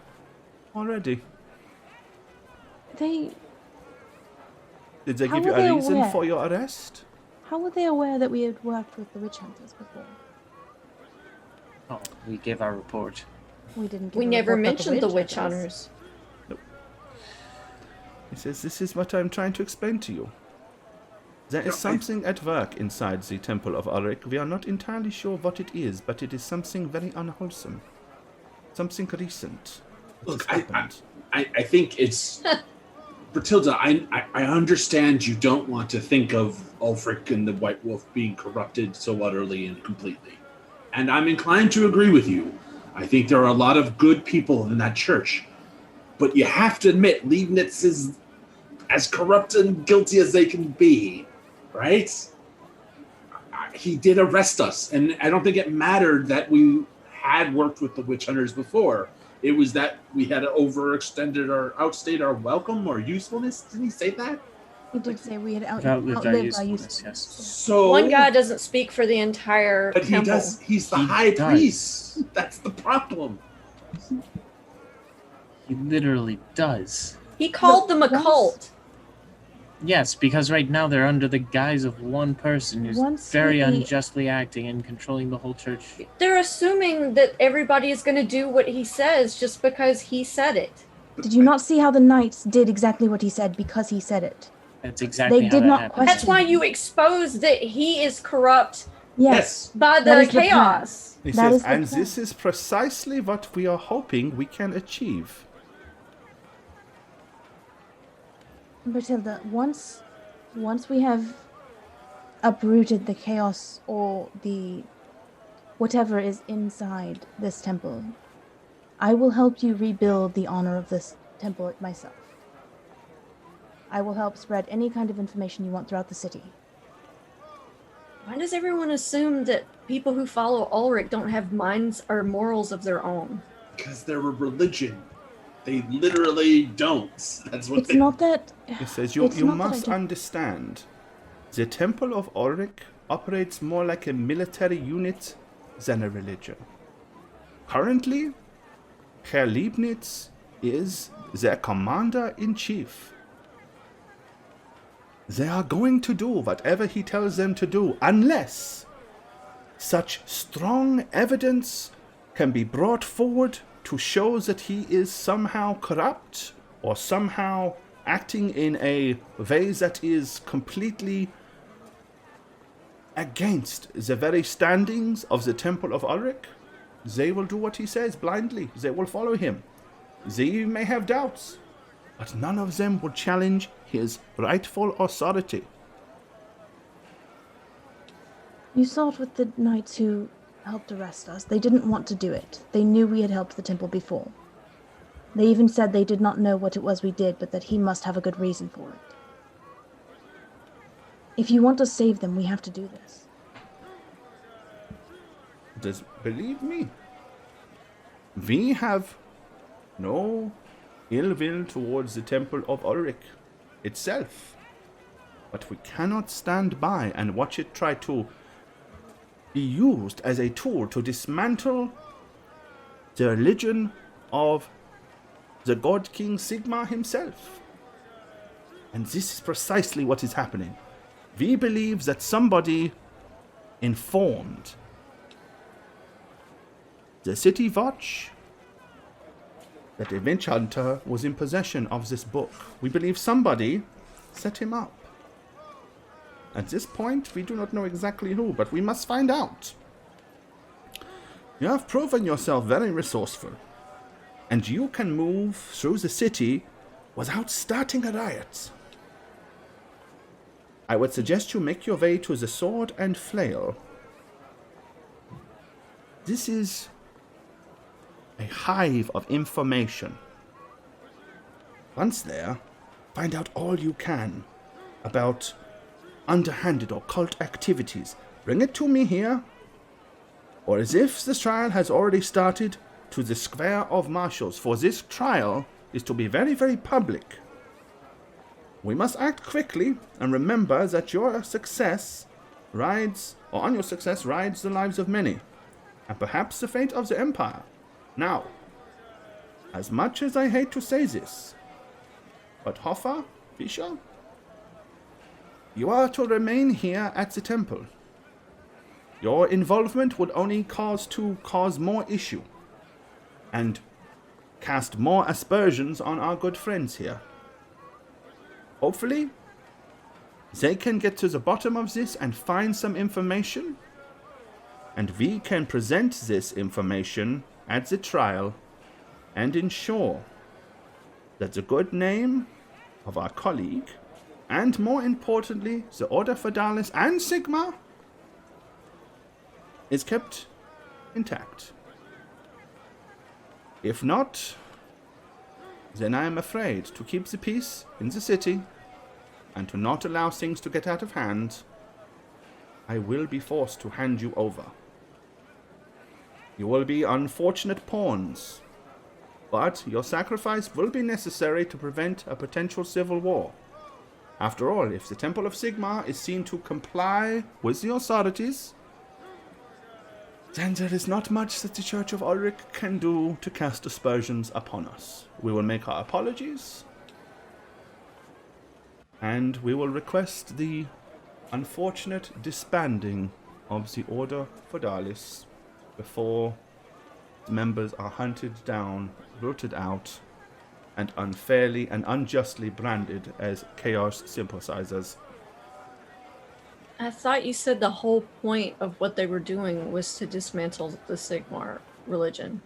already. Did they How give you were a they reason aware? for your arrest? How were they aware that we had worked with the witch hunters before? Oh, we gave our report. We didn't. Give We a never report about mentioned the witch hunters. He says, this is what I'm trying to explain to you. There is something at work inside the Temple of Ulrich. We are not entirely sure what it is, but it is something very unwholesome. Something recent. Look, has happened. I think it's Bertilda. I understand you don't want to think of Ulfric and the White Wolf being corrupted so utterly and completely, and I'm inclined to agree with you. I think there are a lot of good people in that church, but you have to admit Leibniz is as corrupt and guilty as they can be, right? He did arrest us, and I don't think it mattered that we had worked with the witch hunters before. It was that we had overextended or outstayed our welcome or usefulness. Didn't he say that? He did say we had Outlived our outlived our usefulness, usefulness. yes. So One guy doesn't speak for the entire but he temple. does. He's the He high does. priest. That's the problem. He literally does. He called them a Once- cult. Yes, because right now they're under the guise of one person who's Once very we- unjustly acting and controlling the whole church. They're assuming that everybody is going to do what he says just because he said it. Did you not see how the knights did exactly what he said because he said it? That's exactly They how did that not happened. question. That's why you expose that he is corrupt Yes. by That the is the plan. chaos. He That says, is the and plan. this is precisely what we are hoping we can achieve. Matilda, once we have uprooted the chaos or the whatever is inside this temple, I will help you rebuild the honor of this temple myself. I will help spread any kind of information you want throughout the city. Why does everyone assume that people who follow Ulrich don't have minds or morals of their own? Because they're a religion. They literally don't. That's what It's not that. He says, you It's not that I must don't- understand. The Temple of Ulrich operates more like a military unit than a religion. Currently, Herr Leibniz is their commander-in-chief. They are going to do whatever he tells them to do, unless such strong evidence can be brought forward to show that he is somehow corrupt or somehow acting in a way that is completely against the very standings of the Temple of Ulrich. They will do what he says blindly. They will follow him. They may have doubts, but none of them will challenge his rightful authority. You saw it with the knights who helped arrest us. They didn't want to do it. They knew we had helped the temple before. They even said they did not know what it was we did, but that he must have a good reason for it. If you want to save them, we have to do this. Just believe me. We have no ill will towards the Temple of Ulrich itself. But we cannot stand by and watch it try to be used as a tool to dismantle the religion of the God King Sigmar himself. And this is precisely what is happening. We believe that somebody informed the City Watch that a witch hunter was in possession of this book. We believe somebody set him up. At this point, we do not know exactly who, but we must find out. You have proven yourself very resourceful, and you can move through the city without starting a riot. I would suggest you make your way to the Sword and Flail. This is a hive of information. Once there, find out all you can about underhanded or cult activities. Bring it to me here, or as if the trial has already started, to the Square of Marshals, for this trial is to be very, very public. We must act quickly, and remember that your success rides, or on your success rides the lives of many, and perhaps the fate of the Empire. Now, as much as I hate to say this, but Hoffa, Fischer, you are to remain here at the temple. Your involvement would only cause more issue, and cast more aspersions on our good friends here. Hopefully, they can get to the bottom of this and find some information, and we can present this information at the trial and ensure that the good name of our colleague, and more importantly, the Order Fadalis and Sigmar, is kept intact. If not, then I am afraid to keep the peace in the city and to not allow things to get out of hand, I will be forced to hand you over. You will be unfortunate pawns, but your sacrifice will be necessary to prevent a potential civil war. After all, if the Temple of Sigmar is seen to comply with the authorities, then there is not much that the Church of Ulrich can do to cast aspersions upon us. We will make our apologies, and we will request the unfortunate disbanding of the Order Fadalis before the members are hunted down, rooted out, and unfairly and unjustly branded as Chaos sympathizers. I thought you said the whole point of what they were doing was to dismantle the Sigmar religion.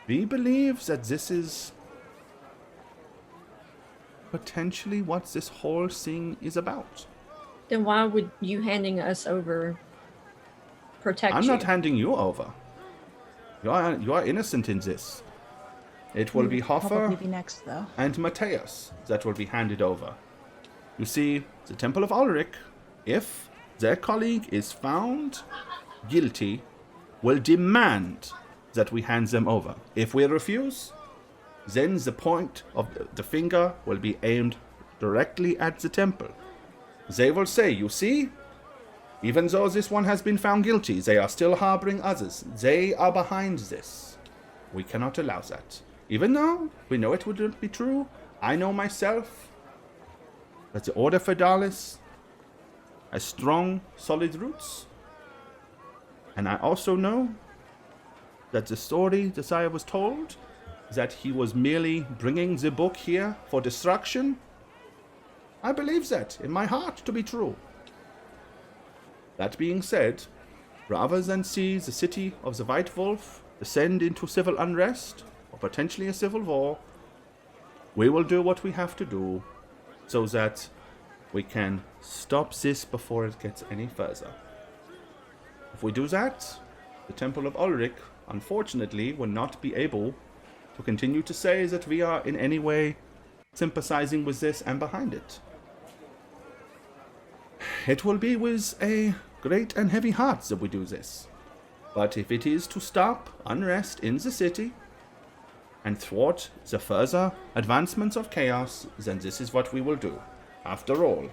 We believe that this is potentially what this whole thing is about. Then why would you handing us over protect I'm you? not handing you over. You are innocent in this. It will be Probably Hoffer be next, though. and Matthias that will be handed over. You see, the Temple of Ulrich, if their colleague is found guilty, will demand that we hand them over. If we refuse, then the point of the finger will be aimed directly at the temple. They will say, you see, even though this one has been found guilty, they are still harboring others. They are behind this. We cannot allow that. Even though we know it wouldn't be true, I know myself that the Order Fadalis has strong, solid roots. And I also know that the story that I was told, that he was merely bringing the book here for destruction, I believe that in my heart to be true. That being said, rather than see the city of the White Wolf descend into civil unrest, or potentially a civil war, we will do what we have to do so that we can stop this before it gets any further. If we do that, the Temple of Ulrich, unfortunately, will not be able to continue to say that we are in any way sympathizing with this and behind it. It will be with a great and heavy heart that we do this. But if it is to stop unrest in the city and thwart the further advancements of chaos, then this is what we will do. After all,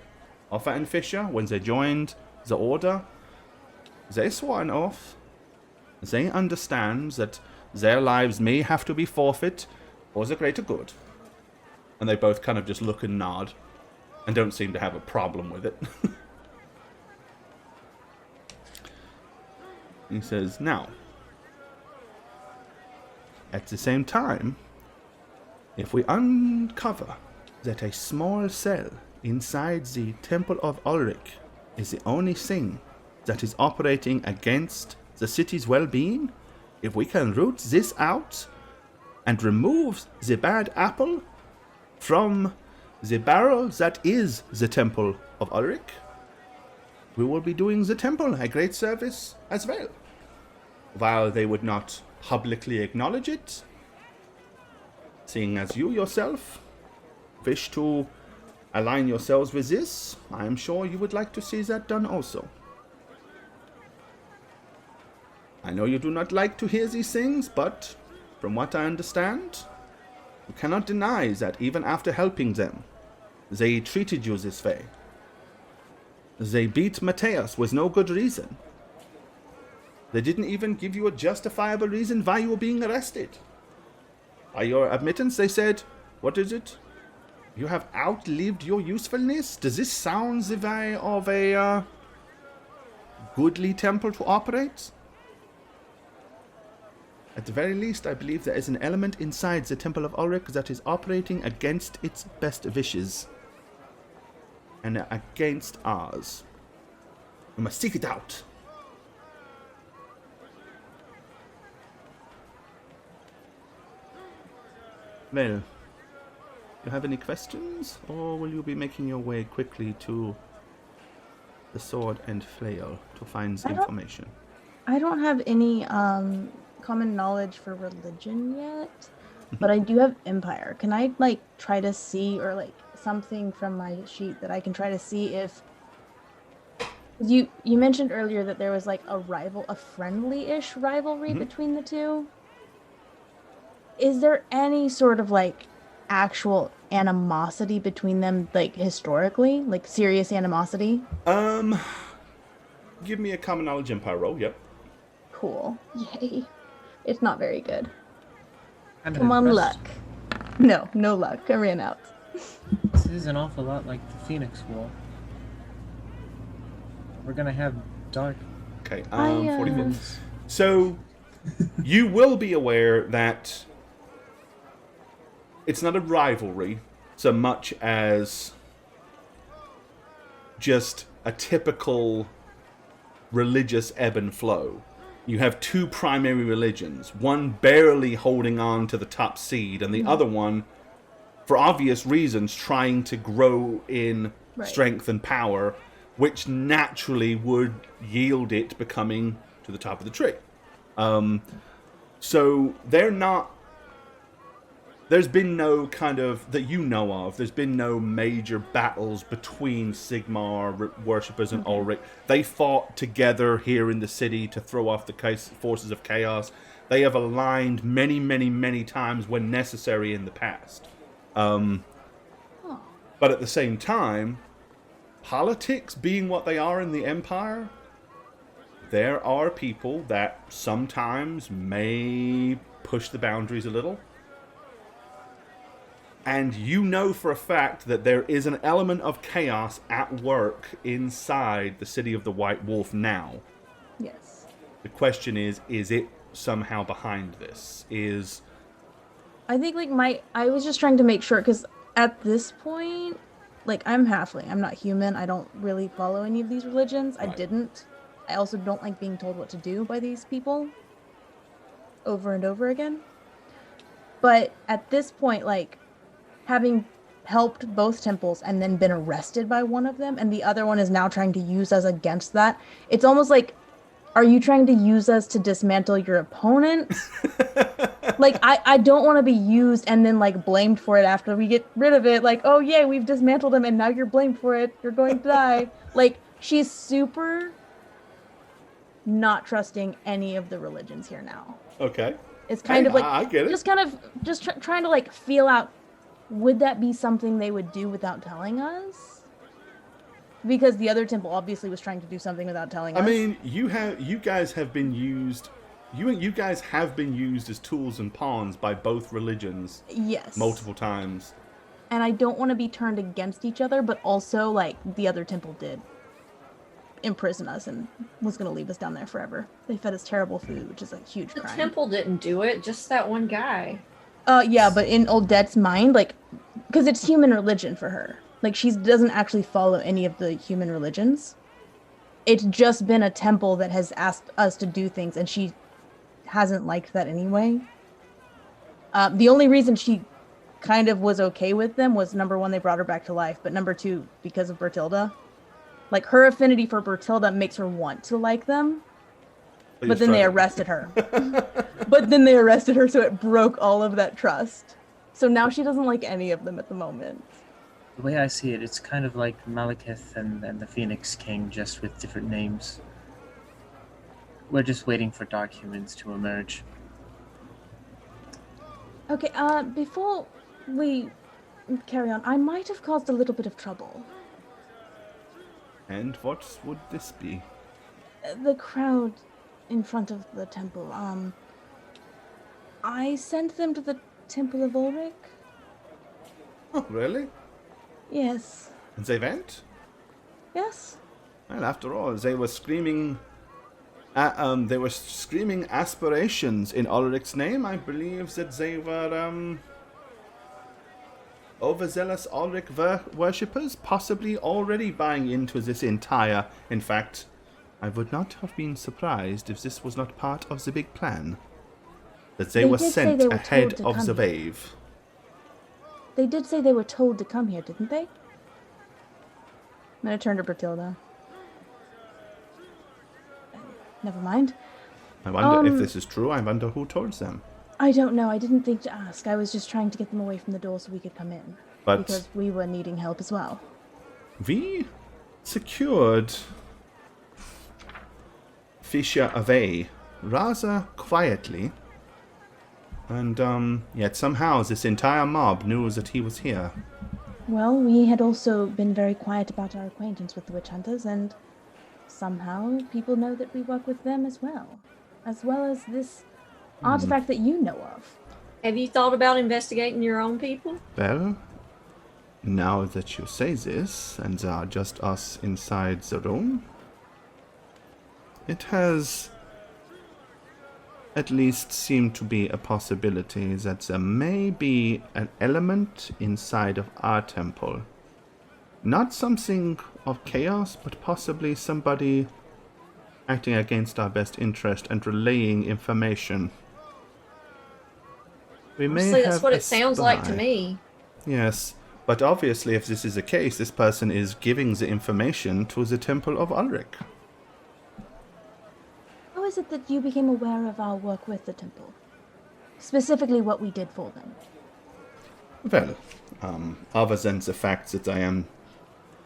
Offa and Fisher, when they joined the Order, they swore an oath. They understand that their lives may have to be forfeit for the greater good. And they both kind of just look and nod and don't seem to have a problem with it. He says, now, at the same time, if we uncover that a small cell inside the Temple of Ulrich is the only thing that is operating against the city's well-being, if we can root this out and remove the bad apple from the barrel that is the Temple of Ulrich, we will be doing the temple a great service as well. While they would not publicly acknowledge it, seeing as you yourself wish to align yourselves with this, I am sure you would like to see that done also. I know you do not like to hear these things, but from what I understand, you cannot deny that even after helping them, they treated you this way. They beat Mateus with no good reason. They didn't even give you a justifiable reason why you were being arrested. By your admittance, they said, what is it? You have outlived your usefulness? Does this sound the way of a goodly temple to operate? At the very least, I believe there is an element inside the Temple of Ulrich that is operating against its best wishes. And against ours. We must seek it out. Well, you have any questions, or will you be making your way quickly to the sword and flail to find the information? I don't have any common knowledge for religion yet, but I do have empire. Can I like try to see, or like something from my sheet that I can try to see if you mentioned earlier that there was like a friendly-ish rivalry between the two? Is there any sort of like actual animosity between them, like historically, like serious animosity? Give me a common knowledge empire roll. Yep. Cool. Yay. It's not very good. I'm Come on, impressed. luck. No luck. I ran out. This is an awful lot like the Phoenix War. We're gonna have dark. Okay. 40 minutes. So you will be aware that it's not a rivalry so much as just a typical religious ebb and flow. You have two primary religions, one barely holding on to the top seed, and the other one, for obvious reasons, trying to grow in strength and power, which naturally would yield it becoming to the top of the tree. So they're not... There's been no kind of, that you know of, there's been no major battles between Sigmar worshippers and Ulrich. They fought together here in the city to throw off the forces of chaos. They have aligned many, many, many times when necessary in the past. But at the same time, politics being what they are in the Empire, there are people that sometimes may push the boundaries a little. And you know for a fact that there is an element of chaos at work inside the City of the White Wolf now. Yes. The question is it somehow behind this? I think like I was just trying to make sure, because at this point, like I'm halfling, I'm not human, I don't really follow any of these religions. Right. I didn't. I also don't like being told what to do by these people over and over again. But at this point, like, having helped both temples and then been arrested by one of them, and the other one is now trying to use us against that, it's almost like, are you trying to use us to dismantle your opponent? Like, I don't want to be used and then, like, blamed for it after we get rid of it. Like, oh, yay, we've dismantled him and now you're blamed for it. You're going to die. Like, she's super not trusting any of the religions here now. Okay. It's kind of like, I get it. just kind of, trying to, like, feel out, would that be something they would do without telling us? Because the other temple obviously was trying to do something without telling us. I mean, you guys have been used. You guys have been used as tools and pawns by both religions. Yes. Multiple times. And I don't want to be turned against each other, but also, like, the other temple did imprison us and was going to leave us down there forever. They fed us terrible food, which is a huge The crime. temple didn't do it, just that one guy. Yeah, but in Odette's mind, like, because it's human religion for her. Like, she doesn't actually follow any of the human religions. It's just been a temple that has asked us to do things, and she hasn't liked that anyway. The only reason she kind of was okay with them was, number one, they brought her back to life, but number two, because of Bertilda. Like, her affinity for Bertilda makes her want to like them, but then they arrested her. So it broke all of that trust. So now she doesn't like any of them at the moment. The way I see it, it's kind of like Malekith and the Phoenix King, just with different names. We're just waiting for dark humans to emerge. Okay, before we carry on, I might have caused a little bit of trouble. And what would this be? The crowd in front of the temple, I sent them to the Temple of Ulrich. Oh, really? Yes. And they went? Yes? Well, after all, they were screaming. They were screaming aspirations in Ulrich's name. I believe that they were overzealous Ulrich worshippers, possibly already buying into this entire. In fact, I would not have been surprised if this was not part of the big plan. That they were did say sent they were ahead told to of come the here. wave. They did say they were told to come here, didn't they? I'm gonna turn to Bertilda. Never mind. I wonder if this is true. I wonder who told them. I don't know. I didn't think to ask. I was just trying to get them away from the door so we could come in. But because we were needing help as well. we secured Fisher away rather quietly. And yet somehow this entire mob knew that he was here. Well, we had also been very quiet about our acquaintance with the witch hunters, and somehow people know that we work with them as well as this artifact that you know of. Have you thought about investigating your own people? Well, now that you say this, and there are just us inside the room, it has at least seemed to be a possibility that there may be an element inside of our temple. Not something of chaos, but possibly somebody acting against our best interest and relaying information. We may Honestly, that's have what a it sounds like to spy. me. Yes, but obviously if this is the case, this person is giving the information to the Temple of Ulrich. How is it that you became aware of our work with the temple? Specifically what we did for them? Well, other than the fact that I am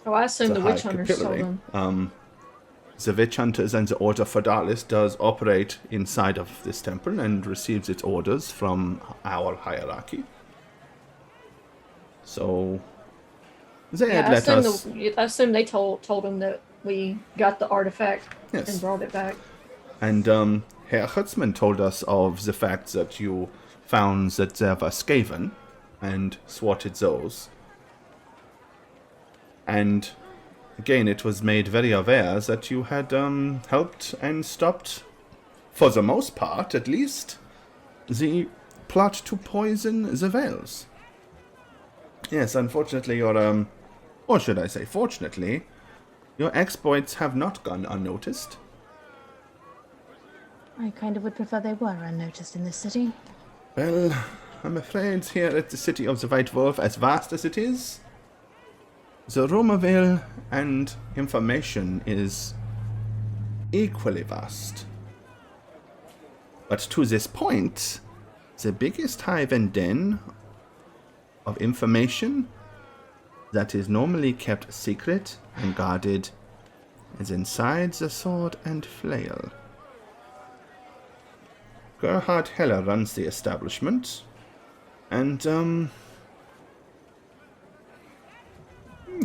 Oh, I assume the High witch hunters told Capillary, them. the witch hunters and the Order Fedalis does operate inside of this temple and receives its orders from our hierarchy. So they had let us. I assume they told them that we got the artifact Yes. and brought it back. And Herr Hertzman told us of the fact that you found that there were Skaven and swatted those. And again, it was made very aware that you had helped and stopped, for the most part at least, the plot to poison the Vales. Yes, unfortunately your, or should I say fortunately, your exploits have not gone unnoticed. I kind of would prefer they were unnoticed in this city. Well, I'm afraid here at the city of the White Wolf, as vast as it is, the rumor mill and information is equally vast. But to this point, the biggest hive and den of information that is normally kept secret and guarded is inside the sword and flail. Gerhard Heller runs the establishment, and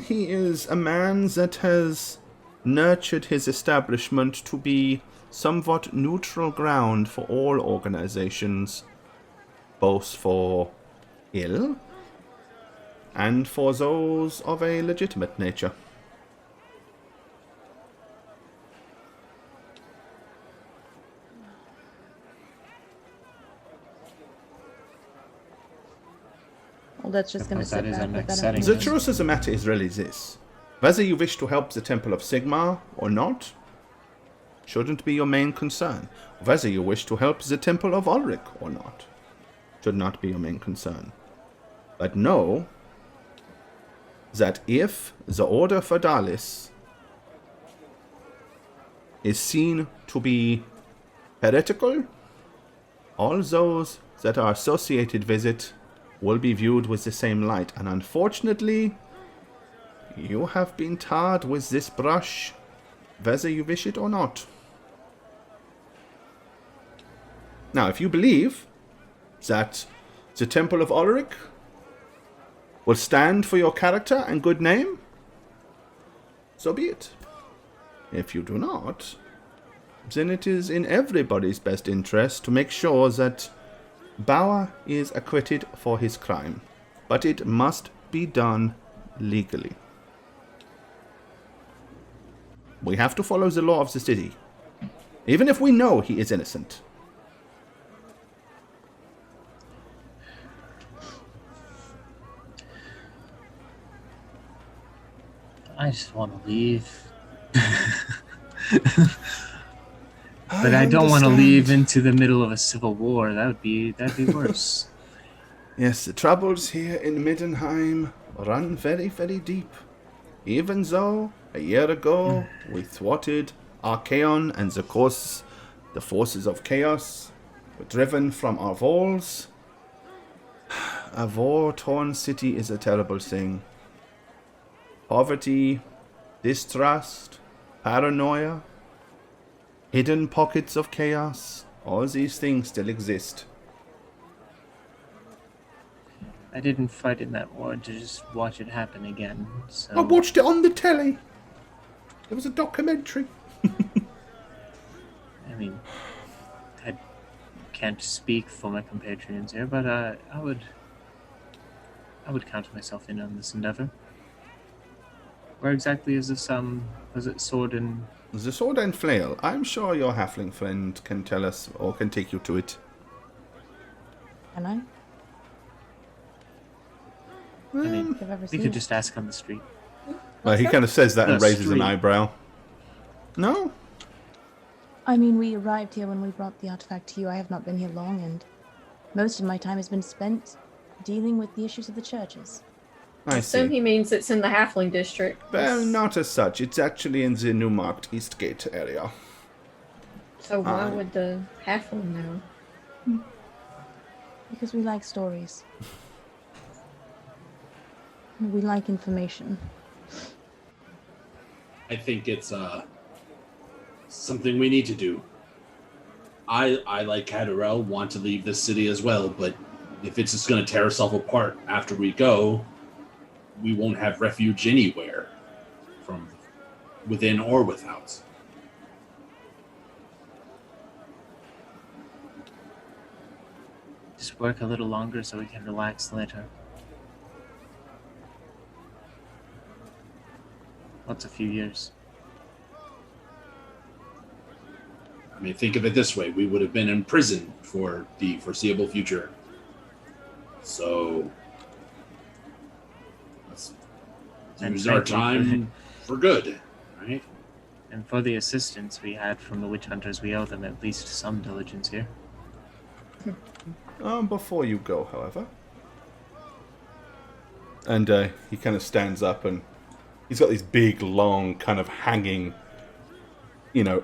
he is a man that has nurtured his establishment to be somewhat neutral ground for all organizations, both for ill and for those of a legitimate nature. Well, that's just going to Suppose that sit is back our with next that setting. The truth of the matter is really this. Whether you wish to help the Temple of Sigmar or not shouldn't be your main concern. Whether you wish to help the Temple of Ulrich or not should not be your main concern. But know that if the Order Fadalis is seen to be heretical, all those that are associated with it will be viewed with the same light. And unfortunately, you have been tarred with this brush, whether you wish it or not. Now, if you believe that the Temple of Ulrich will stand for your character and good name, so be it. If you do not, then it is in everybody's best interest to make sure that Bauer is acquitted for his crime. But it must be done legally. We have to follow the law of the city, even if we know he is innocent. I just want to leave. But I don't want to leave into the middle of a civil war. That'd be worse. Yes, the troubles here in Middenheim run very, very deep. Even though, a year ago, we thwarted Archaon and the forces of chaos were driven from our walls, a war-torn city is a terrible thing. Poverty, distrust, paranoia, hidden pockets of chaos, all these things still exist. I didn't fight in that war to just watch it happen again. So I watched it on the telly. There was a documentary. I mean, I can't speak for my compatriots here, but I would count myself in on this endeavor. Where exactly is this? Was it sword and? The sword and flail. I'm sure your halfling friend can tell us or can take you to it. Can I? I mean, I've ever we seen could it. just ask on the street. Well, he kind of says that and The raises an street. eyebrow. No? I mean, we arrived here when we brought the artifact to you. I have not been here long, and most of my time has been spent dealing with the issues of the churches. I assume see. he means it's in the Halfling district. Well, It's- not as such. It's actually in the Newmarket Eastgate area. So why would the Halfling know? Because we like stories. We like information. I think it's something we need to do. I like Cadarel, want to leave this city as well, but if it's just going to tear itself apart after we go, we won't have refuge anywhere, from within or without. Just work a little longer so we can relax later. What's a few years? I mean, think of it this way: we would have been in prison for the foreseeable future. So let's And use our frankly, time for good, right? And for the assistance we had from the witch hunters, we owe them at least some diligence here. Before you go, however. And he kind of stands up and he's got these big, long, kind of hanging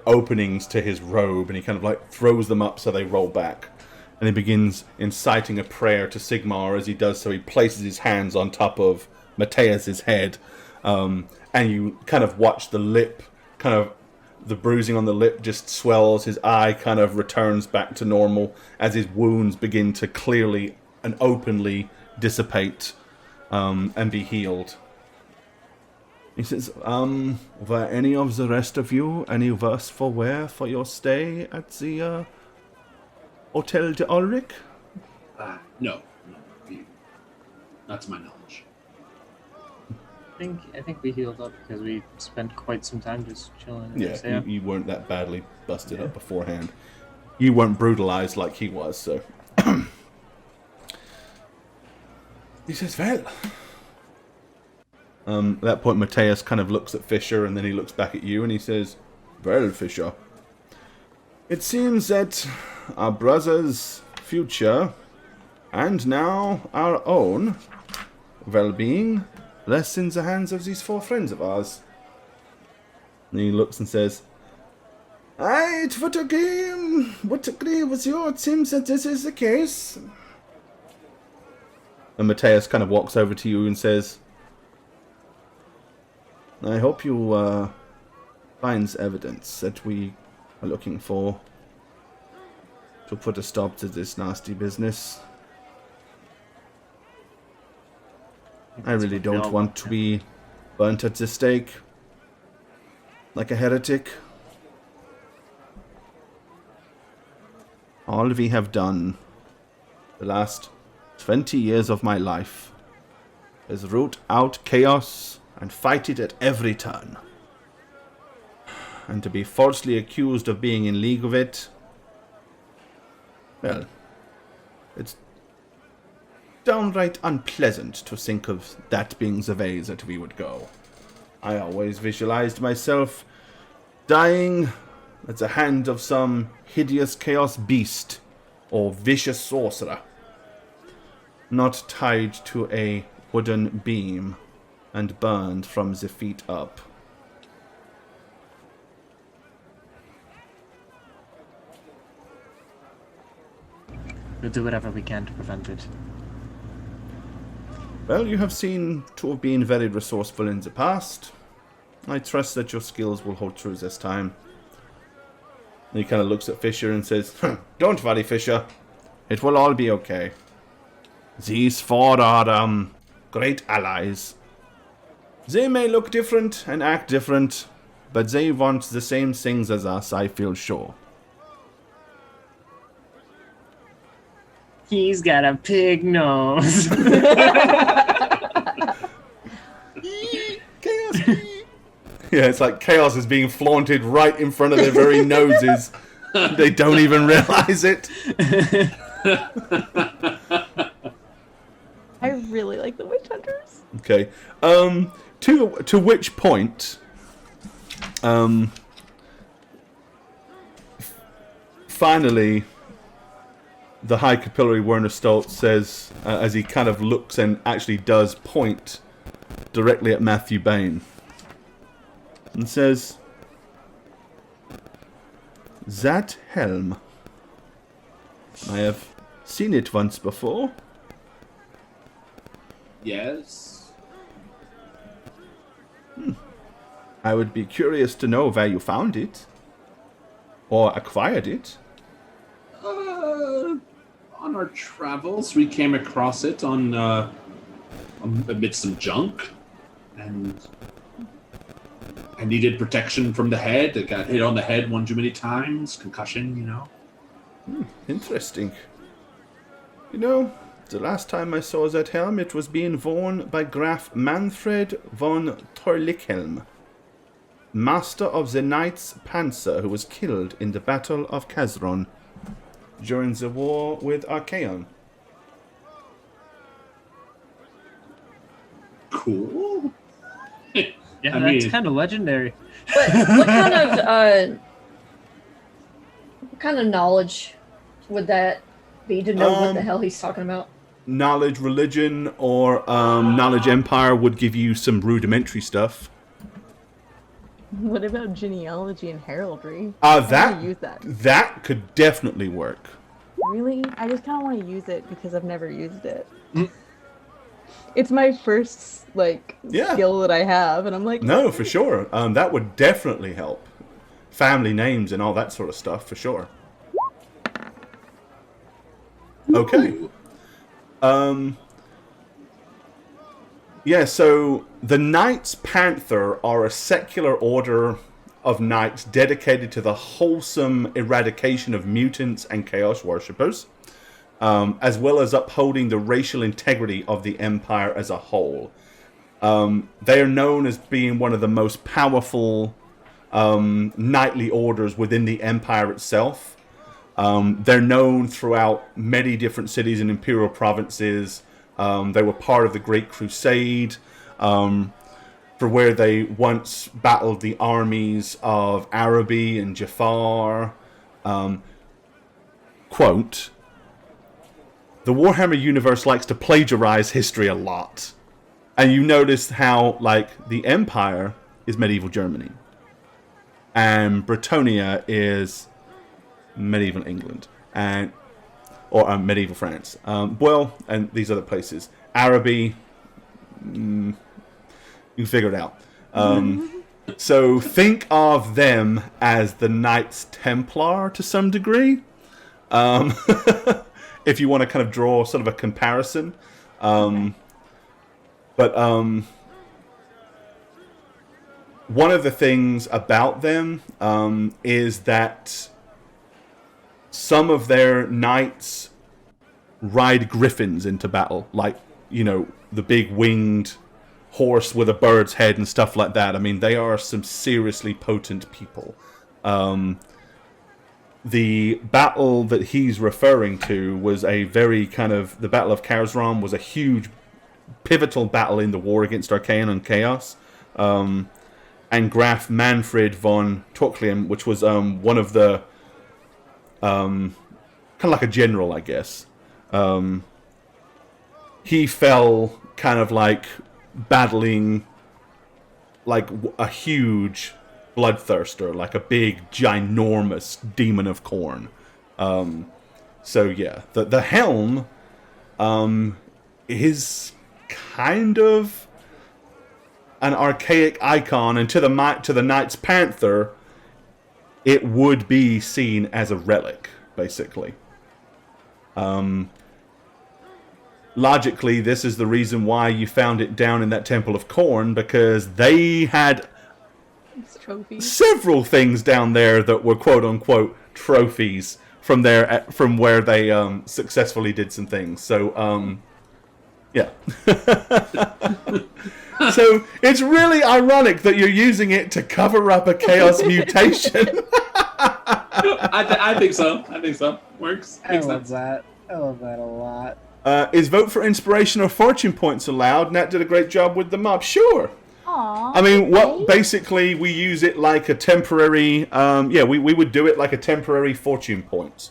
openings to his robe, and he kind of like throws them up so they roll back. And he begins inciting a prayer to Sigmar. As he does so, he places his hands on top of Mateus's head, and you kind of watch the lip, kind of the bruising on the lip just swells. His eye kind of returns back to normal as his wounds begin to clearly and openly dissipate and be healed. He says, were any of the rest of you any worse for wear for your stay at the Hotel de Ulrich? No. Not to my knowledge. I think we healed up because we spent quite some time just chilling. Yeah, you weren't that badly busted up beforehand. You weren't brutalized like he was, so. He says, well. At that point, Mateus kind of looks at Fisher, and then he looks back at you, and he says, well, Fisher, it seems that our brother's future, and now our own well-being, rests in the hands of these 4 friends of ours. And he looks and says, I would agree with you. It seems that this is the case. And Mateus kind of walks over to you and says, I hope you find evidence that we are looking for to put a stop to this nasty business. I really don't want to be burnt at the stake like a heretic. All we have done the last 20 years of my life is root out chaos and fight it at every turn. And to be falsely accused of being in league with it, well, it's downright unpleasant to think of that being the way that we would go. I always visualized myself dying at the hand of some hideous chaos beast or vicious sorcerer, not tied to a wooden beam and burned from the feet up. We'll do whatever we can to prevent it. Well, you have seemed to have been very resourceful in the past. I trust that your skills will hold true this time. And he kind of looks at Fisher and says, don't worry, Fisher. It will all be okay. These 4 are, great allies. They may look different and act different, but they want the same things as us, I feel sure. He's got a pig nose. Chaos! Yeah, it's like chaos is being flaunted right in front of their very noses. They don't even realize it. I really like the witch hunters. Okay. To which point, finally, the High Capillary Werner Stoltz says, as he kind of looks and actually does point directly at Matthew Bain, and says, that helm, I have seen it once before. Yes. I would be curious to know where you found it, or acquired it. On our travels, we came across it on amidst some junk, and I needed protection from the head. It got hit on the head one too many times, concussion, you know. Interesting. You know, the last time I saw that helm, it was being worn by Graf Manfred von Torlickhelm, master of the Knights Panzer, who was killed in the Battle of Kazron during the war with Archaon. Cool. Yeah, I that's mean- kind of legendary. What kind of knowledge would that be to know what the hell he's talking about? Knowledge religion or knowledge empire would give you some rudimentary stuff. What about genealogy and heraldry? I wanna That use that. that could definitely work. Really? I just kind of want to use it because I've never used it. It's my first Yeah. skill that I have, and I'm like, No, for sure. That would definitely help. Family names and all that sort of stuff, for sure. Okay. Yeah, so the Knights Panther are a secular order of knights dedicated to the wholesome eradication of mutants and chaos worshippers, as well as upholding the racial integrity of the Empire as a whole. They are known as being one of the most powerful knightly orders within the Empire itself. They're known throughout many different cities and imperial provinces. They were part of the Great Crusade, for where they once battled the armies of Araby and Jafar. Quote, the Warhammer universe likes to plagiarize history a lot. And you notice how, the Empire is medieval Germany. And Bretonia is medieval England. Or medieval France. And these other places. Araby, you can figure it out. So think of them as the Knights Templar to some degree. If you want to kind of draw sort of a comparison. But one of the things about them is that some of their knights ride griffins into battle, the big winged horse with a bird's head and stuff like that. I mean, they are some seriously potent people. The battle that he's referring to was a very the Battle of Karzram was a huge, pivotal battle in the war against Archaon and Chaos. And Graf Manfred von Torquillium, which was one of the kind of like a general, I guess. He fell kind of battling a huge bloodthirster, like a big, ginormous demon of Khorne. So yeah, the helm is kind of an archaic icon, and to the Knights Panther, it would be seen as a relic, basically. Logically, this is the reason why you found it down in that Temple of Khorne, because they had several things down there that were quote-unquote trophies from where they successfully did some things. So, yeah. So it's really ironic that you're using it to cover up a chaos mutation. I think so. I think so. Works. I love that. I love that a lot. Is vote for inspiration or fortune points allowed? Nat did a great job with the mob. Sure. Aww, I mean, basically we use it like a temporary. We would do it like a temporary fortune point.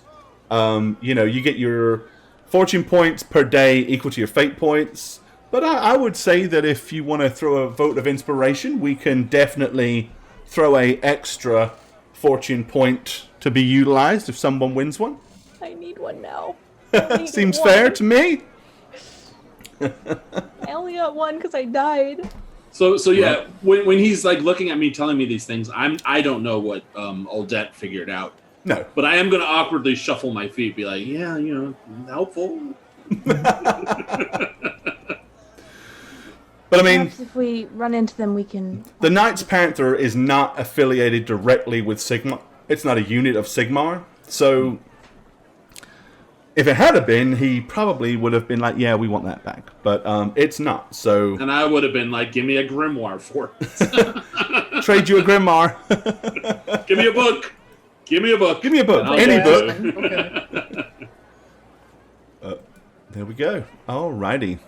You get your fortune points per day equal to your fate points. But I would say that if you want to throw a vote of inspiration, we can definitely throw a extra fortune point to be utilized if someone wins one. I need one now. Seems fair to me. I only got one because I died. So yeah, when he's looking at me, telling me these things, I don't know what Odette figured out. No, but I am going to awkwardly shuffle my feet, be like, yeah, helpful. But I mean, perhaps if we run into them, we can. The Knights Panther is not affiliated directly with Sigmar. It's not a unit of Sigmar. So, if it had been, he probably would have been like, "Yeah, we want that back." But it's not. So, and I would have been like, "Give me a grimoire for it." Trade you a grimoire. Give me a book. Give me a book. Give me a book. Any book. Okay. There we go. Alrighty.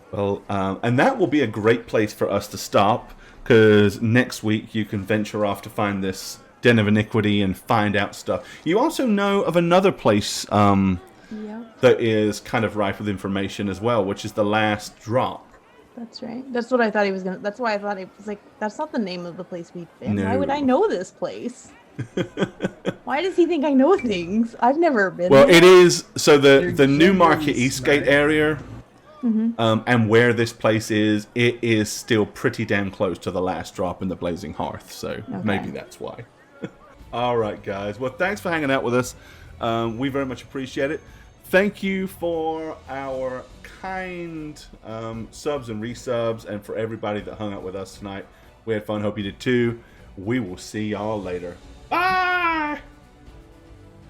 Well, and that will be a great place for us to stop, because next week you can venture off to find this Den of Iniquity and find out stuff. You also know of another place that is kind of rife with information as well, which is the Last Drop. That's right. That's what I thought he was gonna. That's why I thought it was like, that's not the name of the place we've been. Why would I No. know this place? Why does he think I know things? I've never been Well, there. it is. So You're the Newmarket genuinely Eastgate smart. area, Mhm. and where this place is, it is still pretty damn close to the last drop in the Blazing Hearth. So maybe that's why. All right, guys. Well, thanks for hanging out with us. We very much appreciate it. Thank you for our kind subs and resubs, and for everybody that hung out with us tonight. We had fun. Hope you did too. We will see y'all later.